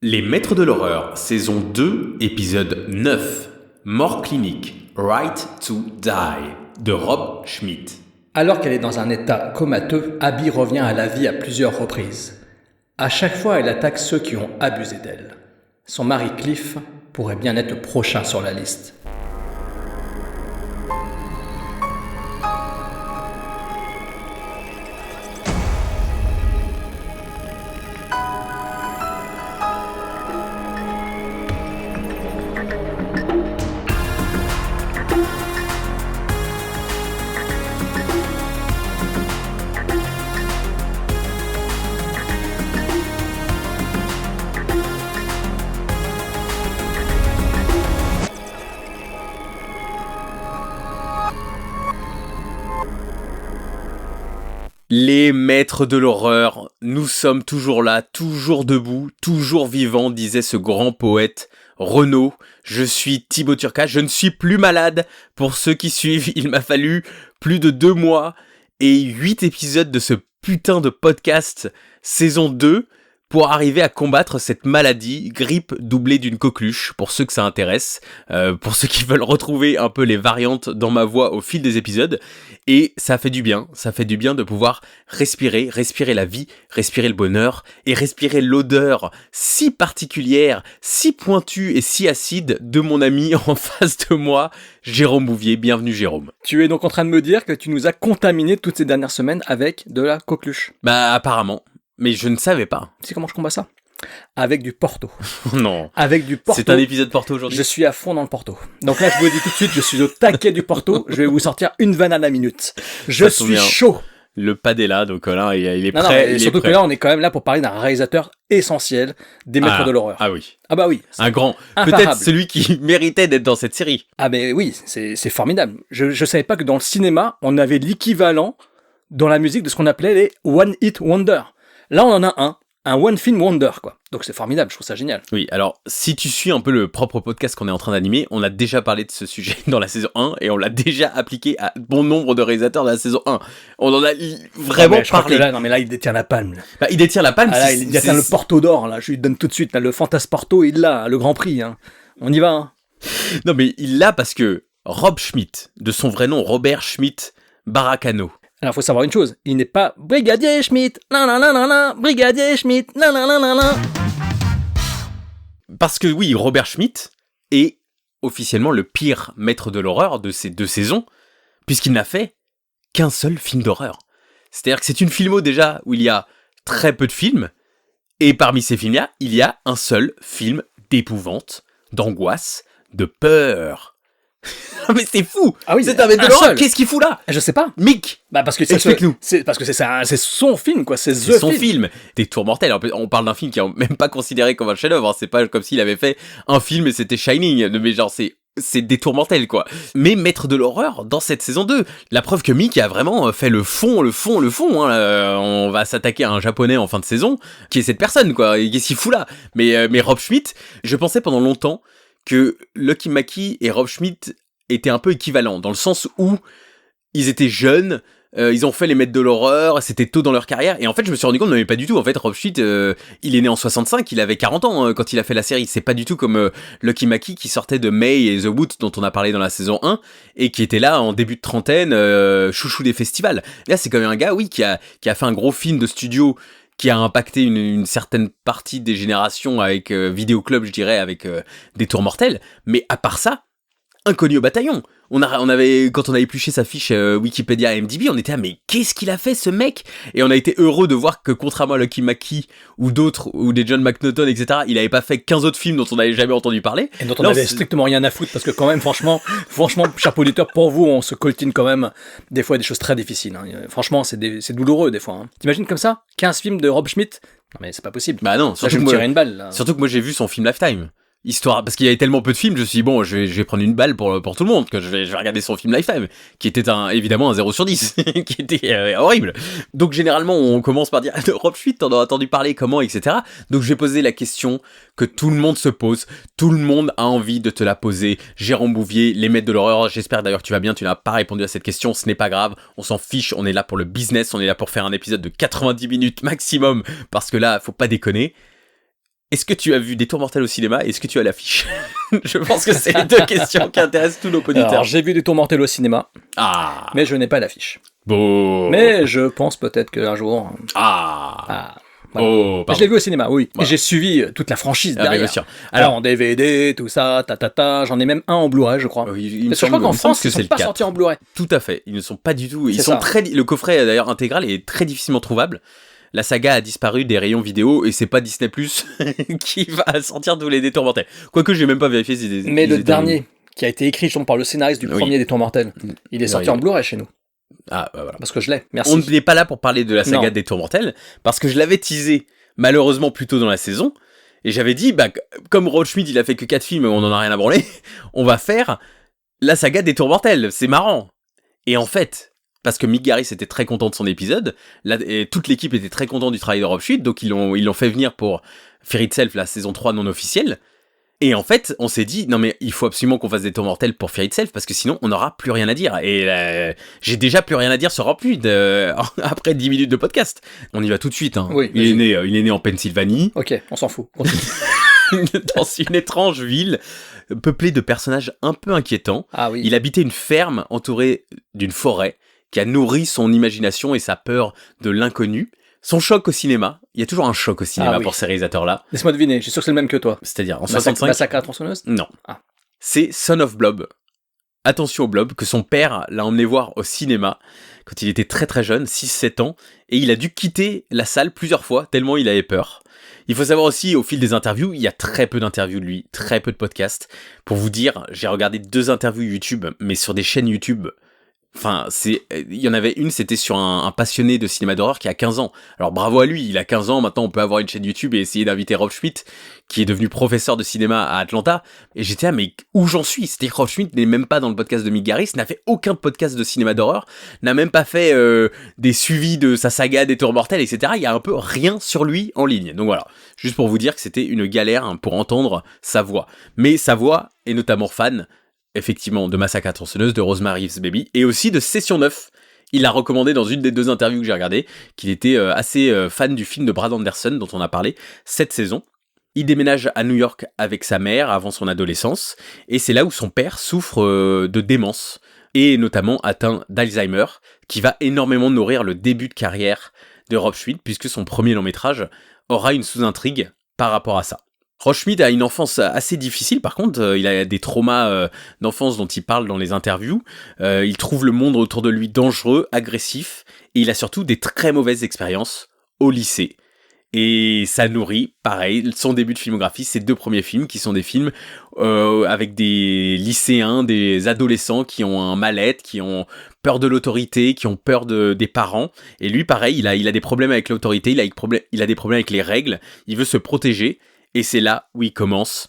Les Maîtres de l'Horreur, saison 2, épisode 9. Mort clinique, Right to Die, de Rob Schmidt. Alors qu'elle est dans un état comateux, Abby revient à la vie à plusieurs reprises. À chaque fois, elle attaque ceux qui ont abusé d'elle. Son mari Cliff pourrait bien être le prochain sur la liste. Les Maîtres de l'Horreur, nous sommes toujours là, toujours debout, toujours vivants, disait ce grand poète Renaud. Je suis Thibaut Turcat, je ne suis plus malade. Pour ceux qui suivent, il m'a fallu plus de 2 mois et 8 épisodes de ce putain de podcast saison 2 pour arriver à combattre cette maladie, grippe doublée d'une coqueluche, pour ceux que ça intéresse, pour ceux qui veulent retrouver un peu les variantes dans ma voix au fil des épisodes. Et ça fait du bien de pouvoir respirer la vie, respirer le bonheur, et respirer l'odeur si particulière, si pointue et si acide de mon ami en face de moi, Jérôme Bouvier. Bienvenue Jérôme. Tu es donc en train de me dire que tu nous as contaminés toutes ces dernières semaines avec de la coqueluche. Bah apparemment, mais je ne savais pas. Tu sais comment je combats ça ? Avec du Porto. Non. Avec du Porto. C'est un épisode Porto aujourd'hui. Je suis à fond dans le Porto. Donc là, je vous le dis tout de suite, je suis au taquet du Porto. Je vais vous sortir une vanne à la minute. Je suis chaud. Le pad est là, donc là, il est non, prêt. Non, surtout que là, on est quand même là pour parler d'un réalisateur essentiel des Maîtres de l'Horreur. Ah oui. Ah bah oui. Un grand. Imparable. Peut-être celui qui méritait d'être dans cette série. Ah mais oui, c'est formidable. Je savais pas que dans le cinéma, on avait l'équivalent dans la musique de ce qu'on appelait les One Hit Wonder. Là, on en a un One Film Wonder, quoi. Donc c'est formidable, je trouve ça génial. Oui, alors, si tu suis un peu le propre podcast qu'on est en train d'animer, on a déjà parlé de ce sujet dans la saison 1, et on l'a déjà appliqué à bon nombre de réalisateurs de la saison 1. On en a vraiment parlé. Là, il détient la palme. Là. Bah, il détient la palme. Ah, là, il détient le Porto d'or, là. Je lui donne tout de suite, là, le Fantasporto, il l'a, le Grand Prix, hein. On y va, hein. Non, mais il l'a parce que Rob Schmidt, de son vrai nom, Robert Schmidt Baracano. Alors, faut savoir une chose, il n'est pas Brigadier Schmidt, Brigadier Schmidt, Parce que oui, Robert Schmidt est officiellement le pire maître de l'horreur de ces 2 saisons, puisqu'il n'a fait qu'un seul film d'horreur. C'est-à-dire que c'est une filmo déjà où il y a très peu de films, et parmi ces films-là, il y a un seul film d'épouvante, d'angoisse, de peur. Mais c'est fou. Ah oui, c'est un maître de l'horreur. Qu'est-ce qu'il fout là? Je sais pas. Mick. Bah parce que explique-nous. C'est parce que c'est son film quoi, c'est son film. Des Tours mortels. On parle d'un film qui est même pas considéré comme un chef-d'œuvre. C'est pas comme s'il avait fait un film et c'était Shining. Mais genre c'est des Tours mortels quoi. Mais maître de l'horreur dans cette saison 2. La preuve que Mick a vraiment fait le fond. Hein. On va s'attaquer à un japonais en fin de saison qui est cette personne quoi. Qu'est-ce qu'il fout là? Mais Rob Schmidt, je pensais pendant longtemps que Lucky Mackie et Rob Schmidt étaient un peu équivalents, dans le sens où ils étaient jeunes, ils ont fait les Maîtres de l'Horreur, c'était tôt dans leur carrière, et en fait je me suis rendu compte, non mais pas du tout, en fait Rob Schmidt, il est né en 65, il avait 40 ans quand il a fait la série, c'est pas du tout comme Lucky Mackie qui sortait de May et The Woods dont on a parlé dans la saison 1, et qui était là en début de trentaine, chouchou des festivals. Là c'est quand même un gars, oui, qui a fait un gros film de studio, qui a impacté une certaine partie des générations avec Vidéo Club, je dirais, avec des Tours mortels, mais à part ça, inconnu au bataillon. On avait, quand on a épluché sa fiche Wikipédia et IMDb, on était mais qu'est-ce qu'il a fait ce mec? Et on a été heureux de voir que contrairement à Lucky Mackie ou d'autres, ou des John McNaughton, etc., il avait pas fait 15 autres films dont on n'avait jamais entendu parler. Et dont on avait strictement rien à foutre, parce que quand même, franchement, cher auditeur, pour vous, on se coltine quand même des fois des choses très difficiles. Hein. Franchement, c'est douloureux des fois. Hein. T'imagines comme ça 15 films de Rob Schmidt? Non mais c'est pas possible. Bah non, là, je vais me tirer une balle. Là. Surtout que moi j'ai vu son film Lifetime. Histoire, parce qu'il y avait tellement peu de films, je me suis dit, bon, je vais prendre une balle pour tout le monde, que je vais regarder son film Lifetime, qui était évidemment un 0 sur 10, qui était horrible. Donc généralement, on commence par dire, Rob Schmidt, t'en as entendu parler, comment, etc. Donc je vais poser la question que tout le monde se pose, tout le monde a envie de te la poser. Jérôme Bouvier, les Maîtres de l'Horreur, j'espère d'ailleurs que tu vas bien, tu n'as pas répondu à cette question, ce n'est pas grave, on s'en fiche, on est là pour le business, on est là pour faire un épisode de 90 minutes maximum, parce que là, faut pas déconner. Est-ce que tu as vu Des Tours Mortels au cinéma et est-ce que tu as l'affiche? Je pense que c'est les deux questions qui intéressent tous nos auditeurs. Alors, j'ai vu Des Tours Mortels au cinéma, Ah. mais je n'ai pas l'affiche. Bon. Mais je pense peut-être qu'un jour... Ah. Voilà. Oh, pardon. Je l'ai vu au cinéma, oui. Voilà. Et j'ai suivi toute la franchise Ah, derrière. bien sûr. Alors, Alors, en DVD, tout ça, j'en ai même un en Blu-ray, je crois. il me Parce que je crois semble- qu'en il me semble France, que ils c'est sont le pas 4. sortis en Blu-ray. Tout à fait. Ils ne sont pas du tout. Ils C'est sont ça. très. Le coffret d'ailleurs intégral est très difficilement trouvable. La saga a disparu des rayons vidéo et c'est pas Disney Plus qui va sortir tous les Des Tours Mortels. Quoique j'ai même pas vérifié si des. Mais ils le étaient- dernier, qui a été écrit justement par le scénariste du Oui. premier Des Tours Mortels, il est sorti Oui. en Blu-ray chez nous. Ah bah voilà. Parce que je l'ai. Merci. On n'est pas là pour parler de la saga Non. des Tours Mortels, parce que je l'avais teasé, malheureusement, plus tôt dans la saison, et j'avais dit, bah, comme Rod Schmidt, il a fait que 4 films, on en a rien à branler, on va faire la saga des Tours Mortels, c'est marrant. Et en fait, parce que Mick Garris était très content de son épisode, et toute l'équipe était très contente du travail de Rob Schmidt, donc ils l'ont fait venir pour Fear Itself, la saison 3 non officielle. Et en fait, on s'est dit, non mais il faut absolument qu'on fasse des Tours Mortels pour Fear Itself, parce que sinon on n'aura plus rien à dire. Et j'ai déjà plus rien à dire sur Rob Schmidt après 10 minutes de podcast. On y va tout de suite. Hein. Oui, il est né en Pennsylvanie, Ok, on s'en fout. Continue. dans une étrange ville, peuplée de personnages un peu inquiétants. Ah oui. Il habitait une ferme entourée d'une forêt qui a nourri son imagination et sa peur de l'inconnu. Son choc au cinéma, il y a toujours un choc au cinéma Ah oui. pour ces réalisateurs-là. Laisse-moi deviner, je suis sûr que c'est le même que toi. C'est-à-dire en 65. Massacre à la tronçonneuse. Non. Ah. C'est Son of Blob. Attention au Blob, que son père l'a emmené voir au cinéma quand il était très très jeune, 6-7 ans, et il a dû quitter la salle plusieurs fois, tellement il avait peur. Il faut savoir aussi, au fil des interviews, il y a très peu d'interviews de lui, très peu de podcasts. Pour vous dire, j'ai regardé 2 interviews YouTube, mais sur des chaînes YouTube. Enfin, il y en avait une, c'était sur un passionné de cinéma d'horreur qui a 15 ans. Alors bravo à lui, il a 15 ans, maintenant on peut avoir une chaîne YouTube et essayer d'inviter Rob Schmidt, qui est devenu professeur de cinéma à Atlanta. Et j'étais là, mais où j'en suis? C'est-à-dire que Rob Schmidt n'est même pas dans le podcast de Mick Garris, n'a fait aucun podcast de cinéma d'horreur, n'a même pas fait des suivis de sa saga des Tours Mortels, etc. Il y a un peu rien sur lui en ligne. Donc voilà, juste pour vous dire que c'était une galère pour entendre sa voix. Mais sa voix est notamment fan, effectivement, de Massacre à la tronçonneuse, de Rosemary's Baby, et aussi de Session 9. Il a recommandé dans une des 2 interviews que j'ai regardées qu'il était assez fan du film de Brad Anderson, dont on a parlé cette saison. Il déménage à New York avec sa mère avant son adolescence, et c'est là où son père souffre de démence, et notamment atteint d'Alzheimer, qui va énormément nourrir le début de carrière de Rob Schmidt, puisque son premier long-métrage aura une sous-intrigue par rapport à ça. Rob Schmidt a une enfance assez difficile, par contre, il a des traumas d'enfance dont il parle dans les interviews. Il trouve le monde autour de lui dangereux, agressif, et il a surtout des très mauvaises expériences au lycée. Et ça nourrit, pareil, son début de filmographie, ses 2 premiers films, qui sont des films avec des lycéens, des adolescents qui ont un mal-être, qui ont peur de l'autorité, qui ont peur des parents. Et lui, pareil, il a des problèmes avec l'autorité, il a des problèmes avec les règles, il veut se protéger. Et c'est là où il commence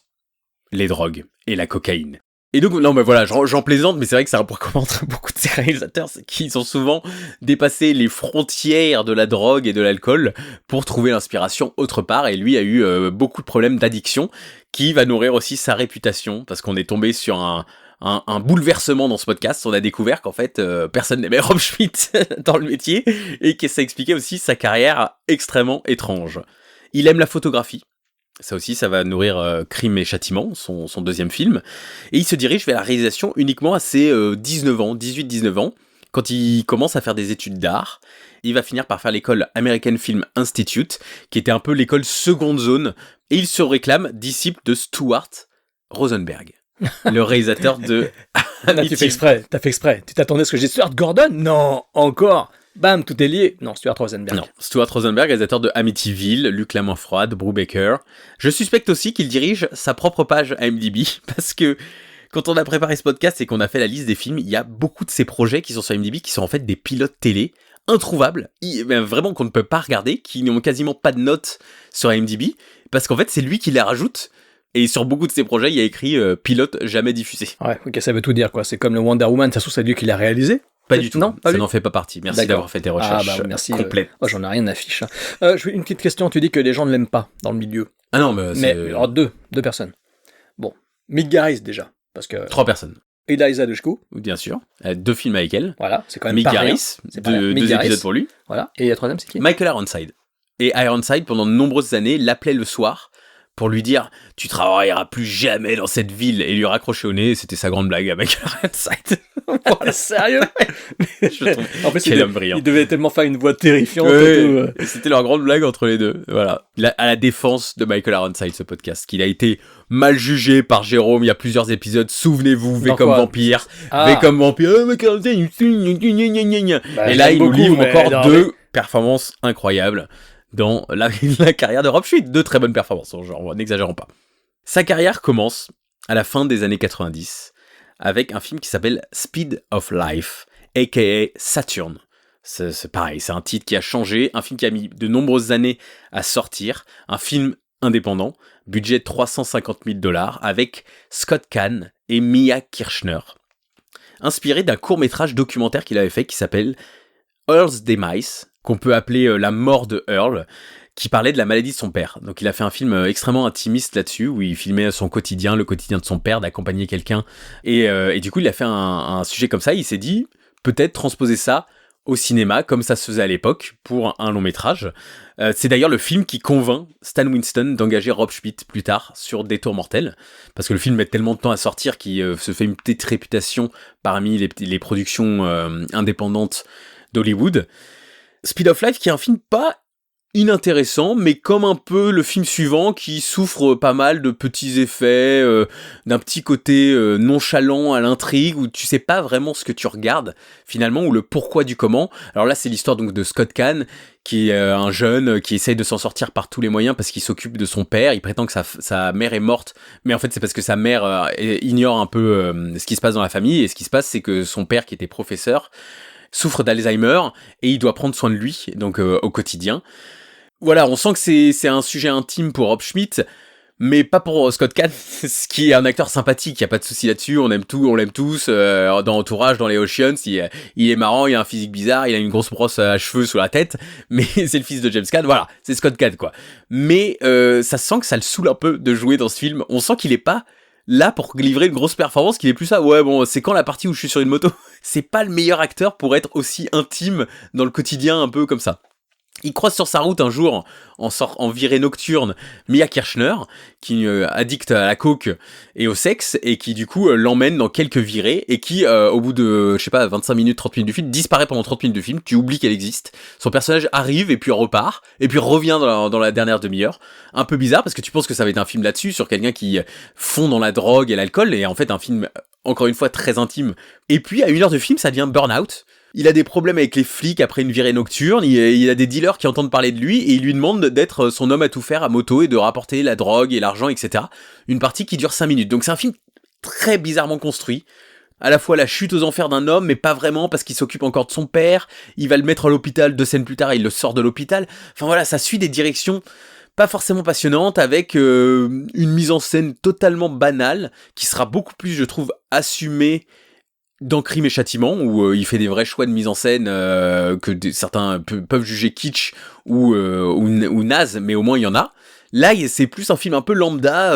les drogues et la cocaïne. Et donc, non, mais voilà, j'en plaisante, mais c'est vrai que c'est un point commun entre beaucoup de ces réalisateurs, c'est qu'ils ont souvent dépassé les frontières de la drogue et de l'alcool pour trouver l'inspiration autre part. Et lui a eu beaucoup de problèmes d'addiction qui va nourrir aussi sa réputation, parce qu'on est tombé sur un bouleversement dans ce podcast. On a découvert qu'en fait, personne n'aimait Rob Schmidt dans le métier et que ça expliquait aussi sa carrière extrêmement étrange. Il aime la photographie. Ça aussi, ça va nourrir Crime et Châtiment, son 2e film. Et il se dirige vers la réalisation uniquement à ses 18-19 ans, quand il commence à faire des études d'art. Il va finir par faire l'école American Film Institute, qui était un peu l'école seconde zone. Et il se réclame disciple de Stuart Rosenberg, le réalisateur de Là, tu fais exprès, t'as fait exprès. Tu t'attendais à ce que je dise Stuart Gordon? Non, encore. Bam, tout est lié. Non, Stuart Rosenberg. Non, Stuart Rosenberg, réalisateur de Amityville, Luc la main froide, Brubaker. Je suspecte aussi qu'il dirige sa propre page IMDb, parce que quand on a préparé ce podcast et qu'on a fait la liste des films, il y a beaucoup de ces projets qui sont sur IMDb qui sont en fait des pilotes télé introuvables, vraiment qu'on ne peut pas regarder, qui n'ont quasiment pas de notes sur IMDb, parce qu'en fait c'est lui qui les rajoute. Et sur beaucoup de ces projets, il y a écrit pilote jamais diffusé. Ouais, ok, ça veut tout dire quoi. C'est comme le Wonder Woman, ça se trouve c'est lui qui l'a réalisé. Pas du tout, Non, ça n'en fait pas partie. Merci D'accord. d'avoir fait tes recherches merci, complètes. Oh, j'en ai rien à fiche. Une petite question, tu dis que les gens ne l'aiment pas dans le milieu. Ah non, mais alors deux personnes. Bon, Mick Garris déjà, parce que 3 personnes. Eliza Dushku, Bien sûr. 2 films avec elle. voilà, c'est quand même Mick pas rien. Garris, C'est pas rien. Mick 2 Garris. épisodes pour lui. Voilà, et la troisième c'est qui? Michael Ironside. Et Ironside, pendant de nombreuses années, l'appelait le soir pour lui dire « Tu travailleras plus jamais dans cette ville » et lui raccrocher au nez. C'était sa grande blague avec Ironside. Voilà, sérieux. Je trouve En plus, quel homme brillant. il devait tellement faire une voix terrifiante. Ouais, et tout. et c'était leur grande blague entre les deux. Voilà. À la défense de Michael Ironside, ce podcast, qu'il a été mal jugé par Jérôme il y a plusieurs épisodes. Souvenez-vous, V Dans comme quoi vampire. Ah. V comme vampire. Oh, Michael Ironside, Bah, et là, j'aime il nous beaucoup, livre mais encore non, deux performances incroyables dans la carrière de Rob Schmidt. Deux très bonnes performances, genre, n'exagérons pas. Sa carrière commence à la fin des années 90 avec un film qui s'appelle Speed of Life, aka Saturn. C'est pareil, c'est un titre qui a changé, un film qui a mis de nombreuses années à sortir, un film indépendant, budget $350,000, avec Scott Caan et Mia Kirshner. Inspiré d'un court-métrage documentaire qu'il avait fait qui s'appelle Earl's Demise, qu'on peut appeler La mort de Earl, qui parlait de la maladie de son père. Donc il a fait un film extrêmement intimiste là-dessus, où il filmait son quotidien, le quotidien de son père, d'accompagner quelqu'un. Et du coup, il a fait un sujet comme ça, il s'est dit, peut-être transposer ça au cinéma, comme ça se faisait à l'époque, pour un long métrage. C'est d'ailleurs le film qui convainc Stan Winston d'engager Rob Schmidt plus tard sur Détour mortel, parce que le film met tellement de temps à sortir qu'il se fait une petite réputation parmi les productions indépendantes d'Hollywood. Speed of Life, qui est un film pas inintéressant, mais comme un peu le film suivant qui souffre pas mal de petits effets, d'un petit côté nonchalant à l'intrigue, où tu sais pas vraiment ce que tu regardes finalement, ou le pourquoi du comment. Alors là, c'est l'histoire donc de Scott Caan, qui est un jeune qui essaye de s'en sortir par tous les moyens parce qu'il s'occupe de son père. Il prétend que sa mère est morte, mais en fait c'est parce que sa mère ignore un peu ce qui se passe dans la famille, et ce qui se passe c'est que son père, qui était professeur, souffre d'Alzheimer et il doit prendre soin de lui, donc au quotidien. Voilà, on sent que c'est un sujet intime pour Rob Schmidt, mais pas pour Scott Caan, ce qui est un acteur sympathique, y a pas de souci là-dessus, on l'aime tous, dans Entourage, dans les Oceans, il est marrant, il a un physique bizarre, il a une grosse brosse à cheveux sous la tête, mais c'est le fils de James Caan, voilà, c'est Scott Caan quoi. Mais ça sent que ça le saoule un peu de jouer dans ce film, on sent qu'il est pas là pour livrer une grosse performance, qu'il est plus ça, ouais bon, c'est quand la partie où je suis sur une moto. C'est pas le meilleur acteur pour être aussi intime dans le quotidien un peu comme ça. Il croise sur sa route un jour, en virée nocturne, Mia Kirshner, qui addict à la coke et au sexe, et qui du coup l'emmène dans quelques virées, et qui, au bout de, 25 minutes, 30 minutes du film, disparaît pendant 30 minutes du film, tu oublies qu'elle existe. Son personnage arrive, et puis repart, et puis revient dans la dernière demi-heure. Un peu bizarre, parce que tu penses que ça va être un film là-dessus, sur quelqu'un qui fond dans la drogue et l'alcool, et en fait un film, encore une fois, très intime. Et puis, à 1 heure de film, ça devient Burnout. Il a des problèmes avec les flics après une virée nocturne, il a des dealers qui entendent parler de lui, et il lui demande d'être son homme à tout faire à moto et de rapporter la drogue et l'argent, etc. Une partie qui dure 5 minutes. Donc c'est un film très bizarrement construit. À la fois la chute aux enfers d'un homme, mais pas vraiment, parce qu'il s'occupe encore de son père, il va le mettre à l'hôpital 2 scènes plus tard, il le sort de l'hôpital. Enfin voilà, ça suit des directions pas forcément passionnantes, avec une mise en scène totalement banale, qui sera beaucoup plus, je trouve, assumée dans Crime et Châtiment, où il fait des vrais choix de mise en scène que certains peuvent juger kitsch ou naze, mais au moins il y en a. Là, c'est plus un film un peu lambda,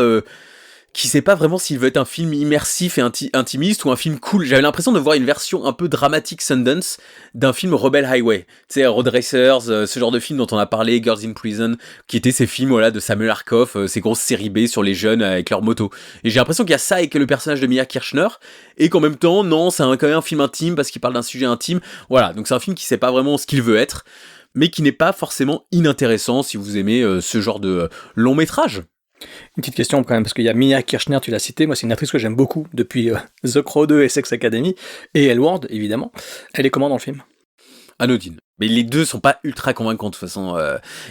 qui sait pas vraiment s'il veut être un film immersif et intimiste ou un film cool. J'avais l'impression de voir une version un peu dramatique Sundance d'un film Rebel Highway. Tu sais, Road Racers, ce genre de film dont on a parlé, Girls in Prison, qui étaient ces films voilà, de Samuel Arkoff, ces grosses séries B sur les jeunes avec leur moto. Et j'ai l'impression qu'il y a ça avec le personnage de Mia Kirshner, et qu'en même temps, non, c'est quand même un film intime parce qu'il parle d'un sujet intime. Voilà, donc c'est un film qui sait pas vraiment ce qu'il veut être, mais qui n'est pas forcément inintéressant si vous aimez ce genre de long métrage. Une petite question quand même, parce qu'il y a Mia Kirshner, tu l'as cité, moi c'est une actrice que j'aime beaucoup depuis The Crow 2 et Sex Academy, et L-Word évidemment. Elle est comment dans le film ? Anodine. Mais les deux sont pas ultra convaincants de toute façon.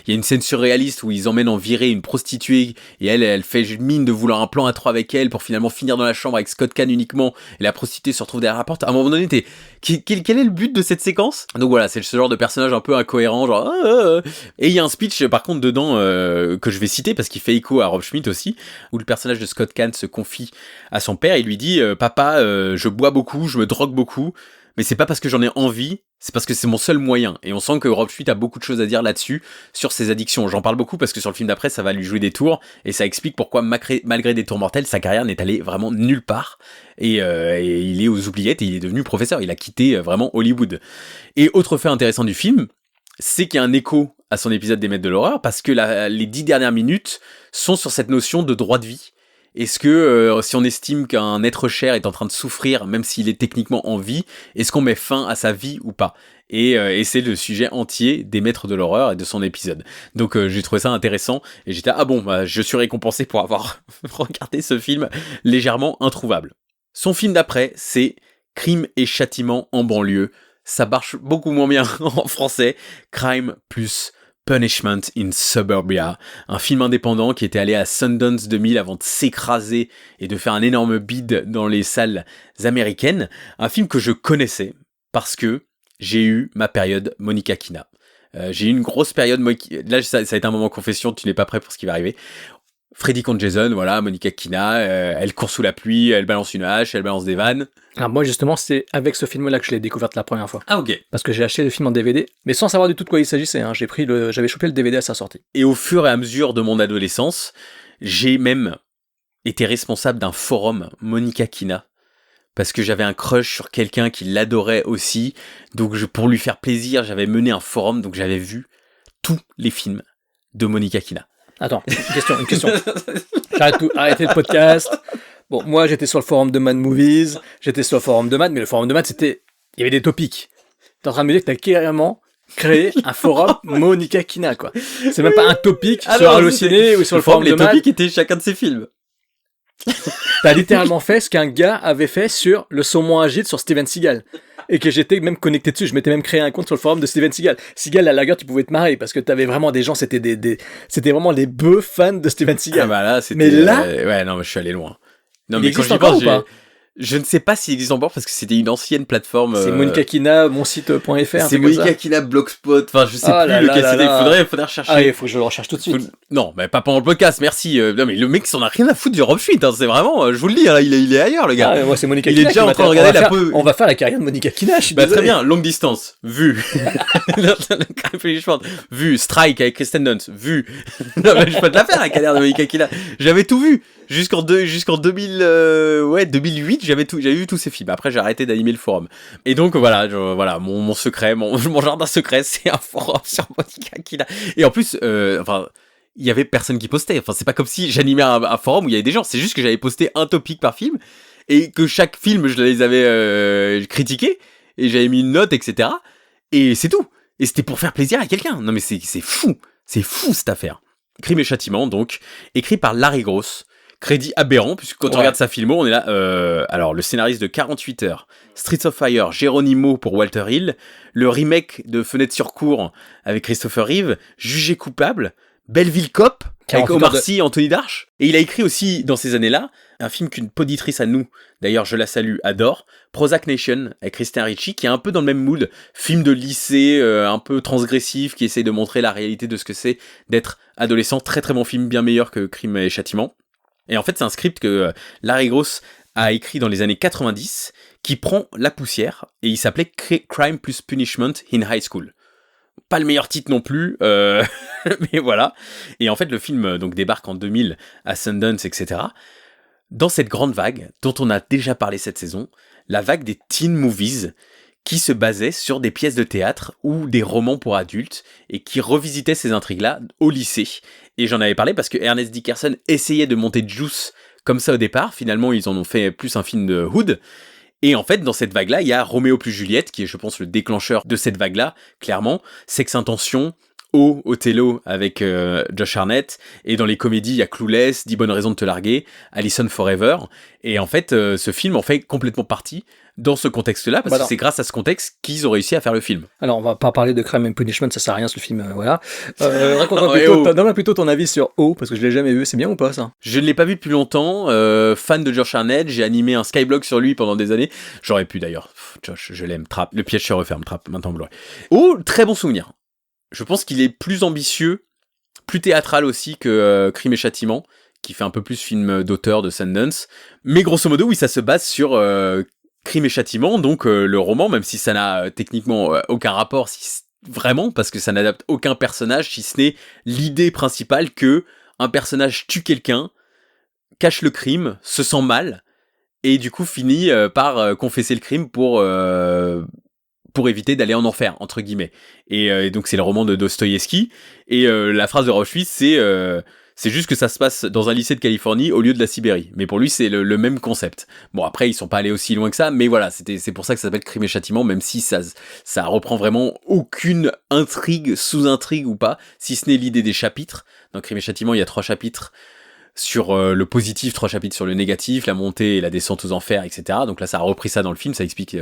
Il y a une scène surréaliste où ils emmènent en virée une prostituée, et elle fait mine de vouloir un plan à 3 avec elle pour finalement finir dans la chambre avec Scott Caan uniquement, et la prostituée se retrouve derrière la porte. À un moment donné, quel est le but de cette séquence ? Donc voilà, c'est ce genre de personnage un peu incohérent, genre Et il y a un speech par contre dedans que je vais citer parce qu'il fait écho à Rob Schmidt aussi, où le personnage de Scott Caan se confie à son père, il lui dit papa, je bois beaucoup, je me drogue beaucoup, mais c'est pas parce que j'en ai envie, c'est parce que c'est mon seul moyen. Et on sent que Rob Schmidt a beaucoup de choses à dire là-dessus, sur ses addictions. J'en parle beaucoup parce que sur le film d'après, ça va lui jouer des tours, et ça explique pourquoi, malgré Détour mortel, sa carrière n'est allée vraiment nulle part. Et il est aux oubliettes, et il est devenu professeur. Il a quitté vraiment Hollywood. Et autre fait intéressant du film, c'est qu'il y a un écho à son épisode des Maîtres de l'horreur, parce que les 10 dernières minutes sont sur cette notion de droit de vie. Est-ce que si on estime qu'un être cher est en train de souffrir, même s'il est techniquement en vie, est-ce qu'on met fin à sa vie ou pas ? Et c'est le sujet entier des Maîtres de l'horreur et de son épisode. Donc j'ai trouvé ça intéressant, et j'étais je suis récompensé pour avoir regardé ce film légèrement introuvable. Son film d'après, c'est Crime et Châtiment en banlieue. Ça marche beaucoup moins bien en français. Crime plus Punishment in Suburbia, un film indépendant qui était allé à Sundance 2000 avant de s'écraser et de faire un énorme bid dans les salles américaines. Un film que je connaissais parce que j'ai eu ma période Monica Kina. J'ai eu une grosse période, là ça a été un moment confession, tu n'es pas prêt pour ce qui va arriver. Freddy contre Jason, voilà, Monica Kina, elle court sous la pluie, elle balance une hache, elle balance des vannes. Alors moi justement c'est avec ce film-là que je l'ai découverte la première fois. Ah ok. Parce que j'ai acheté le film en DVD, mais sans savoir du tout de quoi il s'agissait, hein. J'avais chopé le DVD à sa sortie. Et au fur et à mesure de mon adolescence, j'ai même été responsable d'un forum Monica Kina. Parce que j'avais un crush sur quelqu'un qui l'adorait aussi. Donc pour lui faire plaisir, j'avais mené un forum, donc j'avais vu tous les films de Monica Kina. Attends, une question. J'arrête tout, arrêtez le podcast. Bon, moi j'étais sur le forum de Mad Movies, j'étais sur le forum de Mad, mais le forum de Mad il y avait des topics. T'es en train de me dire que t'as carrément créé un forum Monica Kina, quoi. C'est même pas un topic sur Allociné ou sur le forum de Mad. Les topics étaient chacun de ses films. T'as littéralement fait ce qu'un gars avait fait sur le saumon agile sur Steven Seagal. Et que j'étais même connecté dessus. Je m'étais même créé un compte sur le forum de Steven Seagal. Seagal, à la gueule, tu pouvais te marrer parce que t'avais vraiment des gens, c'était vraiment les bœufs fans de Steven Seagal. Ah bah là, c'était. Mais là. Ouais, non, mais je suis allé loin. Non, il mais existe encore ou pas ? Je ne sais pas s'il existe encore parce que c'était une ancienne plateforme. C'est Monica Kina, monsite.fr. C'est Monica Kina, Blogspot. Enfin, je sais plus lequel c'était. Il faudrait rechercher. Ah, il faut que je le recherche tout de suite. Non, mais pas pendant le podcast, merci. Non, mais le mec, s'en a rien à foutre du Rob Schmitt. Hein. C'est vraiment, je vous le dis, hein, il est ailleurs, le gars. Ah, moi, c'est Monica il Kina. Il est déjà en train de regarder la peau. On va faire la carrière de Monica Kina. Très bien, longue distance, vu. Vu. Strike avec Kristen Dunst, vu. Non, mais je peux te la faire, la carrière de Monica Kina. J'avais tout vu. Jusqu'en 2008, j'avais vu tous ces films. Après, j'ai arrêté d'animer le forum. Et donc, voilà, mon secret, mon jardin secret, c'est un forum sur Monica Kina. Et en plus, il y avait personne qui postait. Enfin, c'est pas comme si j'animais un forum où il y avait des gens. C'est juste que j'avais posté un topic par film et que chaque film, je les avais critiqués et j'avais mis une note, etc. Et c'est tout. Et c'était pour faire plaisir à quelqu'un. Non, mais c'est fou. C'est fou, cette affaire. Crime et Châtiment, donc, écrit par Larry Gross. Crédit aberrant, puisque quand on regarde sa filmo, on est là... alors, le scénariste de 48 heures, Streets of Fire, Geronimo pour Walter Hill, le remake de Fenêtre sur cour avec Christopher Reeve, Jugé coupable, Belleville Cop, avec Omar Sy et Anthony Darche. Et il a écrit aussi, dans ces années-là, un film qu'une poditrice à nous, d'ailleurs je la salue, adore, Prozac Nation, avec Christian Ricci, qui est un peu dans le même mood, film de lycée, un peu transgressif, qui essaye de montrer la réalité de ce que c'est d'être adolescent. Très très bon film, bien meilleur que Crime et Châtiment. Et en fait, c'est un script que Larry Gross a écrit dans les années 90, qui prend la poussière, et il s'appelait Crime plus Punishment in High School. Pas le meilleur titre non plus, mais voilà. Et en fait, le film donc débarque en 2000 à Sundance, etc. Dans cette grande vague, dont on a déjà parlé cette saison, la vague des teen movies, qui se basait sur des pièces de théâtre ou des romans pour adultes, et qui revisitaient ces intrigues-là au lycée. Et j'en avais parlé parce que Ernest Dickerson essayait de monter Juice comme ça au départ. Finalement, ils en ont fait plus un film de Hood. Et en fait, dans cette vague-là, il y a Roméo plus Juliette, qui est, je pense, le déclencheur de cette vague-là, clairement. Sex Intention, Othello avec Josh Hartnett. Et dans les comédies, il y a Clueless, 10 bonnes raisons de te larguer, Alison Forever. Et en fait, ce film en fait complètement partie dans ce contexte-là, parce que c'est grâce à ce contexte qu'ils ont réussi à faire le film. Alors, on va pas parler de Crime and Punishment, ça sert à rien, ce film, voilà. Donne-moi plutôt ton avis sur O, parce que je l'ai jamais vu, c'est bien ou pas, ça ? Je ne l'ai pas vu depuis longtemps, fan de Josh Hartnett, j'ai animé un Skyblog sur lui pendant des années. J'aurais pu d'ailleurs, Josh, je l'aime, Trap, le piège se referme, Trap, maintenant Blu-ray. O, très bon souvenir. Je pense qu'il est plus ambitieux, plus théâtral aussi que Crime et Châtiment, qui fait un peu plus film d'auteur de Sundance. Mais grosso modo, oui, ça se base sur Crime et Châtiment, donc le roman, même si ça n'a techniquement aucun rapport, vraiment, parce que ça n'adapte aucun personnage, si ce n'est l'idée principale que un personnage tue quelqu'un, cache le crime, se sent mal, et du coup finit par confesser le crime pour pour éviter d'aller en enfer, entre guillemets. Et donc c'est le roman de Dostoïevski, et la phrase de Rob Schmitt, c'est juste que ça se passe dans un lycée de Californie au lieu de la Sibérie. Mais pour lui, c'est le même concept. Bon, après, ils sont pas allés aussi loin que ça, mais voilà, c'est pour ça que ça s'appelle Crime et Châtiment, même si ça reprend vraiment aucune intrigue, sous-intrigue ou pas, si ce n'est l'idée des chapitres. Dans Crime et Châtiment, il y a 3 chapitres sur le positif, 3 chapitres sur le négatif, la montée et la descente aux enfers, etc. Donc là, ça a repris ça dans le film, ça explique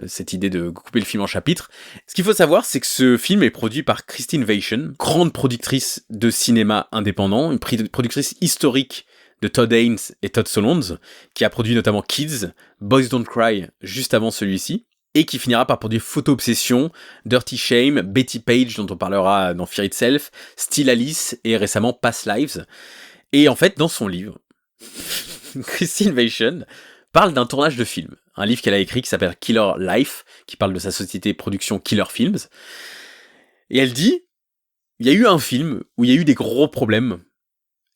cette idée de couper le film en chapitres. Ce qu'il faut savoir, c'est que ce film est produit par Christine Vachon, grande productrice de cinéma indépendant, une productrice historique de Todd Haynes et Todd Solondz, qui a produit notamment Kids, Boys Don't Cry, juste avant celui-ci, et qui finira par produire Photo Obsession, Dirty Shame, Betty Page, dont on parlera dans Fear Itself, Still Alice, et récemment Past Lives. Et en fait, dans son livre, Christine Vachon parle d'un tournage de film. Un livre qu'elle a écrit qui s'appelle Killer Life, qui parle de sa société production Killer Films. Et elle dit, il y a eu un film où il y a eu des gros problèmes.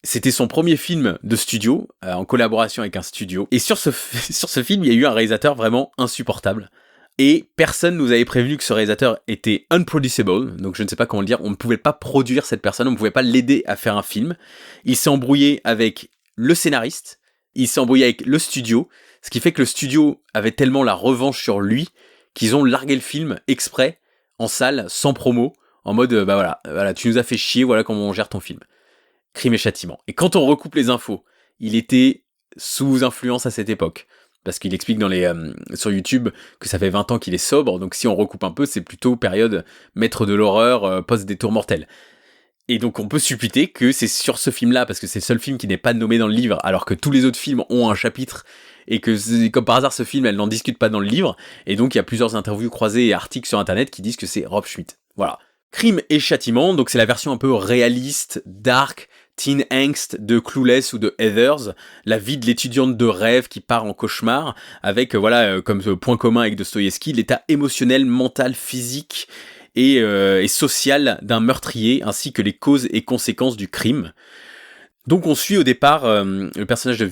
C'était son premier film de studio, en collaboration avec un studio. Et sur ce film, il y a eu un réalisateur vraiment insupportable. Et personne nous avait prévenu que ce réalisateur était unproducible, donc je ne sais pas comment le dire, on ne pouvait pas produire cette personne, on ne pouvait pas l'aider à faire un film. Il s'est embrouillé avec le scénariste, il s'est embrouillé avec le studio, ce qui fait que le studio avait tellement la revanche sur lui qu'ils ont largué le film exprès, en salle, sans promo, en mode, voilà, tu nous as fait chier, voilà comment on gère ton film. Crime et Châtiment. Et quand on recoupe les infos, il était sous influence à cette époque. Parce qu'il explique sur YouTube que ça fait 20 ans qu'il est sobre, donc si on recoupe un peu, c'est plutôt période maître de l'horreur, post-détour mortel. Et donc on peut supputer que c'est sur ce film-là, parce que c'est le seul film qui n'est pas nommé dans le livre, alors que tous les autres films ont un chapitre, et que comme par hasard ce film, elle n'en discute pas dans le livre, et donc il y a plusieurs interviews croisées et articles sur internet qui disent que c'est Rob Schmitt. Voilà. Crime et Châtiment, donc c'est la version un peu réaliste, dark, teen angst de Clueless ou de Heathers, la vie de l'étudiante de rêve qui part en cauchemar, avec comme point commun avec Dostoïevski, l'état émotionnel, mental, physique et social d'un meurtrier, ainsi que les causes et conséquences du crime. Donc on suit au départ le personnage de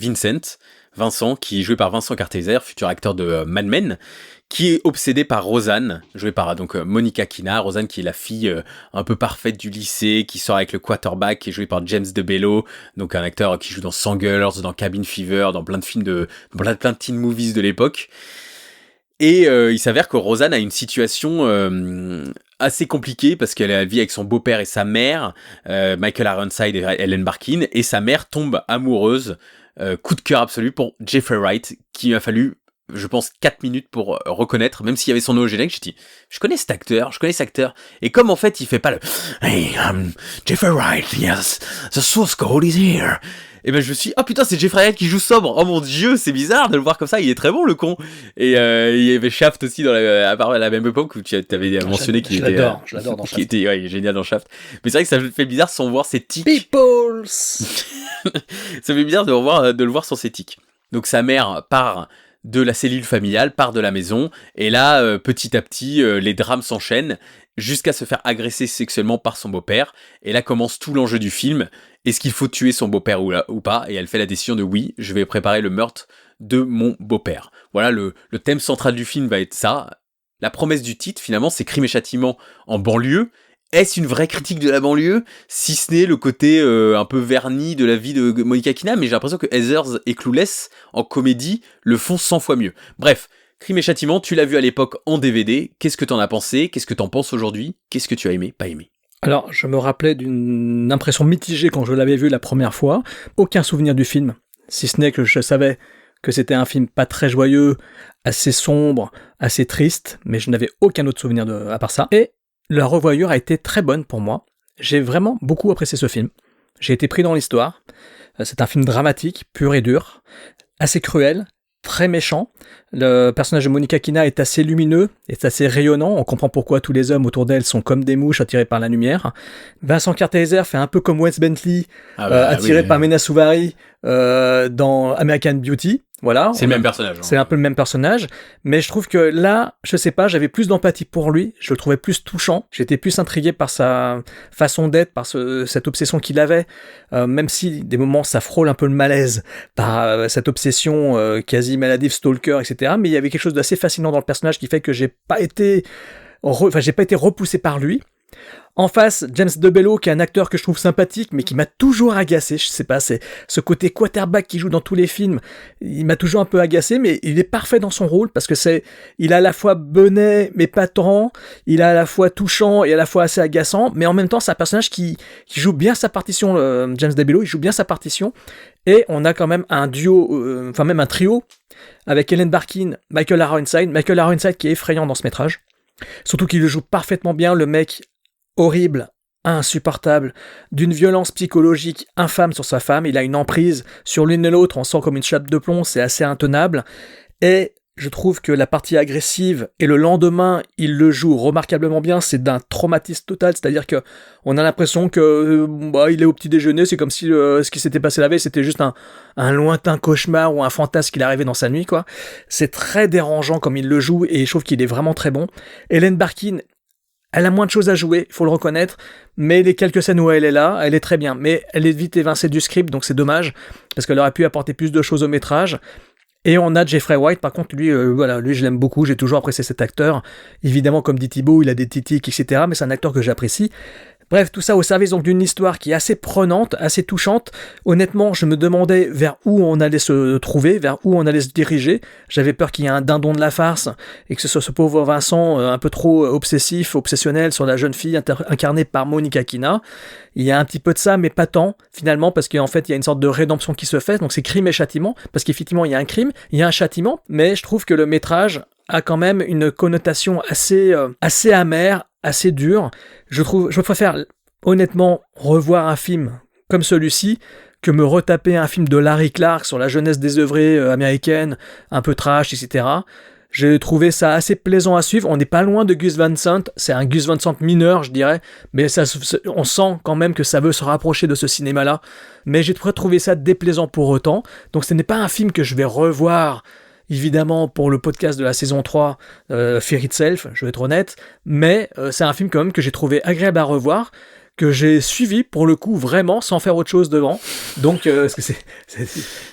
Vincent, qui est joué par Vincent Kartheiser, futur acteur de Mad Men, qui est obsédé par Rosanne, jouée par Monica Kina, Rosanne qui est la fille un peu parfaite du lycée, qui sort avec le quarterback, qui est joué par James DeBello, donc un acteur qui joue dans Sangers, dans Cabin Fever, dans plein de films plein de teen movies de l'époque. Et il s'avère que Rosanne a une situation assez compliquée parce qu'elle vit avec son beau-père et sa mère, Michael Ironside et Ellen Barkin, et sa mère tombe amoureuse, coup de cœur absolu pour Jeffrey Wright, qui a fallu, je pense, 4 minutes pour reconnaître, même s'il y avait son nom au générique, j'ai dit, je connais cet acteur, et comme en fait il fait pas le Hey, Jeffrey Wright, yes, the source code is here. Et ben je me suis dit, putain, c'est Jeffrey Wright qui joue sobre, oh mon dieu, c'est bizarre de le voir comme ça, il est très bon le con. Et il y avait Shaft aussi à la même époque où tu avais mentionné qu'il était... Je l'adore dans Shaft. Il est génial dans Shaft. Mais c'est vrai que ça fait bizarre sans voir ses tics. Peoples. Ça fait bizarre de le voir sans ses tics. Donc sa mère part de la cellule familiale, part de la maison, et là, petit à petit, les drames s'enchaînent, jusqu'à se faire agresser sexuellement par son beau-père, et là commence tout l'enjeu du film. Est-ce qu'il faut tuer son beau-père ou pas? Et elle fait la décision de oui, je vais préparer le meurtre de mon beau-père. Voilà, le thème central du film va être ça. La promesse du titre, finalement, c'est Crime et Châtiment en banlieue. Est-ce une vraie critique de la banlieue? Si ce n'est le côté un peu verni de la vie de Monica Kina, mais j'ai l'impression que Heathers et Clueless, en comédie, le font 100 fois mieux. Bref, Crime et Châtiment, tu l'as vu à l'époque en DVD. Qu'est-ce que t'en as pensé? Qu'est-ce que t'en penses aujourd'hui? Qu'est-ce que tu as aimé, pas aimé? Alors, je me rappelais d'une impression mitigée quand je l'avais vu la première fois. Aucun souvenir du film, si ce n'est que je savais que c'était un film pas très joyeux, assez sombre, assez triste, mais je n'avais aucun autre souvenir à part ça. Et la revoyure a été très bonne pour moi. J'ai vraiment beaucoup apprécié ce film. J'ai été pris dans l'histoire. C'est un film dramatique, pur et dur, assez cruel, très méchant. Le personnage de Monica Kina est assez lumineux, est assez rayonnant. On comprend pourquoi tous les hommes autour d'elle sont comme des mouches attirés par la lumière. Vincent Kartheiser fait un peu comme Wes Bentley, attiré par Mena Suvari, dans American Beauty. Voilà. C'est le même personnage. C'est un peu le même personnage, mais je trouve que là, je sais pas, j'avais plus d'empathie pour lui, je le trouvais plus touchant, j'étais plus intrigué par sa façon d'être, par cette obsession qu'il avait, même si des moments ça frôle un peu le malaise par cette obsession quasi maladive, stalker, etc. Mais il y avait quelque chose d'assez fascinant dans le personnage qui fait que j'ai pas été repoussé par lui. En face, James DeBello, qui est un acteur que je trouve sympathique, mais qui m'a toujours agacé. Je sais pas, c'est ce côté quarterback qui joue dans tous les films. Il m'a toujours un peu agacé, mais il est parfait dans son rôle parce que il est à la fois benet, mais pas tant. Il est à la fois touchant et à la fois assez agaçant, mais en même temps, c'est un personnage qui joue bien sa partition. James DeBello, il joue bien sa partition. Et on a quand même un duo, même un trio avec Ellen Barkin, Michael Ironside. Michael Ironside qui est effrayant dans ce métrage. Surtout qu'il le joue parfaitement bien, le mec horrible, insupportable, d'une violence psychologique infâme sur sa femme. Il a une emprise sur l'une et l'autre, on sent comme une chape de plomb, c'est assez intenable. Et je trouve que la partie agressive et le lendemain, il le joue remarquablement bien, c'est d'un traumatisme total, c'est-à-dire que on a l'impression que il est au petit déjeuner, c'est comme si ce qui s'était passé la veille, c'était juste un lointain cauchemar ou un fantasme qui arrivait dans sa nuit, quoi. C'est très dérangeant comme il le joue et je trouve qu'il est vraiment très bon. Ellen Barkin, elle a moins de choses à jouer, il faut le reconnaître, mais les quelques scènes où elle est là, elle est très bien. Mais elle est vite évincée du script, donc c'est dommage, parce qu'elle aurait pu apporter plus de choses au métrage. Et on a Jeffrey Wright, par contre, lui je l'aime beaucoup, j'ai toujours apprécié cet acteur. Évidemment, comme dit Thibaut, il a des tics, etc., mais c'est un acteur que j'apprécie. Bref, tout ça au service donc d'une histoire qui est assez prenante, assez touchante. Honnêtement, je me demandais vers où on allait se trouver, vers où on allait se diriger. J'avais peur qu'il y ait un dindon de la farce et que ce soit ce pauvre Vincent un peu trop obsessionnel sur la jeune fille incarnée par Monica Kina. Il y a un petit peu de ça, mais pas tant, finalement, parce qu'en fait, il y a une sorte de rédemption qui se fait. Donc c'est crime et châtiment, parce qu'effectivement, il y a un crime, il y a un châtiment, mais je trouve que le métrage a quand même une connotation assez amère, assez dure. Je préfère honnêtement revoir un film comme celui-ci que me retaper un film de Larry Clark sur la jeunesse désœuvrée américaine, un peu trash, etc. J'ai trouvé ça assez plaisant à suivre. On n'est pas loin de Gus Van Sant. C'est un Gus Van Sant mineur, je dirais. Mais on sent quand même que ça veut se rapprocher de ce cinéma-là. Mais j'ai trouvé ça déplaisant pour autant. Donc ce n'est pas un film que je vais revoir, évidemment, pour le podcast de la saison 3, Fear Itself, je vais être honnête. Mais c'est un film quand même que j'ai trouvé agréable à revoir, que j'ai suivi pour le coup vraiment sans faire autre chose devant. Donc parce que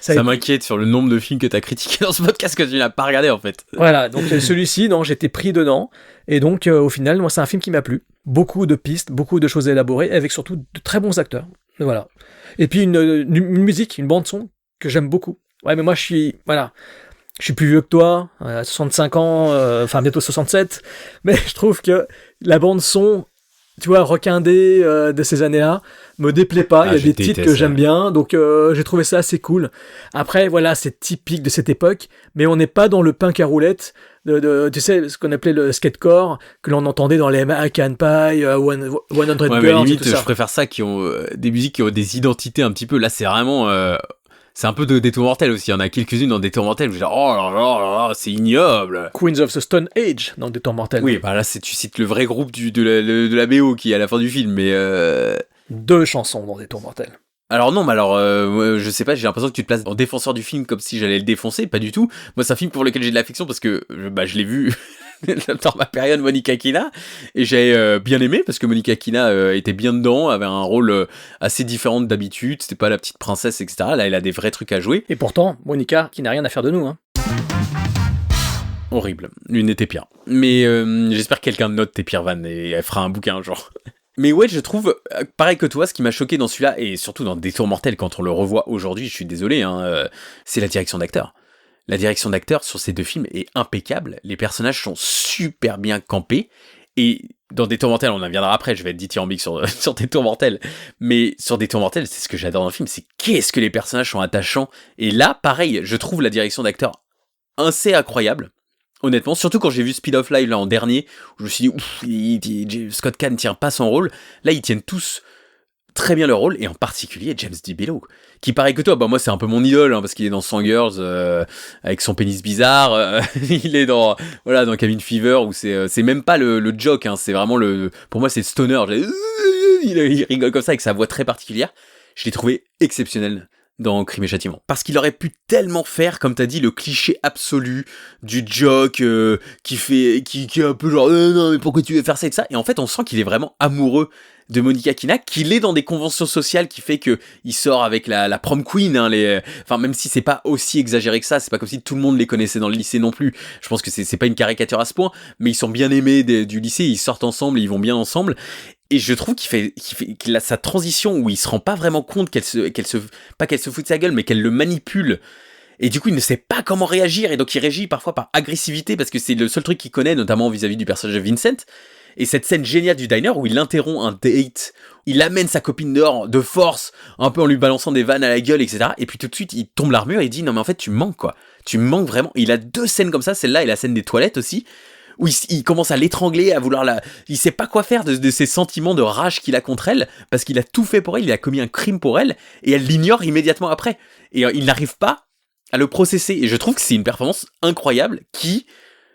ça m'inquiète sur le nombre de films que tu as critiqués dans ce podcast que tu n'as pas regardé en fait. Voilà, donc celui-ci, non, j'étais pris dedans et donc au final, moi c'est un film qui m'a plu. Beaucoup de pistes, beaucoup de choses à élaborer avec surtout de très bons acteurs. Voilà. Et puis une musique, une bande son que j'aime beaucoup. Ouais, mais moi je suis plus vieux que toi, 65 ans, bientôt 67, mais je trouve que la bande son, tu vois, requindé de ces années-là, me déplaît pas. Il y a des titres que j'aime bien, donc j'ai trouvé ça assez cool. Après, voilà, c'est typique de cette époque, mais on n'est pas dans le punk à roulettes, tu sais, ce qu'on appelait le skatecore, que l'on entendait dans les American Pie, 100 Girls, mais limite, et tout ça. Je préfère ça qui ont des musiques qui ont des identités un petit peu. Là, c'est vraiment... c'est un peu de Détour mortel aussi. Il y en a quelques-unes dans Détour mortel où je dis oh là là là, c'est ignoble. Queens of the Stone Age dans Détour mortel. Oui, bah là, tu cites le vrai groupe de la BO qui est à la fin du film, mais... 2 chansons dans Détour mortel. Alors non, mais je sais pas, j'ai l'impression que tu te places en défenseur du film comme si j'allais le défoncer, pas du tout. Moi, c'est un film pour lequel j'ai de l'affection parce que je l'ai vu dans ma période Monica Kina et j'ai bien aimé parce que Monica Kina était bien dedans, avait un rôle assez différent d'habitude, c'était pas la petite princesse, etc. Là, elle a des vrais trucs à jouer. Et pourtant, Monica qui n'a rien à faire de nous, hein. Horrible, l'une était pire. Mais j'espère que quelqu'un note tes pires vannes et elle fera un bouquin un jour. Mais ouais, je trouve, pareil que toi, ce qui m'a choqué dans celui-là, et surtout dans Détour mortel, quand on le revoit aujourd'hui, je suis désolé, c'est la direction d'acteur. La direction d'acteur sur ces 2 films est impeccable, les personnages sont super bien campés, et dans Détour mortel, on en viendra après, je vais être dithyrambique sur Détour mortel, mais sur Détour mortel, c'est ce que j'adore dans le film, c'est qu'est-ce que les personnages sont attachants, et là, pareil, je trouve la direction d'acteur assez incroyable. Honnêtement, surtout quand j'ai vu Speed of Life là en dernier, où je me suis dit, Scott Caan tient pas son rôle. Là, ils tiennent tous très bien leur rôle, et en particulier James DeBello, qui pareil que toi, moi c'est un peu mon idole, parce qu'il est dans 100 Girls, avec son pénis bizarre, il est dans Cabin Fever, où c'est même pas le joke, c'est vraiment pour moi c'est le stoner, il rigole comme ça avec sa voix très particulière. Je l'ai trouvé exceptionnel dans Crime et Châtiment. Parce qu'il aurait pu tellement faire, comme t'as dit, le cliché absolu du jock qui est un peu genre non mais pourquoi tu veux faire ça et ça. Et en fait on sent qu'il est vraiment amoureux de Monica Kina, qu'il est dans des conventions sociales qui fait que il sort avec la prom queen, hein, enfin même si c'est pas aussi exagéré que ça, c'est pas comme si tout le monde les connaissait dans le lycée non plus. Je pense que c'est pas une caricature à ce point, mais ils sont bien aimés du lycée, ils sortent ensemble, ils vont bien ensemble. Et je trouve qu'il a sa transition où il se rend pas vraiment compte pas qu'elle se fout de sa gueule, mais qu'elle le manipule. Et du coup, il ne sait pas comment réagir, et donc il réagit parfois par agressivité, parce que c'est le seul truc qu'il connaît, notamment vis-à-vis du personnage de Vincent. Et cette scène géniale du diner où il interrompt un date, il amène sa copine dehors de force, un peu en lui balançant des vannes à la gueule, etc. Et puis tout de suite, il tombe l'armure et il dit non mais en fait tu me manques quoi. Tu me manques vraiment. Il a 2 scènes comme ça, celle-là et la scène des toilettes aussi, où il commence à l'étrangler, à vouloir il sait pas quoi faire de ses sentiments de rage qu'il a contre elle, parce qu'il a tout fait pour elle, il a commis un crime pour elle, et elle l'ignore immédiatement après. Et il n'arrive pas à le processer. Et je trouve que c'est une performance incroyable qui,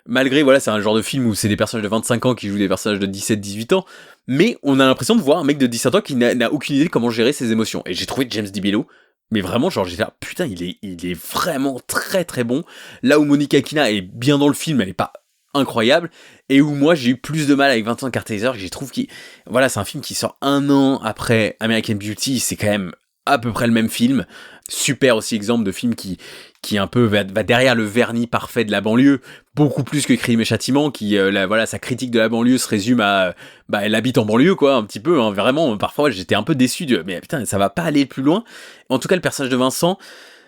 malgré, voilà, c'est un genre de film où c'est des personnages de 25 ans qui jouent des personnages de 17-18 ans, mais on a l'impression de voir un mec de 17 ans qui n'a aucune idée de comment gérer ses émotions. Et j'ai trouvé James DiBello, mais vraiment, genre, j'étais là, putain, il est vraiment très très bon. Là où Monica Kina est bien dans le film, elle est pas incroyable, et où moi j'ai eu plus de mal avec Vincent Kartheiser, que j'ai trouvé voilà, c'est un film qui sort 1 an après American Beauty, c'est quand même à peu près le même film. Super aussi exemple de film qui un peu va derrière le vernis parfait de la banlieue, beaucoup plus que Crime et Châtiment, qui voilà, sa critique de la banlieue se résume à elle habite en banlieue quoi, un petit peu, hein, vraiment parfois j'étais un peu déçu mais putain ça va pas aller plus loin. En tout cas le personnage de Vincent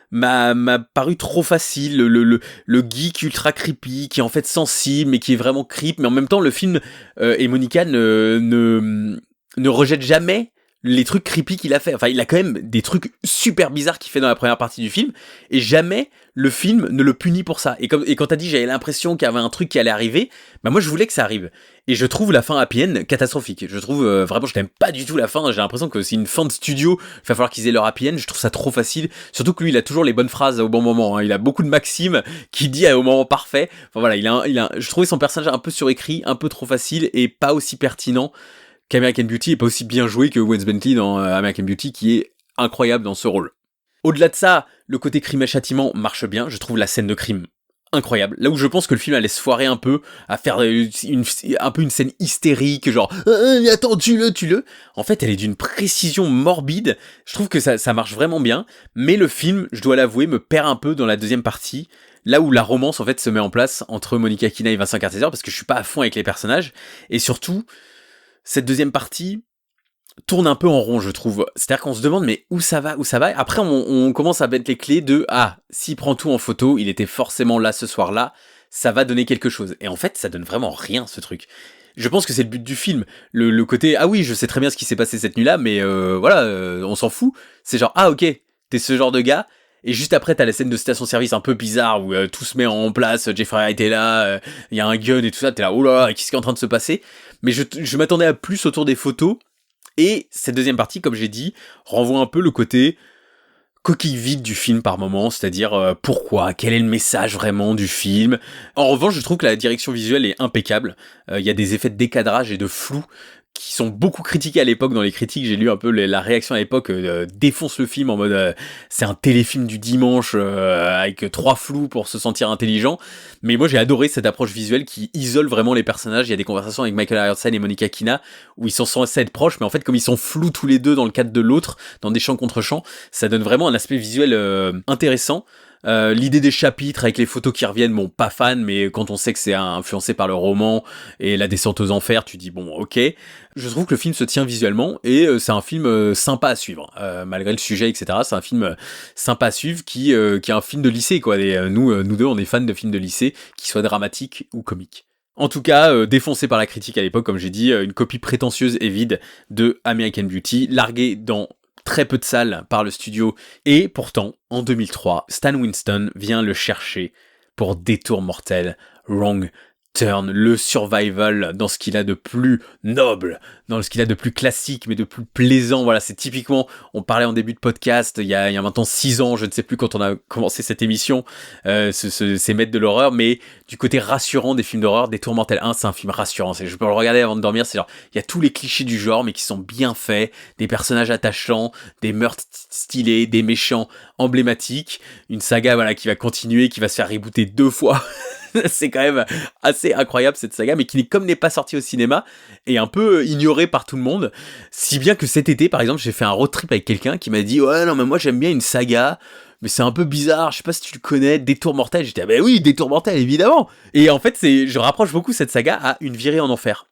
m'a paru trop facile, le geek ultra creepy qui est en fait sensible mais qui est vraiment creep, mais en même temps le film et Monica ne rejette jamais les trucs creepy qu'il a fait. Enfin, il a quand même des trucs super bizarres qu'il fait dans la première partie du film, et jamais le film ne le punit pour ça. Et quand t'as dit j'avais l'impression qu'il y avait un truc qui allait arriver, bah moi je voulais que ça arrive. Et je trouve la fin happy end catastrophique. Je trouve vraiment, je n'aime pas du tout la fin. J'ai l'impression que c'est une fin de studio. Il va falloir qu'ils aient leur happy end. Je trouve ça trop facile. Surtout que lui, il a toujours les bonnes phrases au bon moment, hein. Il a beaucoup de maximes qu'il dit au moment parfait. Enfin voilà, je trouvais son personnage un peu surécrit, un peu trop facile et pas aussi pertinent qu'American Beauty, et pas aussi bien joué que Wes Bentley dans American Beauty, qui est incroyable dans ce rôle. Au-delà de ça, le côté crime et châtiment marche bien. Je trouve la scène de crime incroyable. Là où je pense que le film allait se foirer un peu, à faire un peu une scène hystérique, genre attends, tue-le. En fait, elle est d'une précision morbide. Je trouve que ça marche vraiment bien. Mais le film, je dois l'avouer, me perd un peu dans la deuxième partie. Là où la romance en fait se met en place entre Monica Kina et Vincent Kartheiser, parce que je suis pas à fond avec les personnages. Et surtout, cette deuxième partie tourne un peu en rond, je trouve. C'est-à-dire qu'on se demande, mais où ça va. Après, on commence à mettre les clés de, s'il prend tout en photo, il était forcément là ce soir-là, ça va donner quelque chose. Et en fait, ça donne vraiment rien, ce truc. Je pense que c'est le but du film. Le côté, oui, je sais très bien ce qui s'est passé cette nuit-là, mais voilà, on s'en fout. C'est genre, ok, t'es ce genre de gars. Et juste après, t'as la scène de station-service un peu bizarre où tout se met en place, Jeffrey Wright est là, y a un gun et tout ça, t'es là, oh là, qu'est-ce qui est en train de se passer? Mais je m'attendais à plus autour des photos, et cette deuxième partie, comme j'ai dit, renvoie un peu le côté coquille vide du film par moment, c'est-à-dire pourquoi, quel est le message vraiment du film. En revanche, je trouve que la direction visuelle est impeccable, il y a des effets de décadrage et de flou qui sont beaucoup critiqués à l'époque. Dans les critiques, j'ai lu un peu la réaction à l'époque, défonce le film en mode c'est un téléfilm du dimanche avec 3 flous pour se sentir intelligent. Mais moi j'ai adoré cette approche visuelle qui isole vraiment les personnages. Il y a des conversations avec Michael Ironside et Monica Kina où ils sont censés être proches, mais en fait comme ils sont flous tous les deux dans le cadre de l'autre, dans des champs contre champs, ça donne vraiment un aspect visuel intéressant. L'idée des chapitres avec les photos qui reviennent, bon, pas fan, mais quand on sait que c'est influencé par le roman et la descente aux enfers, tu dis bon, ok. Je trouve que le film se tient visuellement et c'est un film sympa à suivre, malgré le sujet, etc. C'est un film sympa à suivre qui est un film de lycée, quoi. Et nous deux, on est fans de films de lycée, qui soient dramatiques ou comiques. En tout cas, défoncé par la critique à l'époque, comme j'ai dit, une copie prétentieuse et vide de American Beauty, larguée dans très peu de salles par le studio, et pourtant, en 2003, Stan Winston vient le chercher pour Détour mortel, Wrong western, le survival dans ce qu'il a de plus noble, dans ce qu'il a de plus classique, mais de plus plaisant. Voilà, c'est typiquement, on parlait en début de podcast, il y a maintenant 6 ans, je ne sais plus quand on a commencé cette émission, ces maîtres de l'horreur, mais du côté rassurant des films d'horreur, Des Tourmentelles 1, c'est un film rassurant. Je peux le regarder avant de dormir, c'est genre, il y a tous les clichés du genre, mais qui sont bien faits, des personnages attachants, des meurtres stylés, des méchants emblématiques, une saga voilà qui va continuer, qui va se faire rebooter 2 fois. C'est quand même assez incroyable cette saga, mais qui comme n'est pas sortie au cinéma, est un peu ignorée par tout le monde. Si bien que cet été, par exemple, j'ai fait un road trip avec quelqu'un qui m'a dit « Ouais, non, mais moi j'aime bien une saga, mais c'est un peu bizarre, je sais pas si tu le connais, Des Tourmentelles. » J'étais « Ah ben oui, Des Tourmentelles, évidemment !» Et en fait, je rapproche beaucoup cette saga à Une virée en enfer.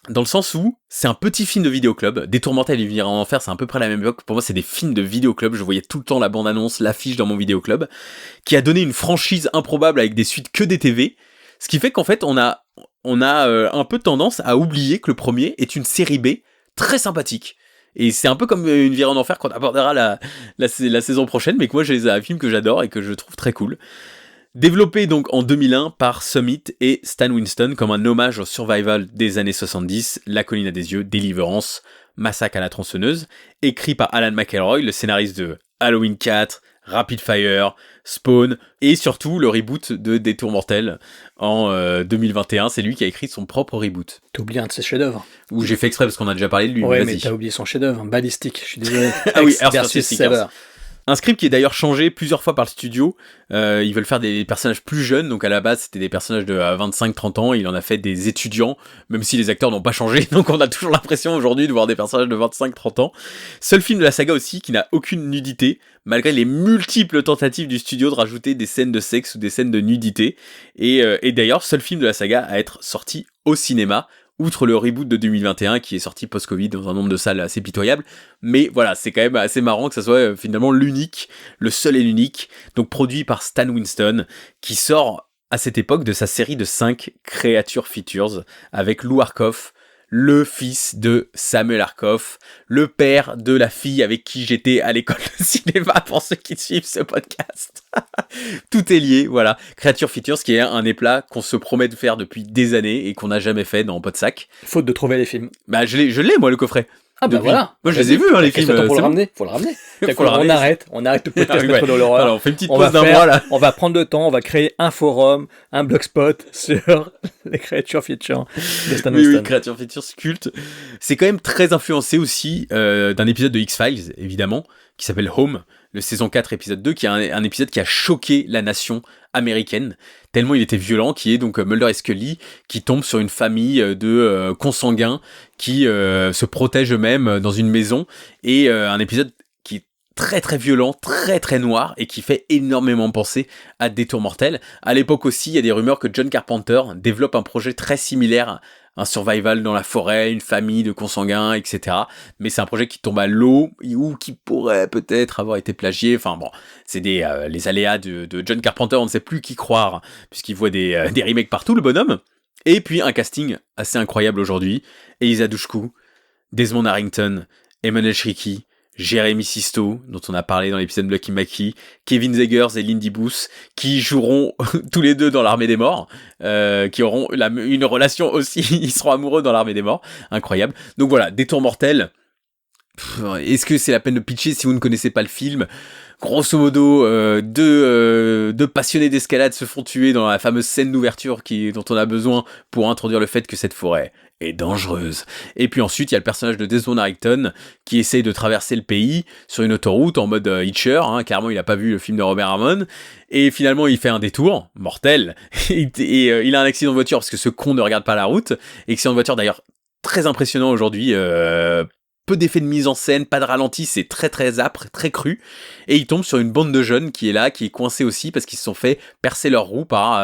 Dans le sens où c'est un petit film de vidéoclub. Des Tourmentelles et Une virée en enfer, c'est à peu près la même époque. Pour moi, c'est des films de vidéoclub. Je voyais tout le temps la bande-annonce, l'affiche dans mon vidéoclub, qui a donné une franchise improbable avec des suites que des TV. Ce qui fait qu'en fait, on a un peu tendance à oublier que le premier est une série B très sympathique. Et c'est un peu comme Une virée en enfer qu'on abordera la saison prochaine, mais que moi, c'est un film que j'adore et que je trouve très cool. Développé donc en 2001 par Summit et Stan Winston comme un hommage au survival des années 70, La colline à des yeux, Deliverance, Massacre à la tronçonneuse, écrit par Alan McElroy, le scénariste de Halloween 4, Rapid Fire, Spawn, et surtout le reboot de Des Tourmentelles en 2021. C'est lui qui a écrit son propre reboot. T'as oublié un de ses chefs-d'œuvre. Où j'ai fait exprès parce qu'on a déjà parlé de lui. Ouais, mais mais t'as oublié son chef-d'œuvre, Ballistic. Je suis désolé. Ah oui, Earth versus vs. Saber. Un script qui est d'ailleurs changé plusieurs fois par le studio. Ils veulent faire des personnages plus jeunes, donc à la base c'était des personnages de 25-30 ans, il en a fait des étudiants, même si les acteurs n'ont pas changé, donc on a toujours l'impression aujourd'hui de voir des personnages de 25-30 ans. Seul film de la saga aussi qui n'a aucune nudité, malgré les multiples tentatives du studio de rajouter des scènes de sexe ou des scènes de nudité. Et d'ailleurs, seul film de la saga à être sorti au cinéma, outre le reboot de 2021 qui est sorti post-Covid dans un nombre de salles assez pitoyable. Mais voilà, c'est quand même assez marrant que ça soit finalement l'unique, le seul et l'unique, donc produit par Stan Winston, qui sort à cette époque de sa série de 5 Creature Features, avec Lou Arkoff, le fils de Samuel Arkoff, le père de la fille avec qui j'étais à l'école de cinéma pour ceux qui suivent ce podcast. Tout est lié, voilà. Creature Features qui est un éplat qu'on se promet de faire depuis des années et qu'on n'a jamais fait dans Podsac. Faute de trouver les films. Bah je l'ai moi le coffret. Ah bah depuis. voilà. Moi je les ai vus les films. Faut le bon. ramener. Faut le ramener. Faut le ramener. On arrête le podcast Ouais. de l'horreur. Alors on fait une petite pause d'un mois là. On va prendre le temps, on va créer un forum, un blogspot sur les Creature Features de Stan Winston. Oui, Creature Features culte. C'est quand même très influencé aussi d'un épisode de X-Files, évidemment, qui s'appelle Home, le saison 4, épisode 2, qui est un épisode qui a choqué la nation américaine, tellement il était violent, qui est donc Mulder et Scully, qui tombent sur une famille de consanguins qui se protègent eux-mêmes dans une maison, et un épisode qui est très très violent, très très noir, et qui fait énormément penser à Des Tourmentelles. À l'époque aussi, il y a des rumeurs que John Carpenter développe un projet très similaire, un survival dans la forêt, une famille de consanguins, etc. Mais c'est un projet qui tombe à l'eau, ou qui pourrait peut-être avoir été plagié. Enfin bon, c'est les aléas de John Carpenter, on ne sait plus qui croire, puisqu'il voit des remakes partout, le bonhomme. Et puis un casting assez incroyable aujourd'hui. Eliza Dushku, Desmond Harrington, Emmanuel Shriki, Jérémy Sisto, dont on a parlé dans l'épisode Lucky Mackie, Kevin Zegers et Lindy Booth, qui joueront tous les deux dans l'Armée des Morts, qui auront une relation aussi, ils seront amoureux dans l'Armée des Morts, incroyable. Donc voilà, Des Tourmentelles. Est-ce que c'est la peine de pitcher si vous ne connaissez pas le film ? Grosso modo, deux passionnés d'escalade se font tuer dans la fameuse scène d'ouverture dont on a besoin pour introduire le fait que cette forêt est dangereuse. Et puis ensuite, il y a le personnage de Desmond Harrington qui essaye de traverser le pays sur une autoroute en mode Hitcher, hein, clairement il a pas vu le film de Robert Ramon, et finalement il fait un détour, mortel, et il a un accident de voiture parce que ce con ne regarde pas la route, accident de voiture d'ailleurs très impressionnant aujourd'hui, peu d'effets de mise en scène, pas de ralenti, c'est très très âpre, très cru, et il tombe sur une bande de jeunes qui est là, qui est coincée aussi parce qu'ils se sont fait percer leur roue par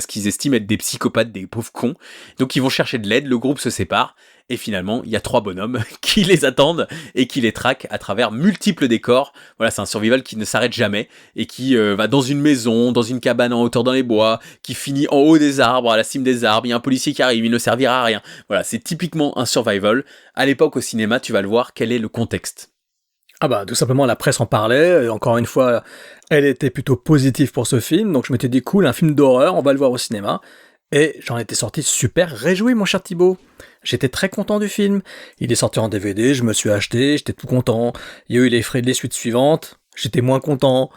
ce qu'ils estiment être des psychopathes, des pauvres cons. Donc ils vont chercher de l'aide, le groupe se sépare, et finalement il y a 3 bonhommes qui les attendent et qui les traquent à travers multiples décors. Voilà, c'est un survival qui ne s'arrête jamais et qui va dans une maison, dans une cabane en hauteur dans les bois, qui finit en haut des arbres, à la cime des arbres, il y a un policier qui arrive, il ne servira à rien. Voilà, c'est typiquement un survival. À l'époque au cinéma, tu vas le voir, quel est le contexte ? Ah bah tout simplement la presse en parlait, et encore une fois elle était plutôt positive pour ce film, donc je m'étais dit cool, un film d'horreur, on va le voir au cinéma, Et j'en étais sorti super réjoui, mon cher Thibaut. J'étais très content du film. Il est sorti en DVD, je me suis acheté, j'étais tout content. Il y a eu les frais des suites suivantes. J'étais moins content.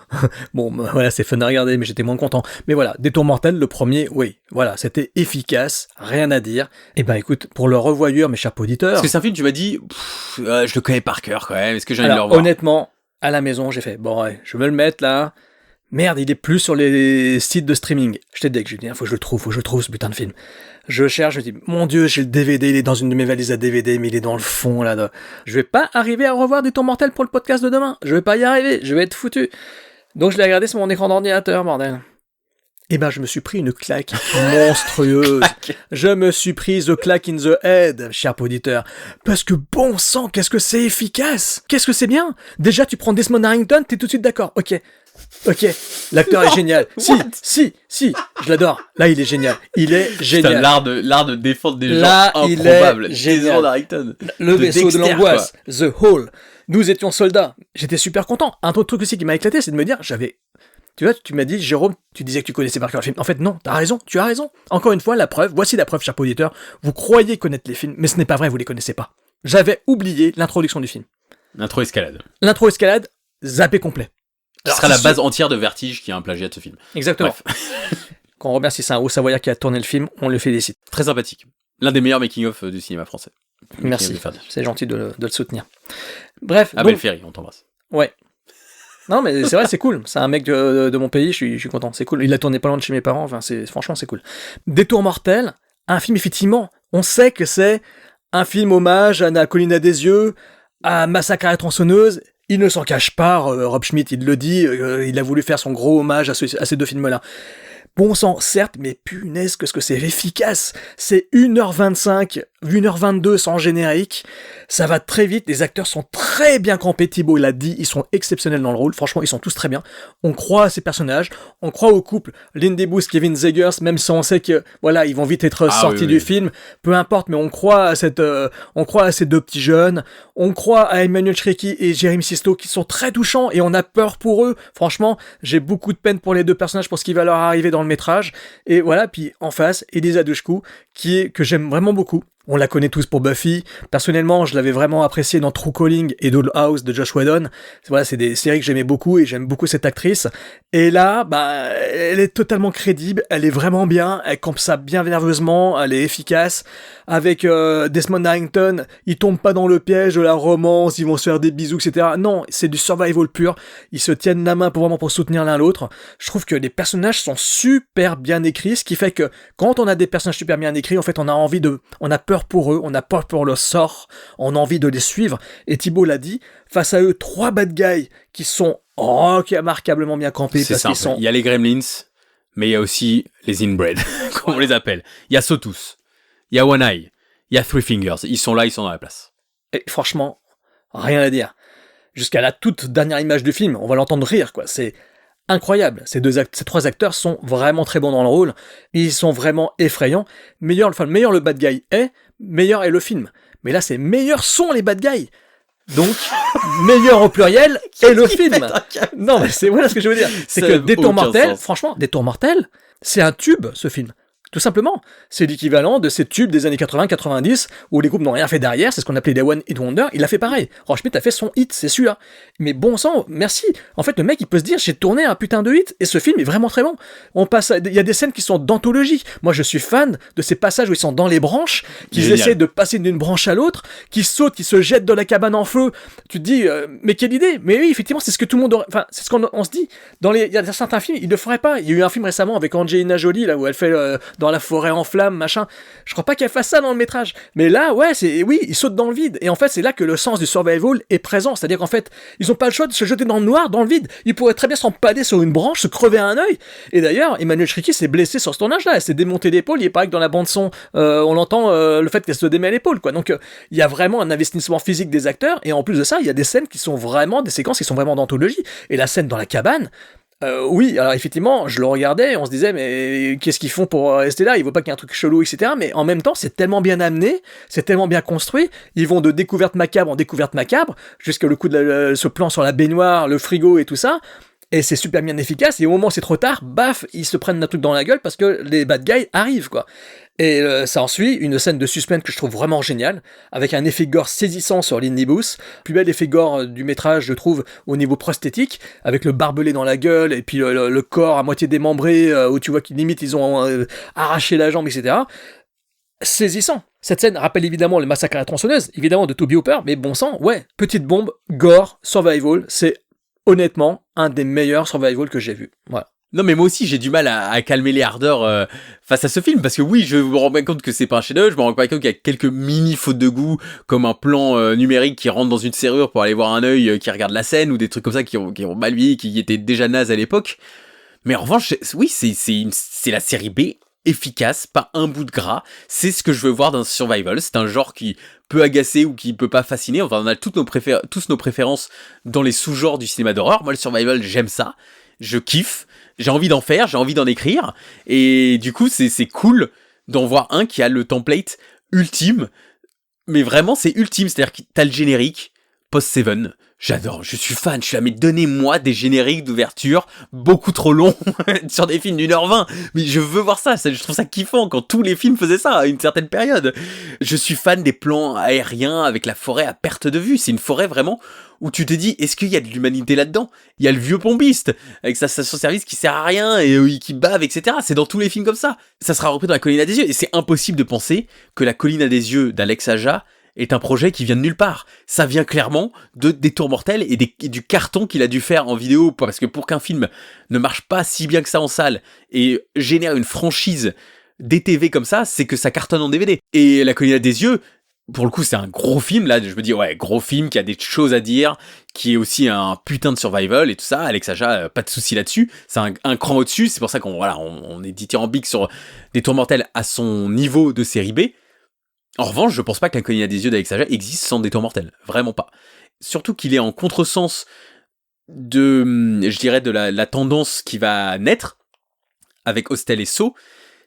Bon, voilà, c'est fun à regarder, mais j'étais moins content. Mais voilà, Détour mortel, le premier, oui, voilà, c'était efficace, rien à dire. Et ben écoute, pour le revoyeur, mes chers auditeurs... Parce que c'est un film, tu m'as dit, je le connais par cœur quand même, est-ce que j'ai envie de le revoir? Honnêtement, à la maison, j'ai fait, bon ouais, je vais me le mettre là... Merde, il est plus sur les sites de streaming. J'étais deg, j'ai dit, faut que je le trouve ce putain de film. Je cherche, je me dis, mon Dieu, j'ai le DVD, il est dans une de mes valises à DVD, mais il est dans le fond, là. Je vais pas arriver à revoir Détour mortel pour le podcast de demain. Je vais pas y arriver, je vais être foutu. Donc je l'ai regardé sur mon écran d'ordinateur, bordel. Eh ben, je me suis pris une claque monstrueuse. Je me suis pris the claque in the head, cher auditeur. Parce que bon sang, qu'est-ce que c'est efficace! Qu'est-ce que c'est bien! Déjà, tu prends Desmond Harrington, t'es tout de suite d'accord. Ok, l'acteur est génial. Si, je l'adore. Là, il est génial. Il est génial. Putain, l'art de défendre des gens improbables. Desmond Harrington. Le vaisseau de l'angoisse. The Hole. Nous étions soldats. J'étais super content. Un autre truc aussi qui m'a éclaté, c'est de me dire, tu vois, tu m'as dit, Jérôme, tu disais que tu connaissais par cœur le film. En fait, non, tu as raison. Encore une fois, voici la preuve, cher auditeur. Vous croyez connaître les films, mais ce n'est pas vrai, vous les connaissez pas. J'avais oublié l'introduction du film. L'intro escalade, zappé complet. Ce sera la base entière de Vertige qui a un plagiat de ce film. Exactement. Quand on remercie c'est un haut savoyard qui a tourné le film, on le félicite. Très sympathique. L'un des meilleurs making-of du cinéma français. Merci, c'est gentil de le soutenir. Bref. Abel Ferry, on t'embrasse. Ouais. Non, mais c'est vrai, c'est cool. C'est un mec de mon pays, je suis content. C'est cool. Il a tourné pas loin de chez mes parents, enfin, franchement, c'est cool. Détour mortel, un film, effectivement, on sait que c'est un film hommage à La colline à des yeux, à Massacre à la tronçonneuse. Il ne s'en cache pas, Rob Schmidt, il le dit, il a voulu faire son gros hommage à ces deux films-là. Bon sang, certes, mais punaise, qu'est-ce que c'est efficace! C'est 1h25, 1h22 sans générique, ça va très vite, les acteurs sont très bien campés, Thibaut l'a dit, ils sont exceptionnels dans le rôle, franchement, ils sont tous très bien. On croit à ces personnages, on croit au couple Lindy Booth, Kevin Zegers, même si on sait que, voilà, ils vont vite être sortis du film, peu importe, mais on croit à ces deux petits jeunes, on croit à Emmanuel Chriqui et Jérémy Sisto qui sont très touchants et on a peur pour eux. Franchement, j'ai beaucoup de peine pour les deux personnages, pour ce qui va leur arriver dans le métrage. Et voilà, puis en face, Elisa Dushku, que j'aime vraiment beaucoup. On la connaît tous pour Buffy. Personnellement, je l'avais vraiment appréciée dans True Calling et Dollhouse de Josh Whedon. Voilà, c'est des séries que j'aimais beaucoup et j'aime beaucoup cette actrice. Et là, elle est totalement crédible, elle est vraiment bien, elle campe ça bien nerveusement, elle est efficace. Avec Desmond Harrington, ils tombent pas dans le piège de la romance, ils vont se faire des bisous, etc. Non, c'est du survival pur. Ils se tiennent la main pour soutenir l'un l'autre. Je trouve que les personnages sont super bien écrits, ce qui fait que quand on a des personnages super bien écrits, en fait, on a peur pour eux, on a peur pour leur sort, on a envie de les suivre. Et Thibaut l'a dit, face à eux, 3 bad guys qui sont remarquablement bien campés. C'est simple. Il y a les Gremlins, mais il y a aussi les Inbred, comme on les appelle. Il y a Sotus, il y a One Eye, il y a Three Fingers. Ils sont là, ils sont dans la place. Et franchement, rien à dire. Jusqu'à la toute dernière image du film, on va l'entendre rire, quoi. C'est incroyable. Ces 3 acteurs sont vraiment très bons dans le rôle. Ils sont vraiment effrayants. Meilleur le bad guy est, meilleur est le film. Mais là, c'est meilleurs sont les bad guys. Donc, meilleur au pluriel est le film. Non, mais c'est voilà ce que je veux dire. C'est que Détour mortel, franchement, Détour mortel, c'est un tube, ce film. Tout simplement, c'est l'équivalent de ces tubes des années 80-90 où les groupes n'ont rien fait derrière, c'est ce qu'on appelait des One Hit Wonder, il a fait pareil. Rob Schmidt a fait son hit, c'est celui-là. Mais bon sang, merci. En fait, le mec, il peut se dire, j'ai tourné un putain de hit, et ce film est vraiment très bon. Il y a des scènes qui sont d'anthologie. Moi, je suis fan de ces passages où ils sont dans les branches, qu'ils essaient de passer d'une branche à l'autre, qu'ils sautent, qu'ils se jettent dans la cabane en feu. Tu te dis, mais quelle idée! Mais oui, effectivement, c'est ce que tout le monde aurait... Enfin, c'est ce qu'on se dit. Il y a certains films, ils ne le feraient pas. Il y a eu un film récemment avec Angelina Jolie, là, où elle fait dans la forêt en flammes, machin. Je crois pas qu'elle fasse ça dans le métrage. Mais là, ouais, ils sautent dans le vide. Et en fait, c'est là que le sens du survival est présent. C'est-à-dire qu'en fait, ils ont pas le choix de se jeter dans le noir, dans le vide. Ils pourraient très bien s'empader sur une branche, se crever un œil. Et d'ailleurs, Emmanuel Chriqui s'est blessé sur ce tournage-là. Elle s'est démontée l'épaule. Il est pareil que dans la bande-son, on entend le fait qu'elle se démet l'épaule, quoi. Donc, il y a vraiment un investissement physique des acteurs. Et en plus de ça, il y a des scènes qui sont vraiment, des séquences qui sont vraiment d'anthologie. Et la scène dans la cabane, oui, alors effectivement, je le regardais, on se disait, mais qu'est-ce qu'ils font pour rester là? Ils voient pas qu'il y a un truc chelou, etc. Mais en même temps, c'est tellement bien amené, c'est tellement bien construit, ils vont de découverte macabre en découverte macabre, jusqu'à le coup de ce plan sur la baignoire, le frigo et tout ça. Et c'est super bien efficace, et au moment où c'est trop tard, baf, ils se prennent un truc dans la gueule parce que les bad guys arrivent, quoi. Et ça ensuit une scène de suspense que je trouve vraiment géniale, avec un effet gore saisissant sur Lindy Booth, plus bel effet gore du métrage, je trouve, au niveau prosthétique, avec le barbelé dans la gueule, et puis le corps à moitié démembré, où tu vois qu'ils limite ils ont arraché la jambe, etc. Saisissant. Cette scène rappelle évidemment le massacre à la tronçonneuse, évidemment de Toby Hooper, mais bon sang, ouais, petite bombe, gore, survival, c'est honnêtement un des meilleurs survival que j'ai vu. Voilà. Non, mais moi aussi, j'ai du mal à calmer les ardeurs face à ce film, parce que oui, je me rends bien compte que c'est pas un chef-d'œuvre, je me rends pas compte qu'il y a quelques mini fautes de goût, comme un plan numérique qui rentre dans une serrure pour aller voir un œil qui regarde la scène, ou des trucs comme ça qui ont mal vieilli, qui étaient déjà nazes à l'époque. Mais en revanche, oui, c'est la série B, efficace, pas un bout de gras, c'est ce que je veux voir dans survival, c'est un genre qui peut agacer ou qui peut pas fasciner, enfin on a tous nos préférences dans les sous-genres du cinéma d'horreur. Moi le survival, j'aime ça, je kiffe, j'ai envie d'en faire, j'ai envie d'en écrire, et du coup c'est cool d'en voir un qui a le template ultime, mais vraiment c'est ultime, c'est-à-dire que t'as le générique, post-Seven, j'adore, je suis fan, je suis là, mais donnez-moi des génériques d'ouverture beaucoup trop longs sur des films d'1h20, mais je veux voir ça, je trouve ça kiffant quand tous les films faisaient ça à une certaine période. Je suis fan des plans aériens avec la forêt à perte de vue, c'est une forêt vraiment où tu te dis, est-ce qu'il y a de l'humanité là-dedans? Il y a le vieux pompiste, avec sa station-service qui sert à rien, et qui bave, etc. C'est dans tous les films comme ça. Ça sera repris dans La Colline à des yeux, et c'est impossible de penser que La Colline à des yeux d'Alex Aja est un projet qui vient de nulle part. Ça vient clairement des Tours Mortels et du carton qu'il a dû faire en vidéo, parce que pour qu'un film ne marche pas si bien que ça en salle et génère une franchise DTV comme ça, c'est que ça cartonne en DVD. Et La Colline à des yeux, pour le coup, c'est un gros film, là, je me dis, ouais, gros film, qui a des choses à dire, qui est aussi un putain de survival et tout ça. Alex Aja, pas de souci là-dessus. C'est un cran au-dessus, c'est pour ça on est dithyrambique sur des Tours Mortels à son niveau de série B. En revanche, je pense pas qu'un Colline à des yeux d'Alex Aja existe sans des Tours Mortels. Vraiment pas. Surtout qu'il est en contresens je dirais, de la tendance qui va naître avec Hostel et Saw.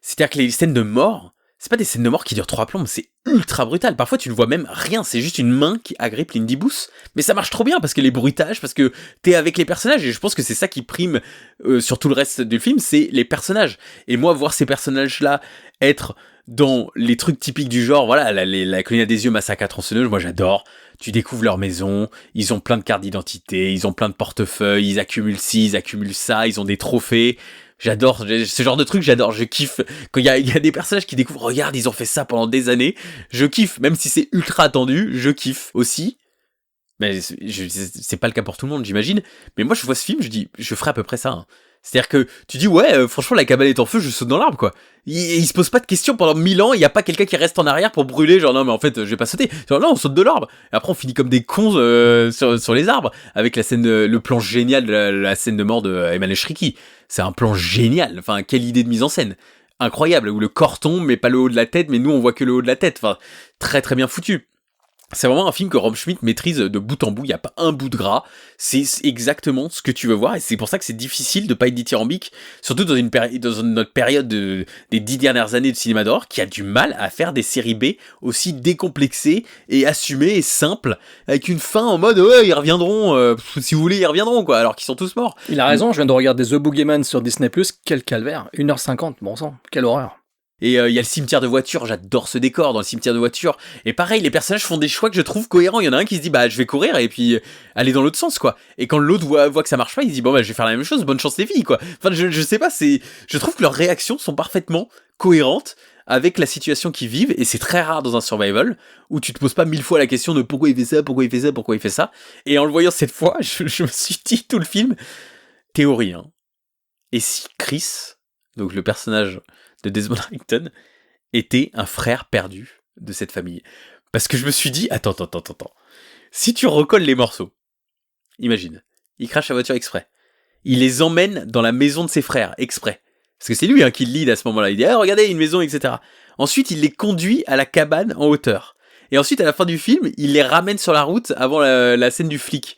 C'est-à-dire que les scènes de mort, c'est pas des scènes de mort qui durent 3 plombes, c'est ultra brutal. Parfois, tu ne vois même rien, c'est juste une main qui agrippe Lindy Booth. Mais ça marche trop bien parce que les bruitages, parce que t'es avec les personnages, et je pense que c'est ça qui prime sur tout le reste du film, c'est les personnages. Et moi, voir ces personnages-là être dans les trucs typiques du genre, voilà, la Colline à des yeux, massacre à tronçonneuse, moi j'adore. Tu découvres leur maison, ils ont plein de cartes d'identité, ils ont plein de portefeuilles, ils accumulent ci, ils accumulent ça, ils ont des trophées. J'adore ce genre de truc, j'adore, je kiffe. Quand il y a des personnages qui découvrent, regarde, ils ont fait ça pendant des années, je kiffe. Même si c'est ultra attendu, je kiffe aussi. Mais c'est pas le cas pour tout le monde, j'imagine. Mais moi, je vois ce film, je dis, je ferai à peu près ça. Hein. C'est-à-dire que tu dis, ouais, franchement, la cabane est en feu, je saute dans l'arbre, quoi. Il se pose pas de questions pendant 1000 ans, il y a pas quelqu'un qui reste en arrière pour brûler, genre, non, mais en fait, je vais pas sauter. Genre, non, on saute de l'arbre. Et après, on finit comme des cons sur les arbres, avec la scène, le plan génial de la scène de mort de Emmanuel Shriki. C'est un plan génial. Enfin, quelle idée de mise en scène. Incroyable, où le corps tombe, mais pas le haut de la tête, mais nous, on voit que le haut de la tête. Enfin, très très bien foutu. C'est vraiment un film que Rob Schmidt maîtrise de bout en bout, il n'y a pas un bout de gras, c'est exactement ce que tu veux voir, et c'est pour ça que c'est difficile de pas être dithyrambique, surtout dans notre période des 10 dernières années de cinéma d'horreur, qui a du mal à faire des séries B aussi décomplexées et assumées et simples, avec une fin en mode ouais, ils reviendront, si vous voulez, ils reviendront, quoi, alors qu'ils sont tous morts. Il a raison, je viens de regarder The Boogeyman sur Disney+, quel calvaire, 1h50, bon sang, quelle horreur. Et il y a le cimetière de voitures, j'adore ce décor dans le cimetière de voitures. Et pareil, les personnages font des choix que je trouve cohérents. Il y en a un qui se dit, bah je vais courir et puis aller dans l'autre sens, quoi. Et quand l'autre voit que ça marche pas, il se dit, bon bah je vais faire la même chose, bonne chance les filles, quoi. Enfin, je sais pas, je trouve que leurs réactions sont parfaitement cohérentes avec la situation qu'ils vivent, et c'est très rare dans un survival, où tu te poses pas 1000 fois la question de pourquoi il fait ça, pourquoi il fait ça, pourquoi il fait ça. Et en le voyant cette fois, je me suis dit tout le film, théorie, hein. Et si Chris, donc le personnage de Desmond Harrington, était un frère perdu de cette famille. Parce que je me suis dit, attends. Si tu recolles les morceaux, imagine, il crache la voiture exprès. Il les emmène dans la maison de ses frères, exprès. Parce que c'est lui qui le lead à ce moment-là. Il dit, ah, regardez, une maison, etc. Ensuite, il les conduit à la cabane en hauteur. Et ensuite, à la fin du film, il les ramène sur la route avant la scène du flic.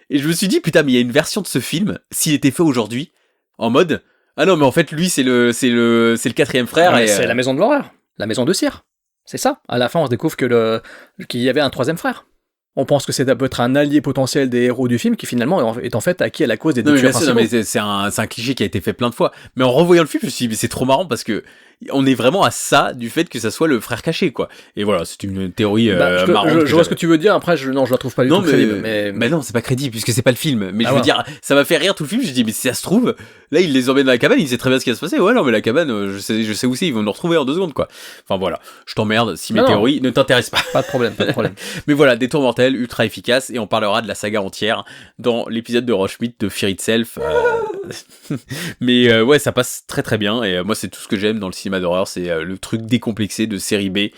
Et je me suis dit, putain, mais il y a une version de ce film, s'il était fait aujourd'hui, en mode... Ah non, mais en fait, lui, c'est le quatrième frère. Ouais, c'est la maison de l'horreur, la maison de cire. C'est ça. À la fin, on se découvre qu'il y avait un troisième frère. On pense que ça peut être un allié potentiel des héros du film qui finalement est en fait acquis à la cause des Non, deux mais bien tueurs sûr, non, principaux. mais c'est un cliché qui a été fait plein de fois. Mais en revoyant le film, je me suis dit, mais c'est trop marrant parce que on est vraiment à ça du fait que ça soit le frère caché, quoi. Et voilà, c'est une théorie marrante. Je vois ce que tu veux dire, après je la trouve pas du tout crédible. Mais non, c'est pas crédible puisque c'est pas le film. Mais je veux voilà. dire, ça m'a fait rire tout le film. Je me dis, mais si ça se trouve, là, il les emmène dans la cabane, il sait très bien ce qui va se passer. Ouais, non, mais la cabane, je sais où c'est, ils vont nous retrouver en 2 secondes, quoi. Enfin voilà, je t'emmerde si mes théories ne t'intéressent pas. Pas de problème, pas de problème. Mais voilà, des tours mortels, ultra efficaces, et on parlera de la saga entière dans l'épisode de Roche Schmidt de Fear Itself. Mais ouais, ça passe très très bien, et moi c'est tout ce que j'aime dans le cinéma d'horreur, c'est le truc décomplexé de série B,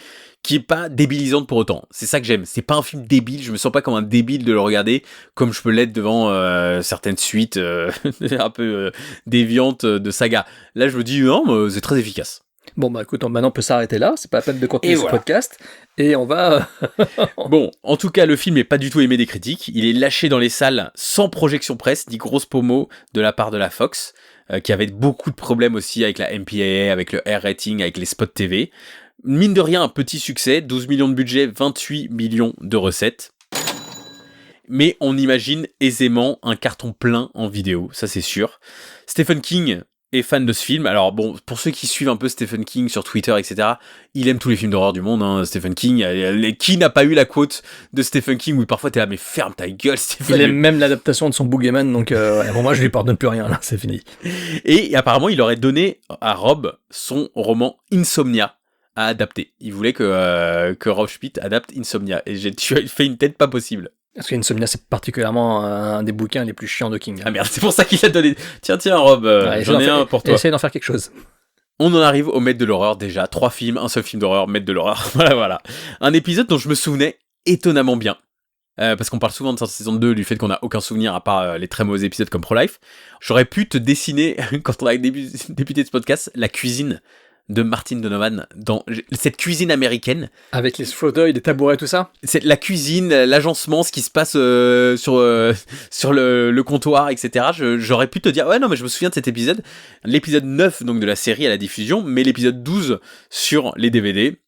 qui est pas débilisante pour autant. C'est ça que j'aime, c'est pas un film débile, je me sens pas comme un débile de le regarder, comme je peux l'être devant certaines suites un peu déviantes de saga. Là je me dis, non, c'est très efficace. Bon bah écoute, maintenant on peut s'arrêter là, c'est pas la peine de continuer ce podcast, et on va... Bon, en tout cas, le film est pas du tout aimé des critiques, il est lâché dans les salles sans projection presse, ni grosse promo de la part de la Fox, qui avait beaucoup de problèmes aussi avec la MPAA, avec le R rating, avec les spots TV. Mine de rien, un petit succès, 12 millions de budget, 28 millions de recettes. Mais on imagine aisément un carton plein en vidéo, ça c'est sûr. Stephen King est fan de ce film. Alors bon, pour ceux qui suivent un peu Stephen King sur Twitter, etc., il aime tous les films d'horreur du monde, hein, Stephen King. Qui n'a pas eu la quote de Stephen King où parfois t'es là, mais ferme ta gueule, Stephen. Il aime même l'adaptation de son Boogeyman, donc bon, moi je lui pardonne plus rien, là, c'est fini. Et apparemment, il aurait donné à Rob son roman Insomnia à adapter. Il voulait que Rob Schmidt adapte Insomnia. Et tu as fait une tête pas possible. Parce qu'Insomnia, c'est particulièrement un des bouquins les plus chiants de King. Ah merde, c'est pour ça qu'il a donné. Tiens, Rob, j'en ai un pour toi. Essaye d'en faire quelque chose. On en arrive au maître de l'horreur déjà. 3 films, un seul film d'horreur, maître de l'horreur. Voilà. Un épisode dont je me souvenais étonnamment bien. Parce qu'on parle souvent de cette saison 2 du fait qu'on n'a aucun souvenir à part les très mauvais épisodes comme Pro-Life. J'aurais pu te dessiner, quand on a débuté ce podcast, la cuisine de Martin Donovan dans cette cuisine américaine. Avec les fauteuils, les tabourets, tout ça. C'est la cuisine, l'agencement, ce qui se passe sur le comptoir, etc. J'aurais pu te dire, ouais non mais je me souviens de cet épisode. L'épisode 9 donc de la série à la diffusion, mais l'épisode 12 sur les DVD.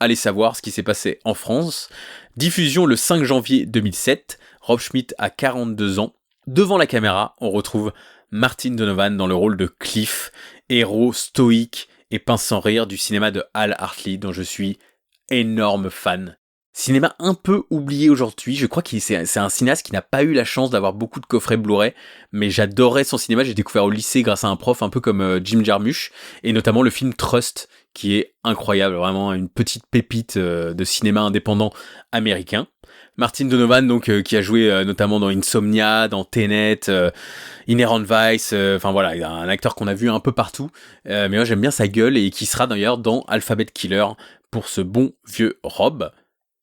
Allez savoir ce qui s'est passé en France. Diffusion le 5 janvier 2007. Rob Schmidt a 42 ans. Devant la caméra, on retrouve Martin Donovan dans le rôle de Cliff, héros stoïque et pince sans rire du cinéma de Hal Hartley, dont je suis énorme fan. Cinéma un peu oublié aujourd'hui, je crois que c'est un cinéaste qui n'a pas eu la chance d'avoir beaucoup de coffrets Blu-ray, mais j'adorais son cinéma, j'ai découvert au lycée grâce à un prof un peu comme Jim Jarmusch, et notamment le film Trust, qui est incroyable, vraiment une petite pépite de cinéma indépendant américain. Martin Donovan, donc, qui a joué notamment dans Insomnia, dans Tenet, Inherent Vice, enfin voilà, un acteur qu'on a vu un peu partout, mais moi j'aime bien sa gueule, et qui sera d'ailleurs dans Alphabet Killer pour ce bon vieux Rob.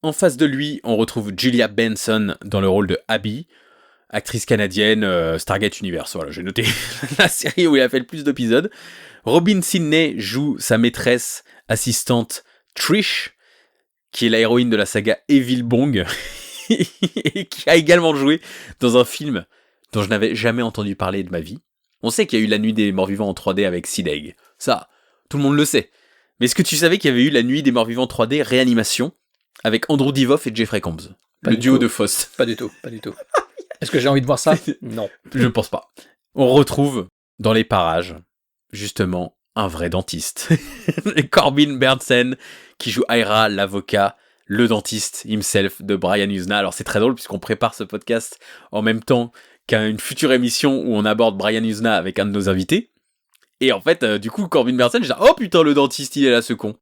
En face de lui, on retrouve Julia Benson dans le rôle de Abby, actrice canadienne, Stargate Universe, voilà, j'ai noté la série où il a fait le plus d'épisodes. Robin Sidney joue sa maîtresse assistante Trish, qui est la héroïne de la saga Evil Bong, et qui a également joué dans un film dont je n'avais jamais entendu parler de ma vie. On sait qu'il y a eu La Nuit des Morts-Vivants en 3D avec Sid Haig. Ça, tout le monde le sait. Mais est-ce que tu savais qu'il y avait eu La Nuit des Morts-Vivants 3D réanimation avec Andrew Divoff et Jeffrey Combs, le duo de Faust? Pas du tout, pas du tout. Est-ce que j'ai envie de voir ça? Non. Je pense pas. On retrouve dans les parages, justement, un vrai dentiste. Corbin Bernsen, qui joue Ira, l'avocat, le dentiste himself de Brian Usna. Alors c'est très drôle puisqu'on prépare ce podcast en même temps qu'à une future émission où on aborde Brian Usna avec un de nos invités. Et en fait, du coup, Corbin Bernsen, je dis, oh putain, le dentiste, il est là, ce con.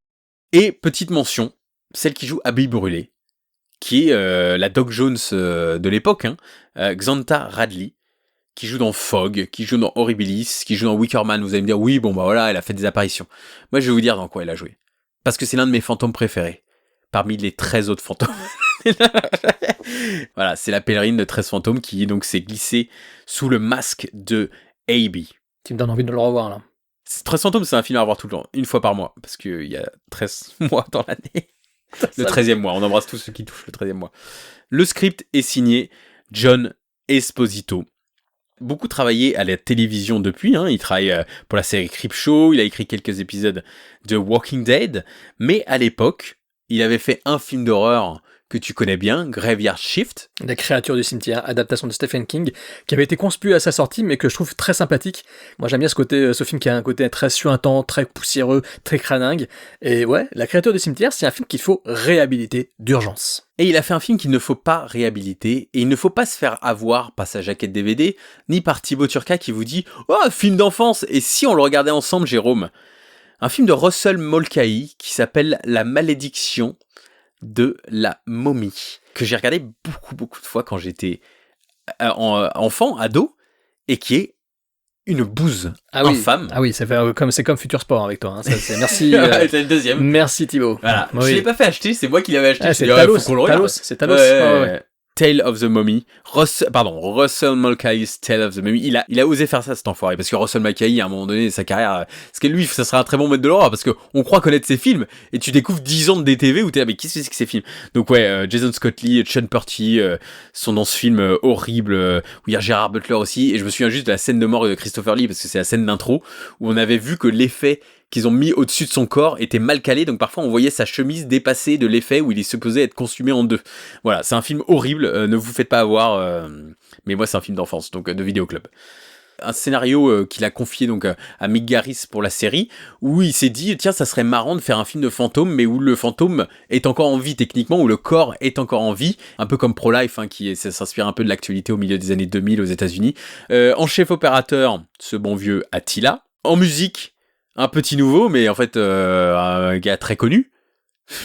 Et petite mention, celle qui joue Abby Brûlé, qui est la Doc Jones de l'époque, hein, Xanta Radley, qui joue dans Fog, qui joue dans Horribilis, qui joue dans Wicker Man. Vous allez me dire, oui, bon bah voilà, elle a fait des apparitions. Moi, je vais vous dire dans quoi elle a joué. Parce que c'est l'un de mes fantômes préférés, parmi les 13 autres fantômes. Voilà, c'est la pèlerine de 13 fantômes qui donc s'est glissée sous le masque de Abby. Tu me donnes envie de le revoir, là. 13 fantômes, c'est un film à revoir tout le temps, une fois par mois, parce qu'il y a 13 mois dans l'année. Le 13e mois, on embrasse tous ceux qui touchent le 13e mois. Le script est signé John Esposito. Beaucoup travaillé à la télévision depuis, hein. Il travaille pour la série Creepshow, il a écrit quelques épisodes de Walking Dead, mais à l'époque, il avait fait un film d'horreur que tu connais bien, Graveyard Shift. La créature du cimetière, adaptation de Stephen King, qui avait été conçue à sa sortie, mais que je trouve très sympathique. Moi, j'aime bien ce film qui a un côté très suintant, très poussiéreux, très craningue. Et ouais, La créature du cimetière, c'est un film qu'il faut réhabiliter d'urgence. Et il a fait un film qu'il ne faut pas réhabiliter, et il ne faut pas se faire avoir par sa jaquette DVD, ni par Thibaut Turca qui vous dit « Oh, film d'enfance !» Et si on le regardait ensemble, Jérôme? Un film de Russell Mulcahy qui s'appelle La malédiction de la momie, que j'ai regardé beaucoup de fois quand j'étais enfant, ado, et qui est une bouse infâme. Ah oui, c'est comme Futur Sport avec toi. Hein. Merci. C'est le deuxième. Merci Thibaut. Voilà. Oui. Je l'ai pas fait acheter, c'est moi qui l'avais acheté. C'est Talos. C'est Talos. Ouais. Tale of the Mummy. Russell Mulcahy's Tale of the Mummy. Il a osé faire ça, cet enfoiré, parce que Russell Mulcahy, à un moment donné, sa carrière, parce que lui, ça serait un très bon maître de l'horreur, parce que on croit connaître ses films, et tu découvres 10 ans de DTV où t'es là, mais qu'est-ce que c'est que ces films? Donc ouais, Jason Scott Lee, Sean Purty, sont dans ce film horrible, où il y a Gerard Butler aussi, et je me souviens juste de la scène de mort de Christopher Lee, parce que c'est la scène d'intro, où on avait vu que l'effet qu'ils ont mis au-dessus de son corps était mal calé, donc parfois on voyait sa chemise dépasser de l'effet où il est supposé être consumé en deux. Voilà, c'est un film horrible, ne vous faites pas avoir, mais moi c'est un film d'enfance, donc de vidéoclub. Un scénario qu'il a confié donc à Mick Garris pour la série, où il s'est dit tiens, ça serait marrant de faire un film de fantôme, mais où le fantôme est encore en vie techniquement, où le corps est encore en vie, un peu comme Pro-Life, hein, ça s'inspire un peu de l'actualité au milieu des années 2000 aux États-Unis. En chef opérateur, ce bon vieux Attila. En musique, un petit nouveau, mais en fait un gars très connu,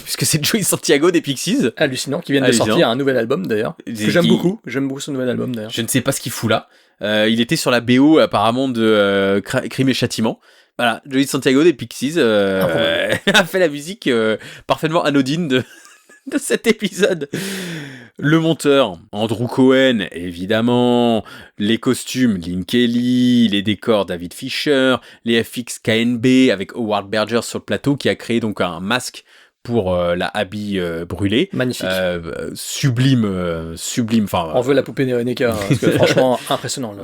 puisque c'est Joey Santiago des Pixies. Hallucinant, qui vient de sortir un nouvel album d'ailleurs, que j'aime beaucoup ce nouvel album d'ailleurs. Je ne sais pas ce qu'il fout là. Il était sur la BO apparemment de Crime et Châtiment. Voilà, Joey Santiago des Pixies a fait la musique parfaitement anodine de cet épisode. Le monteur, Andrew Cohen, évidemment. Les costumes, Lynn Kelly. Les décors, David Fisher. Les FX, KNB, avec Howard Berger sur le plateau, qui a créé donc un masque pour la Abby brûlée. Magnifique. Sublime. Enfin, on veut la poupée Néronica, parce que franchement, impressionnant.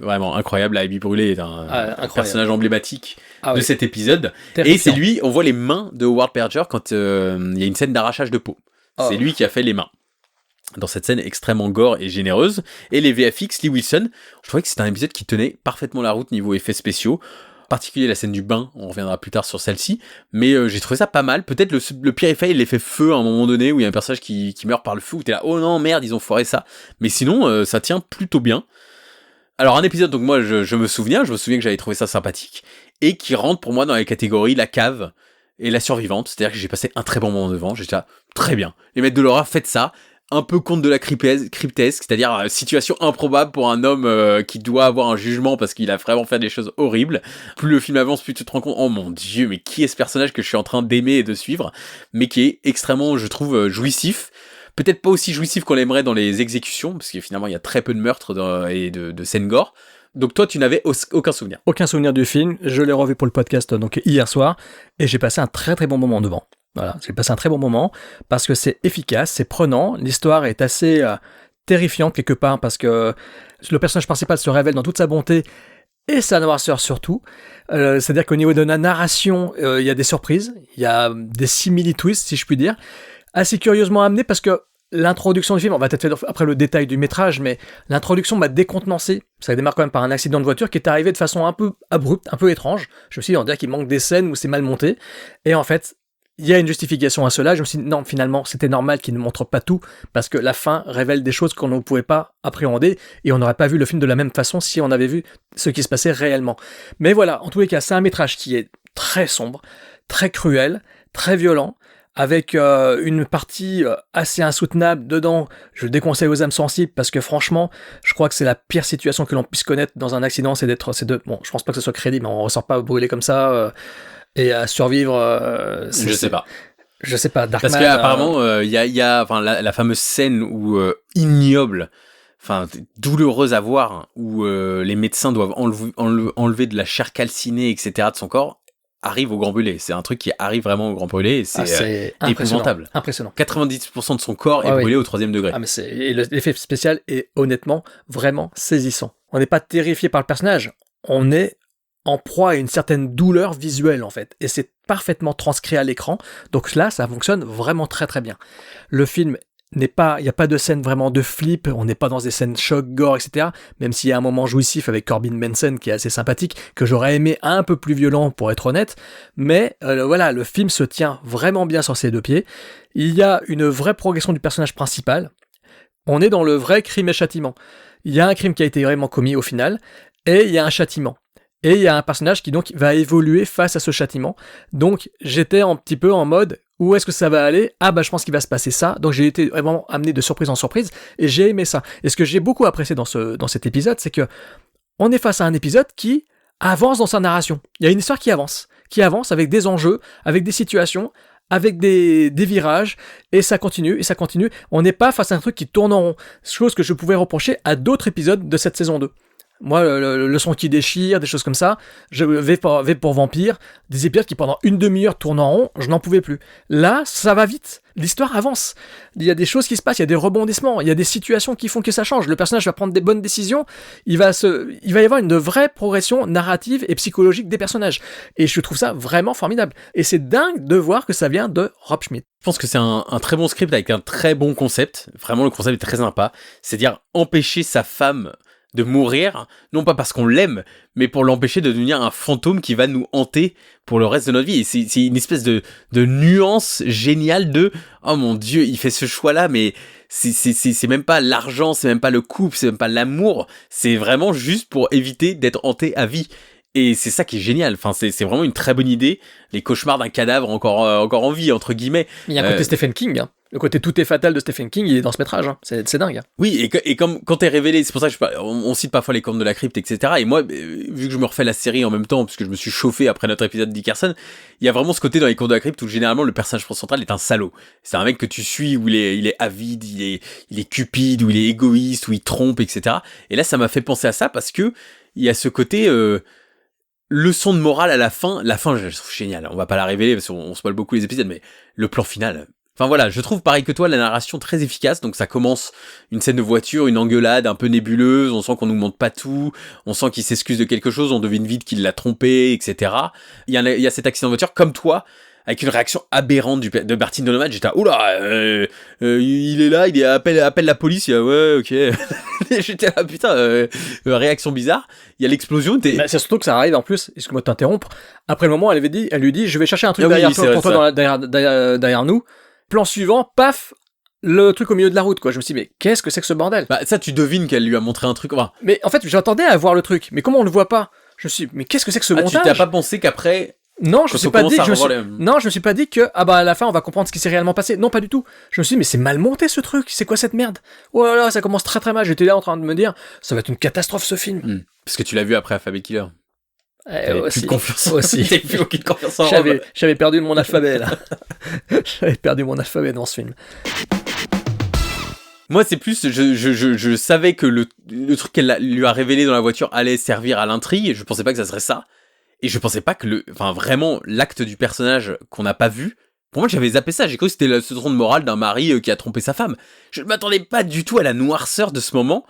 Vraiment incroyable. La Abby brûlée est un personnage emblématique de cet épisode. Terrifiant. Et c'est lui, on voit les mains de Howard Berger quand il y a une scène d'arrachage de peau. C'est lui qui a fait les mains dans cette scène extrêmement gore et généreuse. Et les VFX, Lee Wilson, je trouvais que c'était un épisode qui tenait parfaitement la route niveau effets spéciaux. En particulier la scène du bain, on reviendra plus tard sur celle-ci, mais j'ai trouvé ça pas mal. Peut-être le pire effet, il l'effet feu à un moment donné, où il y a un personnage qui meurt par le feu, où t'es là, oh non, merde, ils ont foiré ça. Mais sinon, ça tient plutôt bien. Alors un épisode, donc moi je me souviens que j'avais trouvé ça sympathique, et qui rentre pour moi dans les catégories La Cave et La Survivante, c'est-à-dire que j'ai passé un très bon moment devant, j'étais là, très bien. Les maîtres de l'horreur, faites ça. Un peu conte de la cryptesque, c'est-à-dire situation improbable pour un homme qui doit avoir un jugement parce qu'il a vraiment fait des choses horribles. Plus le film avance, plus tu te rends compte, oh mon dieu, mais qui est ce personnage que je suis en train d'aimer et de suivre, mais qui est extrêmement, je trouve, jouissif. Peut-être pas aussi jouissif qu'on l'aimerait dans les exécutions, parce que finalement il y a très peu de meurtres et de scènes gore. Donc toi, tu n'avais aucun souvenir. Aucun souvenir du film, je l'ai revu pour le podcast donc hier soir, et j'ai passé un très très bon moment devant. Voilà, j'ai passé un très bon moment parce que c'est efficace, c'est prenant, l'histoire est assez terrifiante quelque part parce que le personnage principal se révèle dans toute sa bonté et sa noirceur surtout. C'est-à-dire qu'au niveau de la narration, il y a des surprises, il y a des simili-twists si je puis dire, assez curieusement amenés parce que l'introduction du film, on va peut-être faire après le détail du métrage, mais l'introduction m'a décontenancé. Ça démarre quand même par un accident de voiture qui est arrivé de façon un peu abrupte, un peu étrange. Je me suis dit, on dirait qu'il manque des scènes où c'est mal monté. Et en fait, il y a une justification à cela. Je me suis dit, non, finalement, c'était normal qu'il ne montre pas tout, parce que la fin révèle des choses qu'on ne pouvait pas appréhender, et on n'aurait pas vu le film de la même façon si on avait vu ce qui se passait réellement. Mais voilà, en tous les cas, c'est un métrage qui est très sombre, très cruel, très violent, avec une partie assez insoutenable dedans. Je le déconseille aux âmes sensibles, parce que franchement, je crois que c'est la pire situation que l'on puisse connaître dans un accident, bon, je pense pas que ce soit crédible, mais on ressort pas brûlé comme ça, et à survivre. Je sais pas. Je sais pas, Darkman. Parce qu'apparemment, il y a la fameuse scène où ignoble, douloureuse à voir, où les médecins doivent enlever de la chair calcinée, etc. de son corps, arrive au grand brûlé. C'est un truc qui arrive vraiment au grand brûlé, et c'est épouvantable. Impressionnant. 90% de son corps est brûlé au 3e degré. Et l'effet spécial est honnêtement vraiment saisissant. On n'est pas terrifié par le personnage, on est en proie à une certaine douleur visuelle en fait, et c'est parfaitement transcrit à l'écran, donc là ça fonctionne vraiment très très bien. Le film il n'y a pas de scène vraiment de flip, on n'est pas dans des scènes choc, gore, etc. Même s'il y a un moment jouissif avec Corbin Benson qui est assez sympathique, que j'aurais aimé un peu plus violent pour être honnête, mais voilà, le film se tient vraiment bien sur ses deux pieds. Il y a une vraie progression du personnage principal, on est dans le vrai crime et châtiment. Il y a un crime qui a été vraiment commis au final, et il y a un châtiment. Et il y a un personnage qui donc va évoluer face à ce châtiment. Donc j'étais un petit peu en mode, où est-ce que ça va aller ? Ah bah je pense qu'il va se passer ça. Donc j'ai été vraiment amené de surprise en surprise, et j'ai aimé ça. Et ce que j'ai beaucoup apprécié dans cet épisode, c'est que on est face à un épisode qui avance dans sa narration. Il y a une histoire qui avance avec des enjeux, avec des situations, avec des virages, et ça continue, et ça continue. On n'est pas face à un truc qui tourne en rond. Chose que je pouvais reprocher à d'autres épisodes de cette saison 2. Moi, le son qui déchire, des choses comme ça, je vais pour Vampire, des épisodes qui pendant une demi-heure tournent en rond, je n'en pouvais plus. Là, ça va vite, l'histoire avance. Il y a des choses qui se passent, il y a des rebondissements, il y a des situations qui font que ça change. Le personnage va prendre des bonnes décisions, il va y avoir une vraie progression narrative et psychologique des personnages. Et je trouve ça vraiment formidable. Et c'est dingue de voir que ça vient de Rob Schmidt. Je pense que c'est un très bon script avec un très bon concept. Vraiment, le concept est très sympa. C'est-à-dire empêcher sa femme de mourir, non pas parce qu'on l'aime, mais pour l'empêcher de devenir un fantôme qui va nous hanter pour le reste de notre vie. Et c'est une espèce de nuance géniale de « Oh mon Dieu, il fait ce choix-là, mais c'est même pas l'argent, c'est même pas le couple, c'est même pas l'amour, c'est vraiment juste pour éviter d'être hanté à vie. » Et c'est ça qui est génial, enfin c'est vraiment une très bonne idée, les cauchemars d'un cadavre encore en vie, entre guillemets. Il y a un côté Stephen King, hein. Le côté tout est fatal de Stephen King, il est dans ce métrage, hein. C'est dingue. Hein. Oui, et comme quand t'es révélé, c'est pour ça que on cite parfois les Contes de la Crypte, etc. Et moi, vu que je me refais la série en même temps, parce que je me suis chauffé après notre épisode d'Dickerson, il y a vraiment ce côté dans les Contes de la Crypte où généralement le personnage central est un salaud. C'est un mec que tu suis, où il est avide, il est cupide, où il est égoïste, où il trompe, etc. Et là, ça m'a fait penser à ça parce que il y a ce côté... leçon de morale à la fin, je la trouve géniale. On va pas la révéler parce qu'on spoil beaucoup les épisodes, mais le plan final. Enfin voilà, je trouve pareil que toi la narration très efficace. Donc ça commence une scène de voiture, une engueulade un peu nébuleuse. On sent qu'on nous montre pas tout. On sent qu'il s'excuse de quelque chose. On devine vite qu'il l'a trompé, etc. Il y a cet accident de voiture comme toi. Avec une réaction aberrante de Martin Donovan, j'étais oula, il est là, appelle la police, il a, ouais, ok. J'étais là, putain, réaction bizarre. Il y a l'explosion. Bah, c'est surtout que ça arrive en plus, excuse-moi de t'interrompre. Après le moment, elle lui dit, je vais chercher un truc pour toi derrière nous. Plan suivant, paf, le truc au milieu de la route, quoi. Je me suis dit, mais qu'est-ce que c'est que ce bordel ? Bah, ça, tu devines qu'elle lui a montré un truc. Enfin... Mais en fait, j'attendais à voir le truc, mais comment on le voit pas ? Je me suis dit, mais qu'est-ce que c'est que ce montage ? Tu t'as pas pensé qu'après. Non, je me suis pas dit que à la fin on va comprendre ce qui s'est réellement passé. Non, pas du tout. Je me suis dit mais c'est mal monté ce truc, c'est quoi cette merde ? Oh là là, ça commence très très mal. J'étais là en train de me dire ça va être une catastrophe ce film. Parce que tu l'as vu après Alphabet Killer. Aussi. Plus de confiance. Aussi. T'avais plus aucune confiance en J'avais perdu mon alphabet là. J'avais perdu mon alphabet dans ce film. Moi, c'est plus, je savais que le truc qu'elle lui a révélé dans la voiture allait servir à l'intrigue, et je pensais pas que ça serait ça. Et je pensais pas que vraiment, l'acte du personnage qu'on n'a pas vu, pour moi, j'avais zappé ça. J'ai cru que c'était la leçon de morale d'un mari qui a trompé sa femme. Je ne m'attendais pas du tout à la noirceur de ce moment.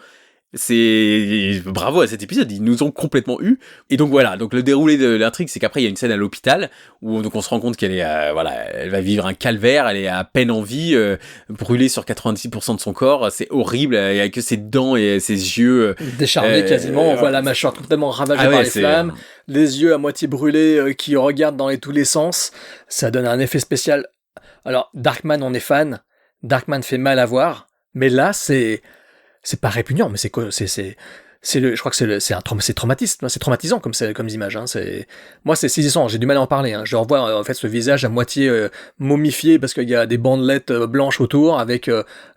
Bravo à cet épisode, ils nous ont complètement eu. Et donc voilà, donc le déroulé de l'intrigue, c'est qu'après il y a une scène à l'hôpital où donc on se rend compte qu'elle est elle va vivre un calvaire, elle est à peine en vie, brûlée sur 96% de son corps, c'est horrible, il y a que ses dents et ses yeux décharnés quasiment, on voit la mâchoire totalement ravagée par les flammes, les yeux à moitié brûlés qui regardent dans tous les sens. Ça donne un effet spécial. Alors Darkman, on est fan, Darkman fait mal à voir, mais là c'est pas répugnant, mais je crois que c'est traumatisant comme image, hein. Moi c'est saisissant, j'ai du mal à en parler, hein. Je revois en fait ce visage à moitié momifié parce qu'il y a des bandelettes blanches autour avec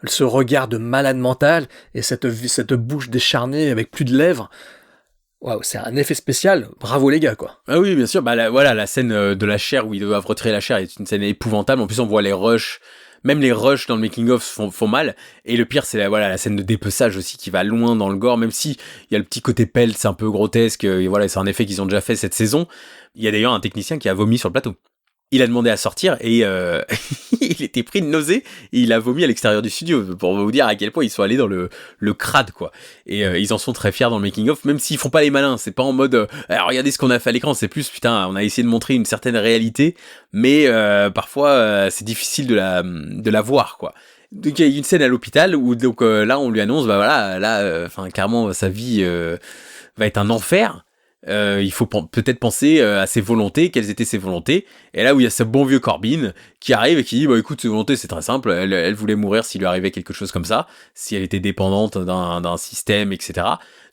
ce regard de malade mental et cette bouche décharnée avec plus de lèvres. Waouh, c'est un effet spécial, bravo les gars, quoi. Ah oui, bien sûr, la scène de la chair où ils doivent retirer la chair est une scène épouvantable. En plus on voit les rushs. Même les rushs dans le making-of font mal. Et le pire, c'est la scène de dépeçage aussi qui va loin dans le gore, même si il y a le petit côté pelt, c'est un peu grotesque. Et voilà, c'est un effet qu'ils ont déjà fait cette saison. Il y a d'ailleurs un technicien qui a vomi sur le plateau. Il a demandé à sortir et il était pris de nausée et il a vomi à l'extérieur du studio pour vous dire à quel point ils sont allés dans le crade, quoi. Et ils en sont très fiers dans le making-of, même s'ils font pas les malins. C'est pas en mode regardez ce qu'on a fait à l'écran, c'est plus putain, on a essayé de montrer une certaine réalité, mais parfois c'est difficile de la voir, quoi. Donc il y a une scène à l'hôpital où donc là on lui annonce bah voilà là enfin clairement sa vie va être un enfer. Il faut peut-être penser à ses volontés, quelles étaient ses volontés. Et là où il y a ce bon vieux Corbin qui arrive et qui dit bah écoute, ses volontés c'est très simple, elle voulait mourir s'il lui arrivait quelque chose comme ça, si elle était dépendante d'un système, etc.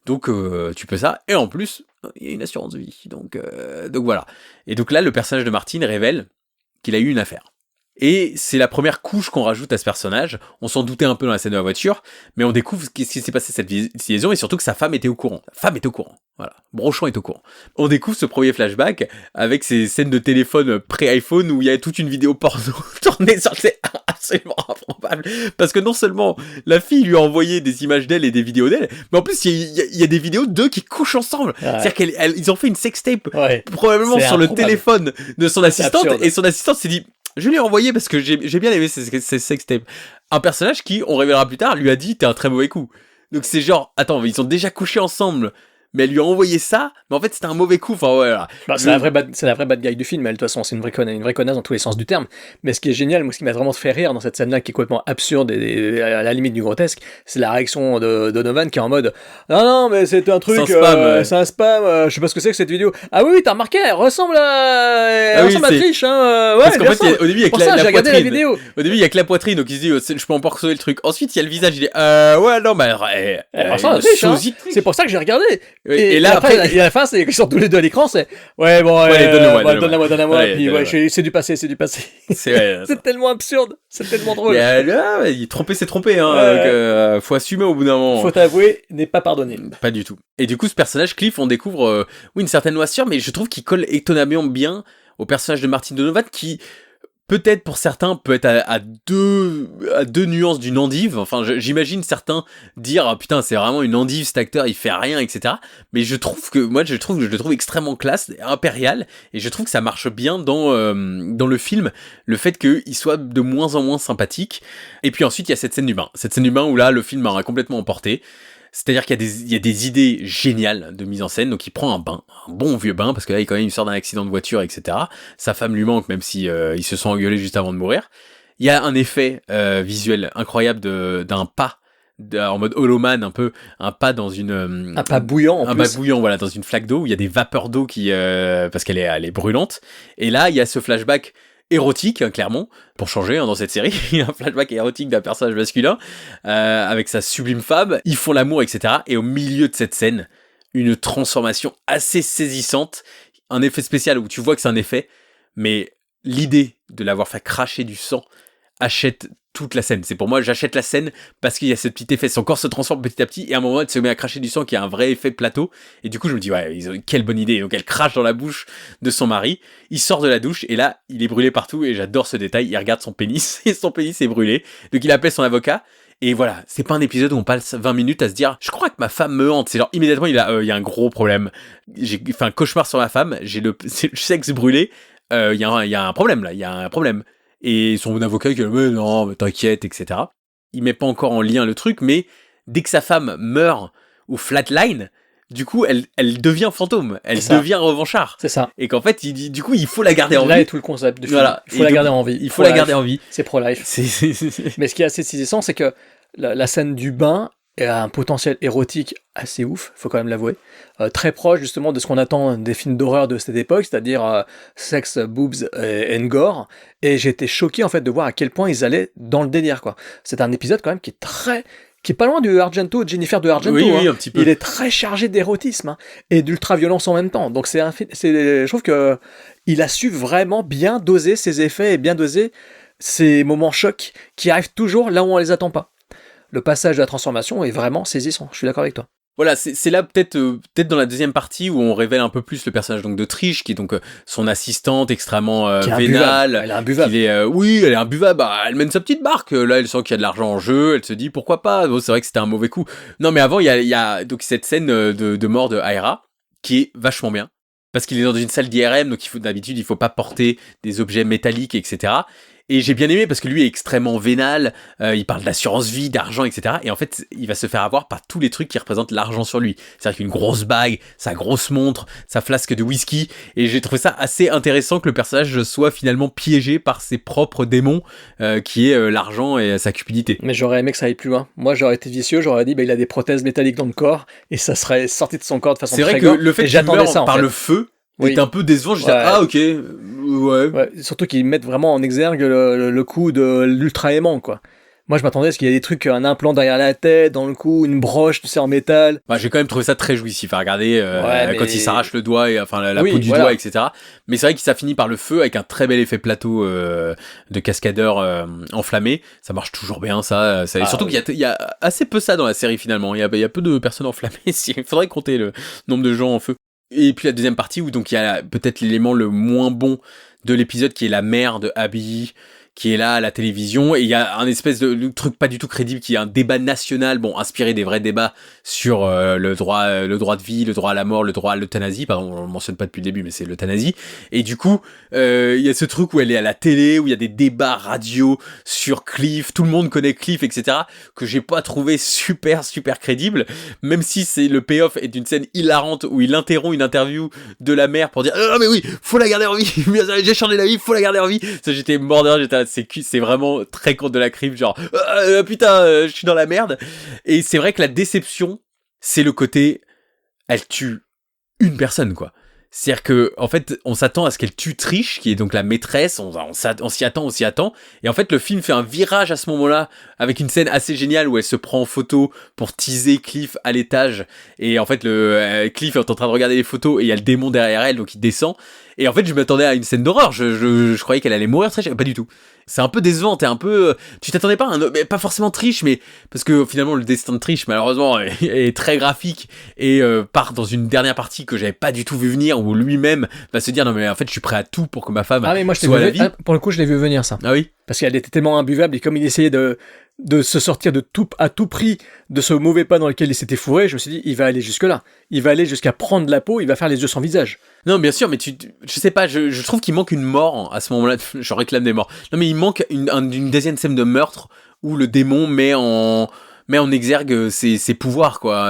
Donc tu peux ça. Et en plus il y a une assurance vie. Donc voilà. Et donc là le personnage de Martin révèle qu'il a eu une affaire. Et c'est la première couche qu'on rajoute à ce personnage. On s'en doutait un peu dans la scène de la voiture, mais on découvre ce qui s'est passé cette liaison et surtout que sa femme était au courant. La femme est au courant. Voilà. Brochant est au courant. On découvre ce premier flashback avec ces scènes de téléphone pré-iPhone où il y a toute une vidéo porno tournée sur c'est absolument improbable. Parce que non seulement la fille lui a envoyé des images d'elle et des vidéos d'elle, mais en plus il y a des vidéos d'eux qui couchent ensemble. Ouais. C'est-à-dire qu'ils ont fait une sextape probablement sur le téléphone de son assistante et son assistante s'est dit je lui ai envoyé parce que j'ai bien aimé ces sextapes. Un personnage qui, on révélera plus tard, lui a dit t'es un très mauvais coup. Donc c'est genre, attends, ils ont déjà couché ensemble, mais elle lui a envoyé ça, mais en fait c'était un mauvais coup. Enfin ouais, voilà. Bah, c'est la vraie bad guy du film, elle, de toute façon, c'est une vraie connasse dans tous les sens du terme. Mais ce qui est génial, moi ce qui m'a vraiment fait rire dans cette scène-là, qui est complètement absurde et à la limite du grotesque, c'est la réaction de Donovan qui est en mode non mais c'est un truc, c'est un spam, je sais pas ce que c'est que cette vidéo. Ah oui, t'as remarqué, elle ressemble à Trish, hein. Ouais, parce qu'en fait, au début il y a que la poitrine. La vidéo. Au début il y a que la poitrine, donc il se dit je peux encore sauver le truc. Ensuite il y a le visage, il dit ouais non bah elle ressemble à Trish, hein. C'est pour ça que j'ai regardé. Et là après et à la fin, c'est qu'ils sortent tous les deux à l'écran, c'est donne-la-moi, puis c'est du passé. C'est tellement absurde, c'est tellement drôle. Tromper, c'est tromper, hein. Donc, faut assumer au bout d'un moment. Faut avouer, n'est pas pardonné. Pas du tout. Et du coup, ce personnage, Cliff, on découvre, une certaine noirceur, mais je trouve qu'il colle étonnamment bien au personnage de Martin Donovan, qui peut-être pour certains peut être à deux nuances d'une endive. Enfin, j'imagine certains dire ah, putain c'est vraiment une endive cet acteur, il fait rien, etc. Mais je le trouve extrêmement classe, impérial, et je trouve que ça marche bien dans le film, le fait qu'il soit de moins en moins sympathique. Et puis ensuite il y a cette scène du bain où là le film m'a complètement emporté. C'est-à-dire qu'il y a des idées géniales de mise en scène, donc il prend un bon vieux bain, parce que là, il sort d'un accident de voiture, etc. Sa femme lui manque, même si ils se sont engueulés juste avant de mourir. Il y a un effet visuel incroyable d'un pas, en mode holoman, un pas dans une... un pas bouillant, un pas bouillant, voilà, dans une flaque d'eau, où il y a des vapeurs d'eau parce qu'elle est brûlante. Et là, il y a ce flashback érotique, hein, clairement, pour changer dans cette série. Il y a un flashback érotique d'un personnage masculin avec sa sublime femme. Ils font l'amour, etc. Et au milieu de cette scène, une transformation assez saisissante. Un effet spécial où tu vois que c'est un effet, mais l'idée de l'avoir fait cracher du sang achète toute la scène. C'est pour moi, j'achète la scène parce qu'il y a ce petit effet. Son corps se transforme petit à petit et à un moment, elle se met à cracher du sang qui a un vrai effet plateau. Et du coup, je me dis, ouais, quelle bonne idée. Donc, elle crache dans la bouche de son mari. Il sort de la douche et là, il est brûlé partout et j'adore ce détail. Il regarde son pénis et son pénis est brûlé. Donc, il appelle son avocat. Et voilà, c'est pas un épisode où on passe 20 minutes à se dire je crois que ma femme me hante. C'est genre immédiatement, il y a un gros problème. J'ai fait un cauchemar sur ma femme, j'ai le sexe brûlé. Il y a un problème là, il y a un problème. Et son avocat qui dit mais non, mais t'inquiète, etc. Il met pas encore en lien le truc, mais dès que sa femme meurt ou flatline, du coup, elle devient fantôme, elle devient revanchard. C'est ça. Et qu'en fait, du coup, il faut la garder en vie. Là est tout le concept du film. Voilà. Il faut la garder en vie. Il faut la garder en vie. C'est pro-life. Mais ce qui est assez saisissant, c'est que la scène du bain a un potentiel érotique assez ouf, faut quand même l'avouer, très proche justement de ce qu'on attend des films d'horreur de cette époque, c'est-à-dire sexe, boobs and gore, et j'ai été choqué en fait de voir à quel point ils allaient dans le délire, quoi. C'est un épisode quand même qui est pas loin du Argento, Jennifer de Argento. Oui, un petit peu. Il est très chargé d'érotisme et d'ultra-violence en même temps. Donc je trouve que il a su vraiment bien doser ses effets et bien doser ces moments chocs qui arrivent toujours là où on les attend pas. Le passage de la transformation est vraiment saisissant, je suis d'accord avec toi. Voilà, c'est là peut-être dans la deuxième partie où on révèle un peu plus le personnage donc de Trish, qui est donc son assistante extrêmement vénale. Elle est imbuvable. Elle est imbuvable. Bah, elle mène sa petite barque. Là, elle sent qu'il y a de l'argent en jeu. Elle se dit pourquoi pas. Bon, c'est vrai que c'était un mauvais coup. Non, mais avant, il y a donc cette scène de mort de Aira qui est vachement bien. Parce qu'il est dans une salle d'IRM, donc d'habitude, il faut pas porter des objets métalliques, etc. Et j'ai bien aimé parce que lui est extrêmement vénal, il parle d'assurance vie, d'argent, etc. Et en fait, il va se faire avoir par tous les trucs qui représentent l'argent sur lui. C'est-à-dire qu'une grosse bague, sa grosse montre, sa flasque de whisky. Et j'ai trouvé ça assez intéressant que le personnage soit finalement piégé par ses propres démons, qui est l'argent et sa cupidité. Mais j'aurais aimé que ça aille plus loin. Moi, j'aurais été vicieux, j'aurais dit, il a des prothèses métalliques dans le corps, et ça serait sorti de son corps de façon C'est très vrai que gore, le fait et qu'il j'attendais meure ça, en par fait. le feu Oui. est un peu décevant. Je disais, Ouais. ah ok, ouais. Ouais, surtout qu'ils mettent vraiment en exergue le coup de l'ultra-aimant, quoi. Moi, je m'attendais à ce qu'il y ait des trucs, un implant derrière la tête, dans le cou, une broche, tu sais, en métal. Bah, j'ai quand même trouvé ça très jouissif à regarder Ouais, quand mais- il s'arrache le doigt, et, enfin la Oui, peau du voilà. doigt, etc. Mais c'est vrai que ça finit par le feu avec un très bel effet plateau de cascadeur enflammé. Ça marche toujours bien, ça. Et surtout oui. qu'il y a assez peu ça dans la série finalement. Il y a peu de personnes enflammées. Il faudrait compter le nombre de gens en feu. Et puis la deuxième partie où donc il y a peut-être l'élément le moins bon de l'épisode qui est la mère de Abby, qui est là à la télévision, et il y a un espèce de truc pas du tout crédible qui est un débat national, bon, inspiré des vrais débats sur le droit de vie, le droit à la mort, le droit à l'euthanasie, pardon, on le mentionne pas depuis le début, mais c'est l'euthanasie, et du coup, il y a ce truc où elle est à la télé, où il y a des débats radio sur Cliff, tout le monde connaît Cliff, etc., que j'ai pas trouvé super crédible, même si c'est le payoff est d'une scène hilarante où il interrompt une interview de la mère pour dire non mais oui, faut la garder en vie, j'ai changé la vie, faut la garder en vie. Ça, j'étais mort de rire, j'étais là, c'est vraiment très contre de la crime, genre putain, je suis dans la merde. Et c'est vrai que la déception, c'est le côté elle tue une personne, quoi. C'est-à-dire que, en fait, on s'attend à ce qu'elle tue Trish, qui est donc la maîtresse, on s'y attend, et en fait, le film fait un virage à ce moment-là, avec une scène assez géniale où elle se prend en photo pour teaser Cliff à l'étage, et en fait, Cliff est en train de regarder les photos, et il y a le démon derrière elle, donc il descend, et en fait, je m'attendais à une scène d'horreur, je croyais qu'elle allait mourir, Trish, pas du tout. C'est un peu décevant, tu t'attendais pas à mais pas forcément Trish, mais parce que finalement le destin de Trish malheureusement est très graphique et part dans une dernière partie que j'avais pas du tout vu venir, où lui-même va se dire non mais en fait je suis prêt à tout pour que ma femme Ah, mais moi, soit à la vie. pour le coup, je l'ai vu venir, ça. Ah oui. Parce qu'elle était tellement imbuvable, et comme il essayait de se sortir à tout prix de ce mauvais pas dans lequel il s'était fourré, je me suis dit, il va aller jusque-là. Il va aller jusqu'à prendre la peau, il va faire les yeux sans visage. Non bien sûr, mais je sais pas, je trouve qu'il manque une mort à ce moment-là. Je réclame des morts. Non mais il manque une deuxième scène de meurtre où le démon met en exergue ses pouvoirs, quoi.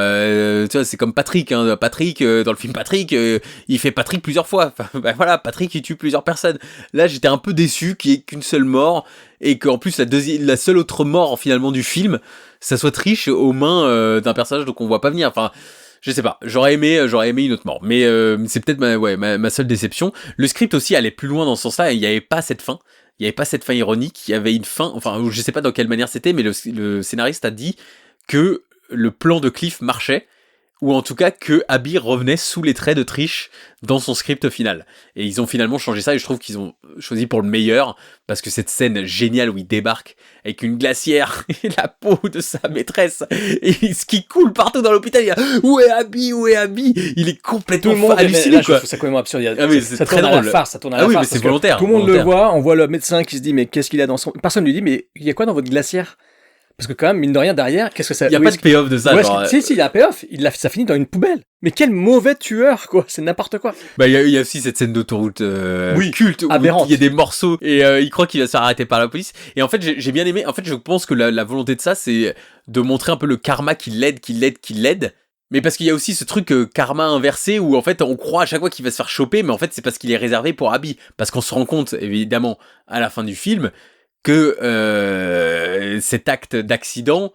Tu vois, c'est comme Patrick, hein. Patrick, dans le film Patrick, il fait Patrick plusieurs fois. Enfin, bah voilà, Patrick, il tue plusieurs personnes. Là, j'étais un peu déçu qu'il y ait qu'une seule mort, et qu'en plus, la seule autre mort, finalement, du film, ça soit Trish aux mains d'un personnage donc on voit pas venir. Enfin, je sais pas, j'aurais aimé une autre mort. Mais c'est peut-être ma seule déception. Le script aussi allait plus loin dans ce sens-là, et il n'y avait pas cette fin. Il n'y avait pas cette fin ironique, il y avait une fin, enfin, je sais pas dans quelle manière c'était, mais le scénariste a dit que le plan de Cliff marchait, ou en tout cas que Abby revenait sous les traits de Trish dans son script final. Et ils ont finalement changé ça, et je trouve qu'ils ont choisi pour le meilleur, parce que cette scène géniale où il débarque avec une glacière et la peau de sa maîtresse, et ce qui coule partout dans l'hôpital, il y a « Où est Abby ? Où est Abby ?» Il est complètement halluciné, là, je quoi. trouve ça complètement absurde. Ah oui, c'est ça très tourne à la drôle. farce, ça tourne à Ah la oui, mais farce. c'est parce que volontaire. Tout le monde volontaire. le voit, on voit le médecin qui se dit, mais qu'est-ce qu'il a dans son... Personne lui dit, mais il y a quoi dans votre glacière? Parce que quand même, mine de rien, derrière, qu'est-ce que ça... Il n'y a pas de payoff de ça, Ouais, genre... si, il y a un payoff, ça finit dans une poubelle. Mais quel mauvais tueur, quoi, c'est n'importe quoi. Bah, il y a aussi cette scène d'autoroute culte, où aberrante. il y a des morceaux, et il croit qu'il va se faire arrêter par la police. Et en fait, j'ai bien aimé, en fait, je pense que la volonté de ça, c'est de montrer un peu le karma qui l'aide. Mais parce qu'il y a aussi ce truc karma inversé, où en fait, on croit à chaque fois qu'il va se faire choper, mais en fait, c'est parce qu'il est réservé pour Abby. Parce qu'on se rend compte, évidemment, à la fin du film, que cet acte d'accident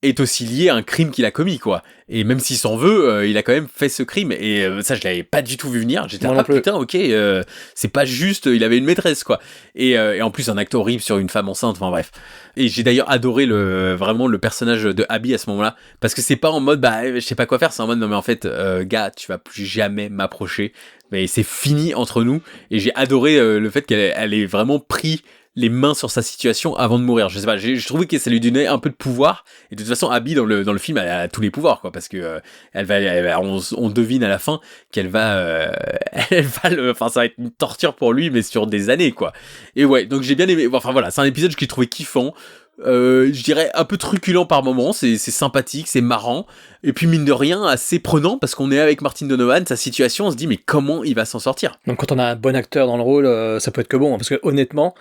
est aussi lié à un crime qu'il a commis, quoi. Et même s'il s'en veut, il a quand même fait ce crime. Et ça, je l'avais pas du tout vu venir. J'étais Moi non plus. putain, ok, c'est pas juste, il avait une maîtresse, quoi. Et en plus, un acte horrible sur une femme enceinte, enfin bref. Et j'ai d'ailleurs adoré vraiment le personnage de Abby à ce moment-là, parce que c'est pas en mode, bah, je sais pas quoi faire, c'est en mode, non mais en fait, gars, tu vas plus jamais m'approcher. Mais c'est fini entre nous. Et j'ai adoré le fait qu'elle ait vraiment pris les mains sur sa situation avant de mourir. Je sais pas, je trouvais que ça lui donnait un peu de pouvoir. Et de toute façon, Abby dans le film, elle a tous les pouvoirs, quoi, parce que on devine à la fin qu'elle va, enfin, ça va être une torture pour lui, mais sur des années, quoi. Et ouais, donc j'ai bien aimé. Enfin voilà, c'est un épisode que j'ai trouvé kiffant. Je dirais un peu truculent par moments, c'est sympathique, c'est marrant, et puis mine de rien assez prenant, parce qu'on est avec Martin Donovan, sa situation, on se dit mais comment il va s'en sortir? Donc quand on a un bon acteur dans le rôle, ça peut être que bon, hein, parce que honnêtement,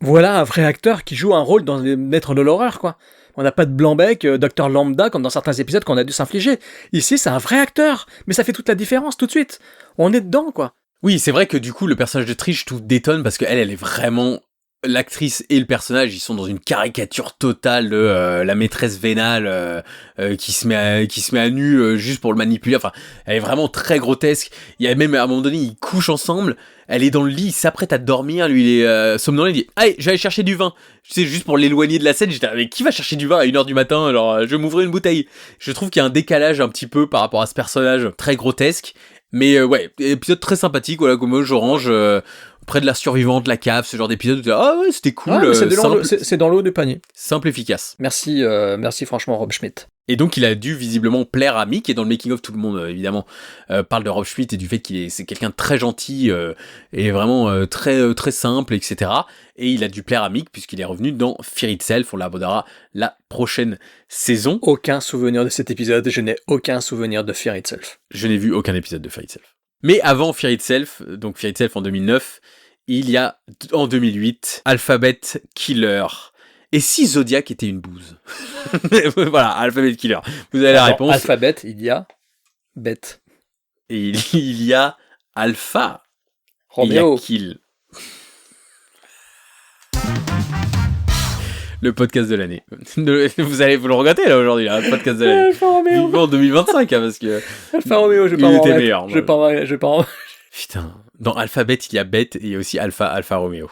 Voilà un vrai acteur qui joue un rôle dans les maîtres de l'horreur, quoi. On n'a pas de blanc-bec, docteur lambda, comme dans certains épisodes qu'on a dû s'infliger. Ici, c'est un vrai acteur, mais ça fait toute la différence tout de suite. On est dedans, quoi. Oui, c'est vrai que du coup, le personnage de Trish, tout détonne parce qu'elle, elle est vraiment... L'actrice et le personnage, ils sont dans une caricature totale de la maîtresse vénale qui se met à nu juste pour le manipuler. Enfin, elle est vraiment très grotesque. Il y a même à un moment donné, ils couchent ensemble. Elle est dans le lit, il s'apprête à dormir. Lui, il est somnolent. Il dit allez, j'allais chercher du vin. Tu sais, juste pour l'éloigner de la scène. J'étais mais qui va chercher du vin à 1h du matin? Alors, je vais m'ouvrir une bouteille. Je trouve qu'il y a un décalage un petit peu par rapport à ce personnage très grotesque. Mais ouais, épisode très sympathique, voilà, comme je range près de la survivante, la cave, ce genre d'épisode où tu dis, ah ouais, c'était cool, Ah, c'est dans l'eau du panier. Simple, efficace. Merci franchement Rob Schmidt. Et donc il a dû visiblement plaire à Mick, et dans le making of tout le monde évidemment parle de Rob Schmidt et du fait c'est quelqu'un de très gentil et vraiment très simple, etc. Et il a dû plaire à Mick puisqu'il est revenu dans Fear Itself, on l'abordera la prochaine saison. Aucun souvenir de cet épisode, je n'ai aucun souvenir de Fear Itself. Je n'ai vu aucun épisode de Fear Itself. Mais avant Fear Itself, donc Fear Itself en 2009, il y a en 2008 Alphabet Killer. Et si Zodiac était une bouse? Voilà, Alphabet Killer. Vous avez la réponse. Alphabet, il y a bête. Et il y a Alpha. Roméo. Il y a Kill. Le podcast de l'année. Vous allez vous le regretter là aujourd'hui, là, le podcast de l'année. Alpha Roméo. En 2025, hein, parce que. Alpha Roméo, je vais pas il en était remettre. meilleur. Je vais pas en... Putain. Dans Alphabet, il y a Bête et il y a aussi Alpha Romeo.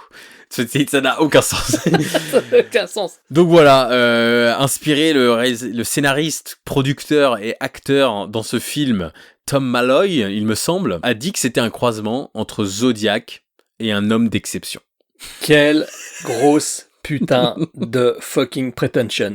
Ça n'a aucun sens. Ça n'a aucun sens. Donc voilà, inspiré le scénariste, producteur et acteur dans ce film, Tom Malloy, il me semble, a dit que c'était un croisement entre Zodiac et un homme d'exception. Quelle grosse putain de fucking pretension.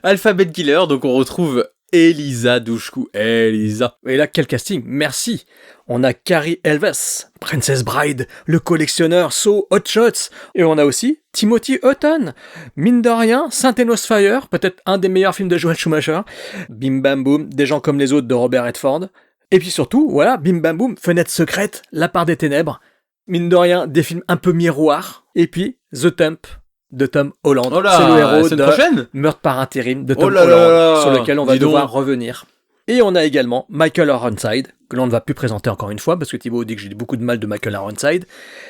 Alphabet Killer, donc on retrouve Elisa Dushku. Elisa. Et là, quel casting, merci. On a Carrie Elves, Princess Bride, le collectionneur So Hot Shots. Et on a aussi Timothy Hutton. Mine de rien, Saint-Enos Fire, peut-être un des meilleurs films de Joel Schumacher. Bim Bam Boom, Des gens comme les autres de Robert Redford. Et puis surtout, voilà, Bim Bam Boom, Fenêtre secrète, La part des ténèbres. Mine de rien, des films un peu miroirs. Et puis, The Temp de Tom Holland. Oh là, c'est le héros de prochaine Meurtre par intérim de Tom Holland, là, sur lequel on va dis donc. devoir revenir. Et on a également Michael Ironside, que l'on ne va plus présenter encore une fois, parce que Thibaut dit que j'ai beaucoup de mal de Michael Ironside.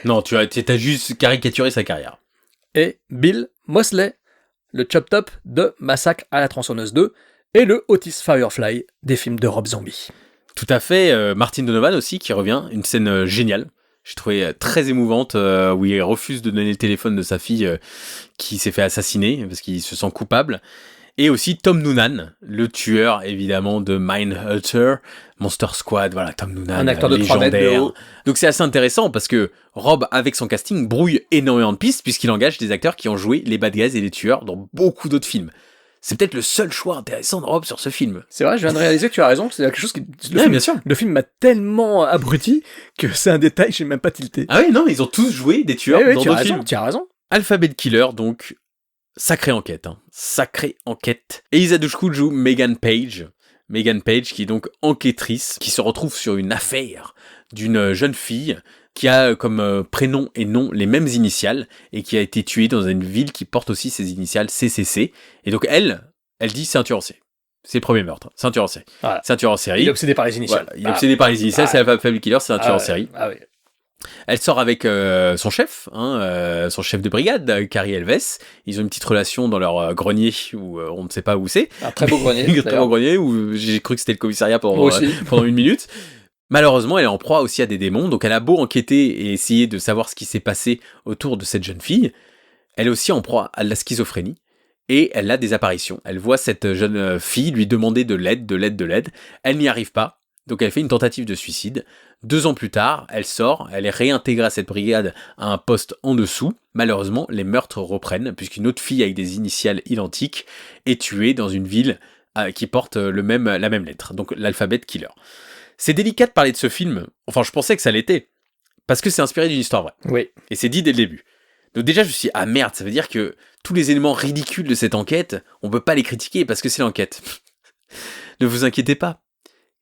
Non, tu as juste caricaturé sa carrière. Et Bill Moseley, le Chop Top de Massacre à la tronçonneuse 2, et le Otis Firefly des films de Rob Zombie. Tout à fait, Martin Donovan aussi qui revient, une scène géniale. J'ai trouvé très émouvante où il refuse de donner le téléphone de sa fille qui s'est fait assassiner parce qu'il se sent coupable. Et aussi Tom Noonan, le tueur évidemment de Mindhunter, Monster Squad, voilà, Tom Noonan, un acteur de 3 mètres de haut. Donc c'est assez intéressant parce que Rob, avec son casting, brouille énormément de pistes puisqu'il engage des acteurs qui ont joué les bad guys et les tueurs dans beaucoup d'autres films. C'est peut-être le seul choix intéressant de Rob sur ce film. C'est vrai, je viens de réaliser que tu as raison, c'est quelque chose qui... Bien sûr. Le film m'a tellement abruti que c'est un détail que j'ai même pas tilté. Ah oui, non, ils ont tous joué des tueurs dans d'autres films. Tu as raison. Alphabet Killer, donc... Sacrée enquête, hein. Sacrée enquête. Elisa Dushku joue Megan Page. Megan Page qui est donc enquêtrice, qui se retrouve sur une affaire d'une jeune fille qui a comme prénom et nom les mêmes initiales et qui a été tuée dans une ville qui porte aussi ses initiales CCC. Et donc elle dit c'est un tueur en série. C'est le premier meurtre, c'est un tueur en série. Voilà. C'est un tueur en série. Il est obsédé par les initiales. Voilà, il est obsédé par les initiales, c'est Alphabet Killer, c'est un tueur en série. Ah oui. Elle sort avec son chef, son chef de brigade, Carrie Elves. Ils ont une petite relation dans leur grenier où on ne sait pas où c'est. Un très beau grenier. Un très beau grenier où j'ai cru que c'était le commissariat pendant 1 minute. Malheureusement, elle est en proie aussi à des démons, donc elle a beau enquêter et essayer de savoir ce qui s'est passé autour de cette jeune fille, elle est aussi en proie à la schizophrénie. Et elle a des apparitions. Elle voit cette jeune fille lui demander de l'aide. Elle n'y arrive pas. Donc elle fait une tentative de suicide. 2 ans plus tard, elle sort, elle est réintégrée à cette brigade à un poste en dessous. Malheureusement, les meurtres reprennent, puisqu'une autre fille avec des initiales identiques est tuée dans une ville qui porte la même lettre, donc l'Alphabet Killer. C'est délicat de parler de ce film, enfin je pensais que ça l'était, parce que c'est inspiré d'une histoire vraie. Oui. Et c'est dit dès le début. Donc déjà je me suis dit, ah merde, ça veut dire que tous les éléments ridicules de cette enquête, on peut pas les critiquer parce que c'est l'enquête. Ne vous inquiétez pas.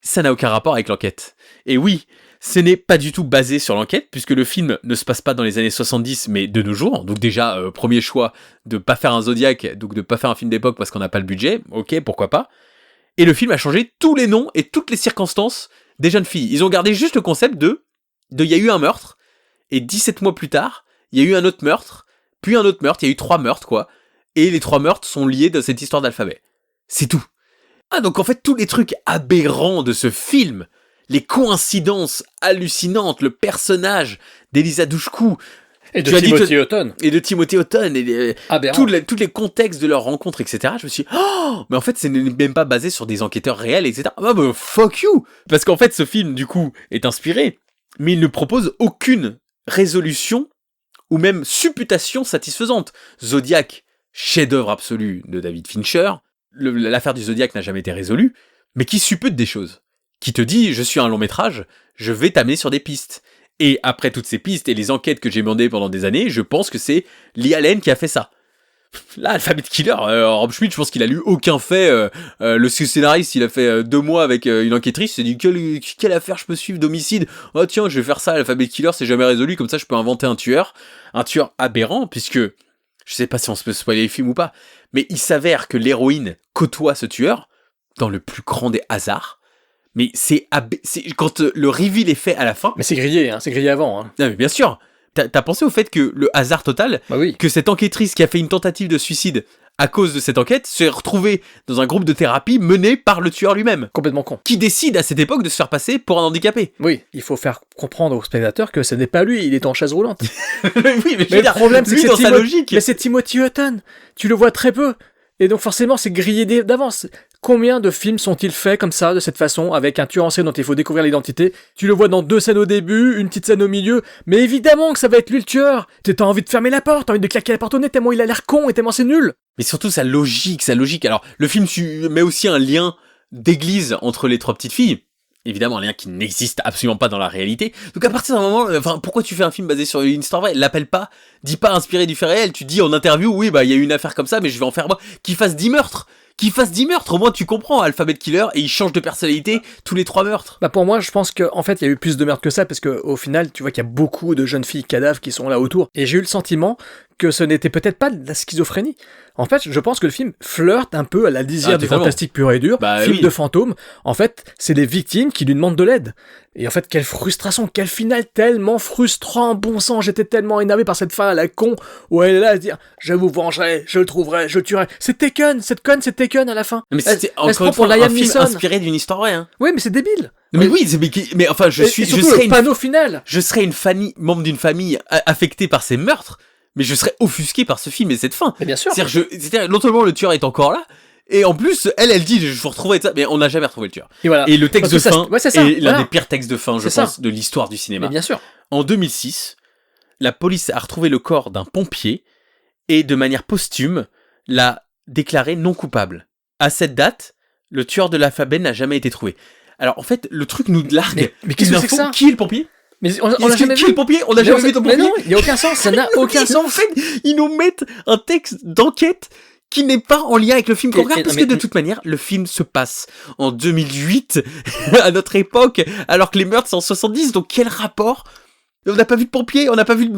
Ça n'a aucun rapport avec l'enquête. Et oui, Ce n'est pas du tout basé sur l'enquête, puisque le film ne se passe pas dans les années 70, mais de nos jours. Donc déjà, premier choix, de pas faire un Zodiac, donc de pas faire un film d'époque parce qu'on n'a pas le budget. Ok, pourquoi pas. Et le film a changé tous les noms et toutes les circonstances des jeunes filles. Ils ont gardé juste le concept de il y a eu un meurtre, et 17 mois plus tard, il y a eu un autre meurtre, puis un autre meurtre, il y a eu 3 meurtres, quoi. Et les 3 meurtres sont liés dans cette histoire d'alphabet. C'est tout. Ah, donc en fait, tous les trucs aberrants de ce film, les coïncidences hallucinantes, le personnage d'Elisa Dushku, Et de Timothy Hutton. et de Timothy Hutton, et Aberrant. tous les contextes de leur rencontre, etc. Je me suis dit, oh, mais en fait, c'est même pas basé sur des enquêteurs réels, etc. Ah bah, fuck you! Parce qu'en fait, ce film, du coup, est inspiré, mais il ne propose aucune résolution ou même supputation satisfaisante. Zodiac, chef-d'œuvre absolu de David Fincher, l'affaire du Zodiac n'a jamais été résolue, mais qui suppute des choses. Qui te dit, je suis un long métrage, je vais t'amener sur des pistes. Et après toutes ces pistes et les enquêtes que j'ai menées pendant des années, je pense que c'est Lee Allen qui a fait ça. Là, Alphabet Killer, Rob Schmidt, je pense qu'il a lu aucun fait. Le scénariste, il a fait 2 mois avec une enquêtrice, il s'est dit quelle affaire je peux suivre d'homicide. Oh tiens, je vais faire ça, Alphabet Killer, c'est jamais résolu, comme ça je peux inventer un tueur aberrant, puisque je sais pas si on se peut spoiler les films ou pas, mais il s'avère que l'héroïne côtoie ce tueur dans le plus grand des hasards. Mais c'est quand le reveal est fait à la fin. Mais c'est grillé, hein, c'est grillé avant. Hein. Non mais bien sûr. T'as pensé au fait que le hasard total, Bah oui. que cette enquêtrice qui a fait une tentative de suicide à cause de cette enquête s'est retrouvée dans un groupe de thérapie mené par le tueur lui-même, Complètement con. qui décide à cette époque de se faire passer pour un handicapé. Oui, il faut faire comprendre au spectateur que ce n'est pas lui, il est en chaise roulante. Oui, mais je veux Mais le dire, problème, c'est lui que dans sa logique. Mais c'est Timothy Hutton. Tu le vois très peu. Et donc forcément, c'est grillé d'avance. Combien de films sont-ils faits comme ça, de cette façon, avec un tueur en scène dont il faut découvrir l'identité? Tu le vois dans 2 scènes au début, une petite scène au milieu, mais évidemment que ça va être lui le tueur. T'as envie de fermer la porte, t'as envie de claquer la porte au nez tellement il a l'air con et tellement c'est nul. Mais surtout sa logique. Alors, le film met aussi un lien d'église entre les 3 petites filles. Évidemment, un lien qui n'existe absolument pas dans la réalité. Donc à partir d'un moment, enfin, pourquoi tu fais un film basé sur une histoire vraie? L'appelle pas, dis pas inspiré du fait réel. Tu dis en interview, oui, bah il y a eu une affaire comme ça, mais je vais en faire moi. Qu'il fasse 10 meurtres. Au moins tu comprends, Alphabet Killer, et il change de personnalité tous les 3 meurtres. Bah pour moi, je pense qu'en fait, il y a eu plus de meurtres que ça, parce que au final, tu vois qu'il y a beaucoup de jeunes filles cadavres qui sont là autour. Et j'ai eu le sentiment que ce n'était peut-être pas de la schizophrénie. En fait, je pense que le film flirte un peu à la lisière du fantastique pur et dur, film de fantôme. En fait, c'est les victimes qui lui demandent de l'aide. Et en fait, quelle frustration, quel final tellement frustrant, bon sang, j'étais tellement énervé par cette fin à la con, où elle est là à se dire, je vous vengerai, je le trouverai, je le tuerai. C'est Taken à la fin. Mais c'était encore une fois un film inspiré d'une histoire vraie, hein. Oui, mais c'est débile. Mais oui, mais enfin, je serais une membre d'une famille affectée par ces meurtres, mais je serais offusqué par ce film et cette fin. Mais bien sûr. C'est-à-dire, non seulement le tueur est encore là, et en plus, elle dit, je vous retrouverai ça, mais on n'a jamais retrouvé le tueur. Et, voilà. Et le texte de fin est l'un des pires textes de fin, je pense, de l'histoire du cinéma. Mais bien sûr. En 2006, la police a retrouvé le corps d'un pompier, et de manière posthume, l'a déclaré non coupable. À cette date, le tueur de l'alphabet n'a jamais été trouvé. Alors, en fait, le truc nous largue. Mais qu'est-ce que c'est que ça? Qui est le pompier? Mais on l'a jamais vu. Qui est le pompier? On n'a jamais vu ton pompier. Mais non, il n'y a aucun sens, ça n'a aucun sens. En fait, ils nous mettent un texte d'enquête qui n'est pas en lien avec le film qu'on regarde, parce que de toute manière, le film se passe en 2008, à notre époque, alors que les meurtres sont en 70, donc quel rapport? On n'a pas vu de pompier, on n'a pas vu de...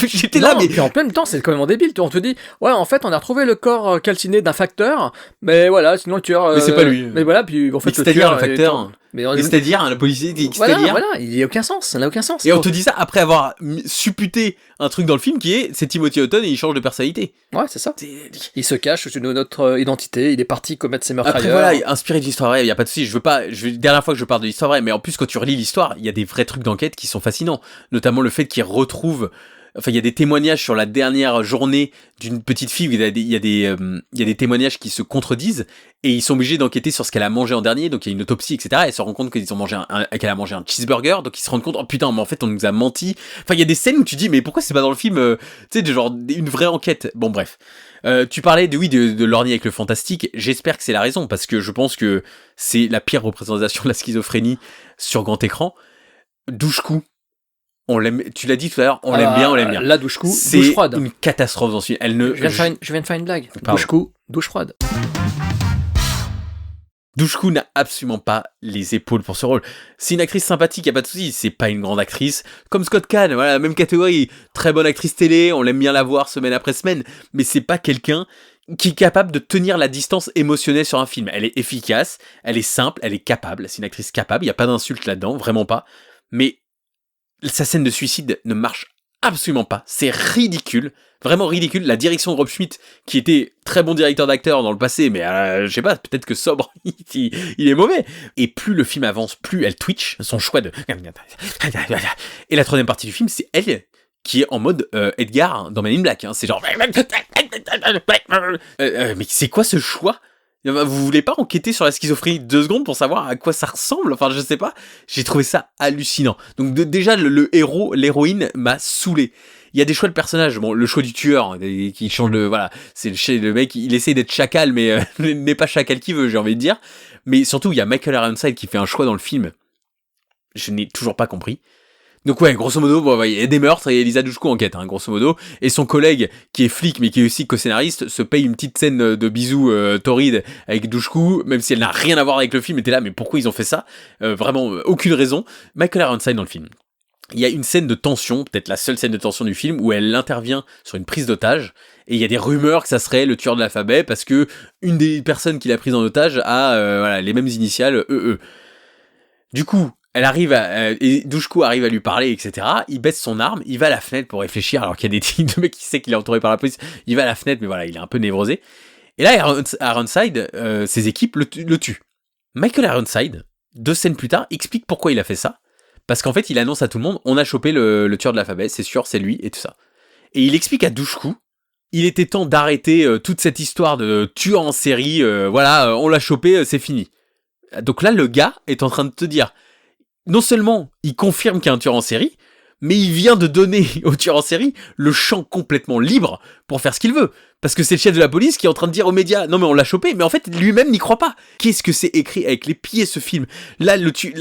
J'étais là, mais... Puis en même temps, c'est complètement débile. On te dit, ouais, en fait, on a retrouvé le corps calciné d'un facteur, mais voilà, sinon le tueur... Mais c'est pas lui. Mais voilà, puis en fait, mais c'est-à-dire le facteur... Mais c'est-à-dire, le policier dit voilà, il n'y a aucun sens, ça n'a aucun sens. Et on te dit ça après avoir supputé un truc dans le film qui est, c'est Timothy Hutton et il change de personnalité. Ouais, c'est ça. Il se cache sous notre identité, il est parti commettre ses meurtres après, ailleurs. Voilà, inspiré de l'histoire vraie, il n'y a pas de souci, dernière fois que je parle de l'histoire vraie, mais en plus quand tu relis l'histoire, il y a des vrais trucs d'enquête qui sont fascinants. Notamment le fait qu'il retrouve... Enfin, il y a des témoignages sur la dernière journée d'une petite fille où il y a des témoignages qui se contredisent et ils sont obligés d'enquêter sur ce qu'elle a mangé en dernier. Donc il y a une autopsie, etc. Et elle se rend compte qu'elle a mangé un cheeseburger. Donc ils se rendent compte, oh putain, mais en fait on nous a menti. Enfin, il y a des scènes où tu dis, mais pourquoi c'est pas dans le film, tu sais, de genre une vraie enquête. Bon, bref. Tu parlais de l'ornie avec le fantastique. J'espère que c'est la raison parce que je pense que c'est la pire représentation de la schizophrénie sur grand écran. Dushku. On l'aime, tu l'as dit tout à l'heure, on l'aime bien. La douche froide. C'est une catastrophe dans ce film. Je viens de faire une blague. Douche froide. Douchku n'a absolument pas les épaules pour ce rôle. C'est une actrice sympathique, y a pas de souci, c'est pas une grande actrice. Comme Scott Caan, voilà, même catégorie. Très bonne actrice télé, on l'aime bien la voir semaine après semaine, mais c'est pas quelqu'un qui est capable de tenir la distance émotionnelle sur un film. Elle est efficace, elle est simple, elle est capable, c'est une actrice capable, y a pas d'insulte là-dedans, vraiment pas. Mais sa scène de suicide ne marche absolument pas, c'est ridicule, vraiment ridicule. La direction de Rob Schmidt, qui était très bon directeur d'acteur dans le passé, mais je sais pas, peut-être que sobre, il est mauvais. Et plus le film avance, plus elle twitch, son choix de... Et la troisième partie du film, c'est elle qui est en mode Edgar dans Men in Black, hein. C'est genre... mais c'est quoi ce choix ? Vous voulez pas enquêter sur la schizophrénie 2 secondes pour savoir à quoi ça ressemble ? Enfin, je sais pas. J'ai trouvé ça hallucinant. Donc déjà, le héros, l'héroïne m'a saoulé. Il y a des choix de personnages. Bon, le choix du tueur, hein, qui change de... Voilà, c'est le mec, il essaie d'être chacal, mais n'est pas chacal qui veut, j'ai envie de dire. Mais surtout, il y a Michael Ironside qui fait un choix dans le film. Je n'ai toujours pas compris. Donc ouais, grosso modo, bon, il y a des meurtres et Elisa Dushku enquête, hein, grosso modo. Et son collègue, qui est flic mais qui est aussi co-scénariste, se paye une petite scène de bisous torride avec Dushku, même si elle n'a rien à voir avec le film. Et t'es là, mais pourquoi ils ont fait ça ? Vraiment, aucune raison. Michael Ironside dans le film. Il y a une scène de tension, peut-être la seule scène de tension du film, où elle intervient sur une prise d'otage. Et il y a des rumeurs que ça serait le tueur de l'alphabet, parce que une des personnes qui l'a prise en otage a voilà, les mêmes initiales, EE. Du coup, elle arrive et Dushku arrive à lui parler, etc. Il baisse son arme, il va à la fenêtre pour réfléchir, alors qu'il y a des types de mecs qui sait qu'il est entouré par la police. Il va à la fenêtre, mais voilà, il est un peu névrosé. Et là, Ironside, ses équipes le tuent. Michael Ironside, 2 scènes plus tard, explique pourquoi il a fait ça. Parce qu'en fait, il annonce à tout le monde, on a chopé le tueur de l'alphabet, c'est sûr, c'est lui, et tout ça. Et il explique à Dushku, il était temps d'arrêter toute cette histoire de tueur en série, voilà, on l'a chopé, c'est fini. Donc là, le gars est en train de te dire, non seulement il confirme qu'il y a un tueur en série, mais il vient de donner au tueur en série le champ complètement libre pour faire ce qu'il veut. Parce que c'est le chef de la police qui est en train de dire aux médias, non mais on l'a chopé, mais en fait lui-même n'y croit pas. Qu'est-ce que c'est écrit avec les pieds ce film ? Là,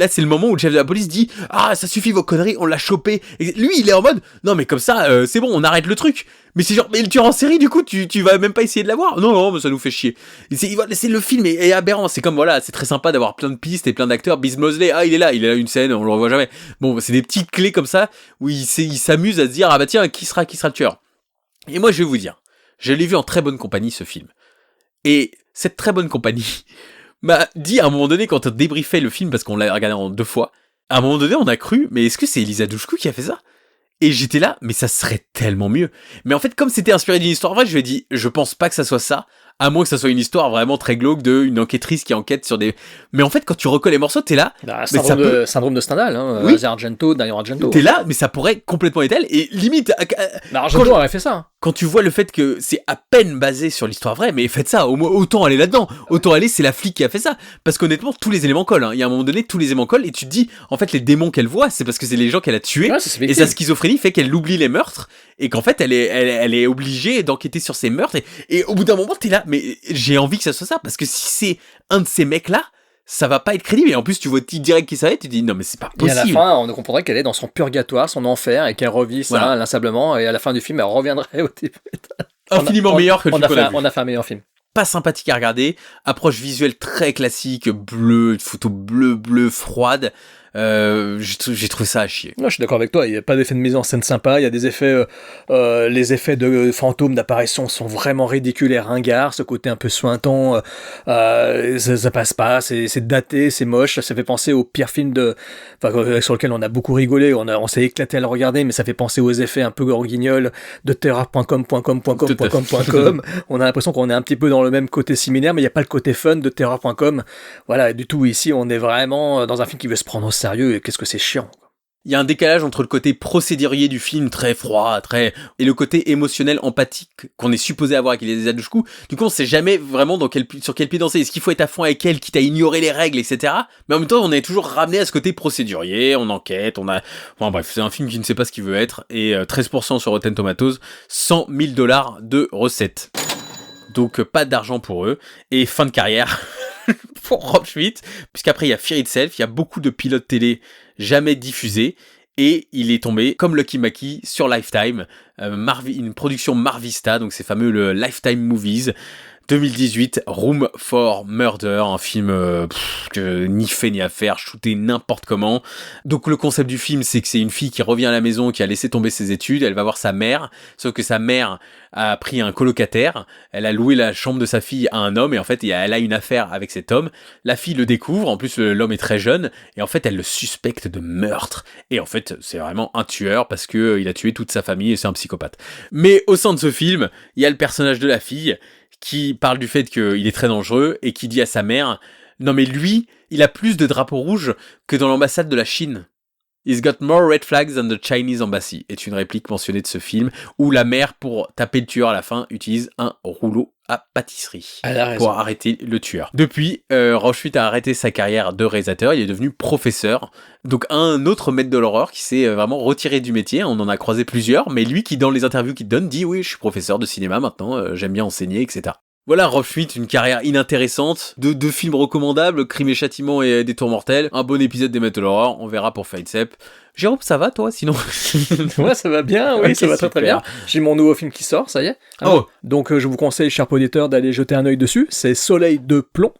c'est le moment où le chef de la police dit, ah ça suffit vos conneries, on l'a chopé. Et lui il est en mode, non mais comme ça, c'est bon, on arrête le truc. Mais c'est genre, mais le tueur en série du coup, tu vas même pas essayer de l'avoir ? Non, mais ça nous fait chier. C'est le film est aberrant, c'est comme voilà, c'est très sympa d'avoir plein de pistes et plein d'acteurs. Biz Mosley, ah il est là une scène, on le revoit jamais. Bon, c'est des petites clés comme ça, où il s'amuse à se dire, ah bah tiens, qui sera le tueur ? Et moi je vais vous dire, je l'ai vu en très bonne compagnie ce film. Et cette très bonne compagnie m'a dit à un moment donné, quand on débriefait le film, parce qu'on l'a regardé en 2 fois, à un moment donné on a cru, mais est-ce que c'est Elisa Dushku qui a fait ça ? Et j'étais là, mais ça serait tellement mieux. Mais en fait, comme c'était inspiré d'une histoire vraie, je lui ai dit, je pense pas que ça soit ça, à moins que ça soit une histoire vraiment très glauque d'une enquêtrice qui enquête sur des... Mais en fait, quand tu reconnais les morceaux, t'es là... Bah, mais syndrome de Stendhal, hein, oui. Dario Argento. T'es là, mais ça pourrait complètement être elle, et limite... Argento aurait fait ça. Quand tu vois le fait que c'est à peine basé sur l'histoire vraie, mais faites ça, autant aller là-dedans, autant aller, c'est la flic qui a fait ça. Parce qu'honnêtement, tous les éléments collent, hein. Il y a un moment donné, tous les éléments collent, et tu te dis, en fait, les démons qu'elle voit, c'est parce que c'est les gens qu'elle a tués, Ouais, et sa schizophrénie fait qu'elle oublie les meurtres, et qu'en fait, elle est obligée d'enquêter sur ces meurtres, et au bout d'un moment, t'es là, mais j'ai envie que ça soit ça, parce que si c'est un de ces mecs-là, ça va pas être crédible. Et en plus, tu vois direct qui ça va être, tu te dis non, mais c'est pas possible. Et à la fin, on comprendrait qu'elle est dans son purgatoire, son enfer, et qu'elle revit ça inlassablement, et à la fin du film, elle reviendrait au début. Infiniment meilleur que le film qu'on a vu. On a fait un meilleur film. Pas sympathique à regarder, approche visuelle très classique, bleu, photo bleu froide. J'ai trouvé ça à chier. Non, je suis d'accord avec toi, il n'y a pas d'effet de mise en scène sympa, il y a des effets, les effets de fantômes d'apparition sont vraiment ridicules et ringards, ce côté un peu suintant, ça passe pas, c'est daté, c'est moche, ça fait penser au pire film sur lequel on a beaucoup rigolé, on s'est éclaté à le regarder, mais ça fait penser aux effets un peu guignols de terreur.com. On a l'impression qu'on est un petit peu dans le même côté similaire, mais il n'y a pas le côté fun de terreur.com. Voilà, du tout, ici, on est vraiment dans un film qui veut se prendre au sérieux, et qu'est-ce que c'est chiant. Il y a un décalage entre le côté procédurier du film, très froid, et le côté émotionnel, empathique, qu'on est supposé avoir avec Elisa Dushku. Du coup, on sait jamais vraiment sur quel pied danser. Est-ce qu'il faut être à fond avec elle, quitte à ignorer les règles, etc. Mais en même temps, on est toujours ramené à ce côté procédurier, on enquête, enfin bref, c'est un film qui ne sait pas ce qu'il veut être, et 13% sur Rotten Tomatoes, $100 000 de recettes. Donc pas d'argent pour eux, et fin de carrière pour Rob Schmidt, puisqu'après il y a Fear Itself, il y a beaucoup de pilotes télé jamais diffusés, et il est tombé, comme Lucky Mackie, sur Lifetime, une production Marvista, donc ces fameux le Lifetime Movies, 2018, Room for Murder, un film que ni fait ni à faire, shooté n'importe comment. Donc le concept du film, c'est que c'est une fille qui revient à la maison, qui a laissé tomber ses études, elle va voir sa mère, sauf que sa mère a pris un colocataire, elle a loué la chambre de sa fille à un homme, et en fait elle a une affaire avec cet homme. La fille le découvre, en plus l'homme est très jeune, et en fait elle le suspecte de meurtre. Et en fait c'est vraiment un tueur, parce que il a tué toute sa famille et c'est un psychopathe. Mais au sein de ce film, il y a le personnage de la fille, qui parle du fait qu'il est très dangereux et qui dit à sa mère « Non mais lui, il a plus de drapeaux rouges que dans l'ambassade de la Chine. He's got more red flags than the Chinese embassy » est une réplique mentionnée de ce film où la mère, pour taper le tueur à la fin, utilise un rouleau à pâtisserie pour arrêter le tueur. Depuis, Rochefort a arrêté sa carrière de réalisateur, il est devenu professeur. Donc un autre maître de l'horreur qui s'est vraiment retiré du métier, on en a croisé plusieurs, mais lui qui dans les interviews qu'il donne dit « Oui, je suis professeur de cinéma maintenant, j'aime bien enseigner, etc. » Voilà, Rob Schmidt, une carrière inintéressante, deux films recommandables, Crime et Châtiment et Des Tours Mortels, un bon épisode des Maîtres de l'horreur, on verra pour Fadesep. Jérôme, ça va toi sinon? Ouais, ça va bien, oui, okay, ça va très bien. J'ai mon nouveau film qui sort, ça y est. Alors, donc je vous conseille, chers auditeurs, d'aller jeter un œil dessus, c'est Soleil de plomb.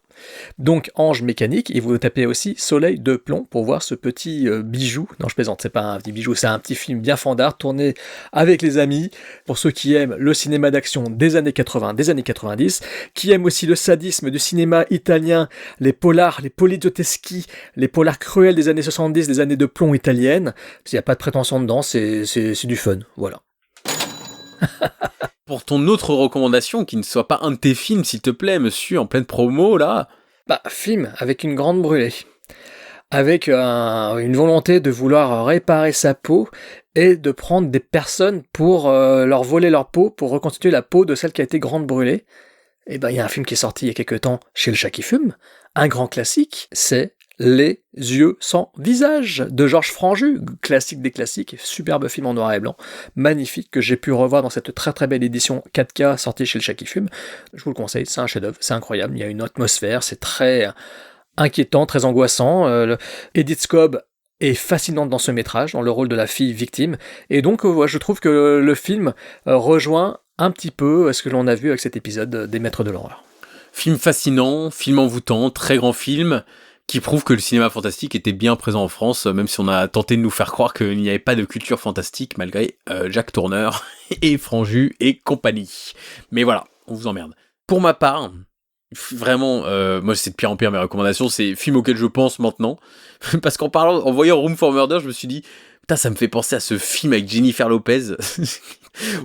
Donc Ange mécanique, et vous tapez aussi Soleil de plomb pour voir ce petit bijou. Non, je plaisante, c'est pas un petit bijou, c'est un petit film bien fandard, tourné avec les amis, pour ceux qui aiment le cinéma d'action des années 80, des années 90, qui aiment aussi le sadisme du cinéma italien, les polars, les poliziotteschi, les polars cruels des années 70, des années de plomb italiennes. Il n'y a pas de prétention dedans, c'est du fun, voilà. Pour ton autre recommandation, qui ne soit pas un de tes films, s'il te plaît, monsieur, en pleine promo, là. Bah, film avec une grande brûlée. Avec une volonté de vouloir réparer sa peau et de prendre des personnes pour leur voler leur peau, pour reconstituer la peau de celle qui a été grande brûlée. Et ben, il y a un film qui est sorti il y a quelques temps chez Le Chat qui fume, un grand classique, c'est Les yeux sans visage de Georges Franju, classique des classiques, superbe film en noir et blanc, magnifique, que j'ai pu revoir dans cette très très belle édition 4K sortie chez Le Chat qui fume. Je vous le conseille, c'est un chef-d'œuvre, c'est incroyable, il y a une atmosphère, c'est très inquiétant, très angoissant. Edith Scobb est fascinante dans ce métrage, dans le rôle de la fille victime, et donc je trouve que le film rejoint un petit peu ce que l'on a vu avec cet épisode des Maîtres de l'horreur. Film fascinant, film envoûtant, très grand film, qui prouve que le cinéma fantastique était bien présent en France, même si on a tenté de nous faire croire qu'il n'y avait pas de culture fantastique, malgré Jacques Tourneur et Franju et compagnie. Mais voilà, on vous emmerde. Pour ma part, vraiment, moi c'est de pire en pire mes recommandations, c'est film auquel je pense maintenant, parce en voyant Room for Murder, je me suis dit, putain, ça me fait penser à ce film avec Jennifer Lopez,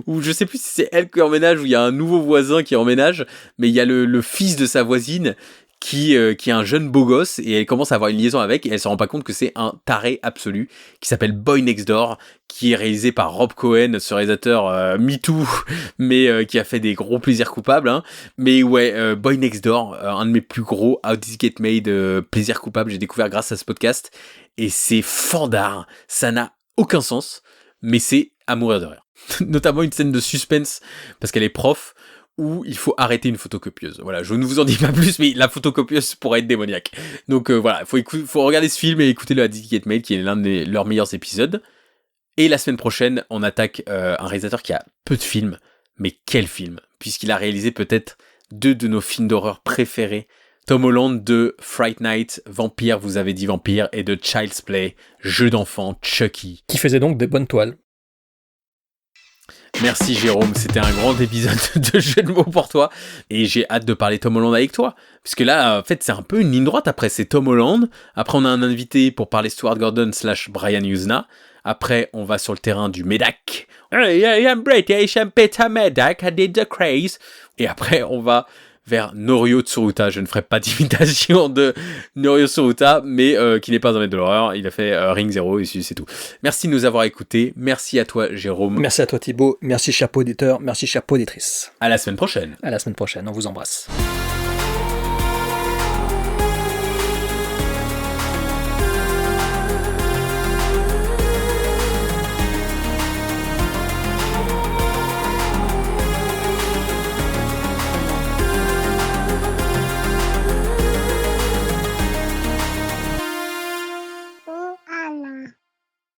où je sais plus si c'est elle qui emménage, ou il y a un nouveau voisin qui emménage, mais il y a le fils de sa voisine, qui est un jeune beau gosse, et elle commence à avoir une liaison avec, et elle se rend pas compte que c'est un taré absolu, qui s'appelle Boy Next Door, qui est réalisé par Rob Cohen, ce réalisateur MeToo, mais qui a fait des gros plaisirs coupables, hein. Mais ouais, Boy Next Door, un de mes plus gros How This Get Made plaisirs coupables, j'ai découvert grâce à ce podcast, et c'est fandard, ça n'a aucun sens, mais c'est à mourir de rire. Notamment une scène de suspense, parce qu'elle est prof, où il faut arrêter une photocopieuse. Voilà, je ne vous en dis pas plus, mais la photocopieuse pourrait être démoniaque. Donc voilà, faut regarder ce film et écouter le How Did It Get Made, qui est l'un de leurs meilleurs épisodes. Et la semaine prochaine, on attaque un réalisateur qui a peu de films, mais quel film, puisqu'il a réalisé peut-être 2 de nos films d'horreur préférés. Tom Holland de Fright Night, Vampire, vous avez dit Vampire, et de Child's Play, jeu d'enfant, Chucky. Qui faisait donc des bonnes toiles. Merci Jérôme, c'était un grand épisode de jeu de mots pour toi, et j'ai hâte de parler Tom Holland avec toi, parce que là, en fait, c'est un peu une ligne droite. Après, c'est Tom Holland, après on a un invité pour parler Stuart Gordon / Brian Yuzna, après on va sur le terrain du Medak, I'm British, I'm Peter Medak, I did the craze, et après on va vers Norio Tsuruta. Je ne ferai pas d'imitation de Norio Tsuruta, mais qui n'est pas un maître de l'horreur. Il a fait Ring Zero, et c'est tout. Merci de nous avoir écoutés. Merci à toi, Jérôme. Merci à toi, Thibaut. Merci, chapeau auditeur. Merci, chapeau auditrice. À la semaine prochaine. À la semaine prochaine. On vous embrasse.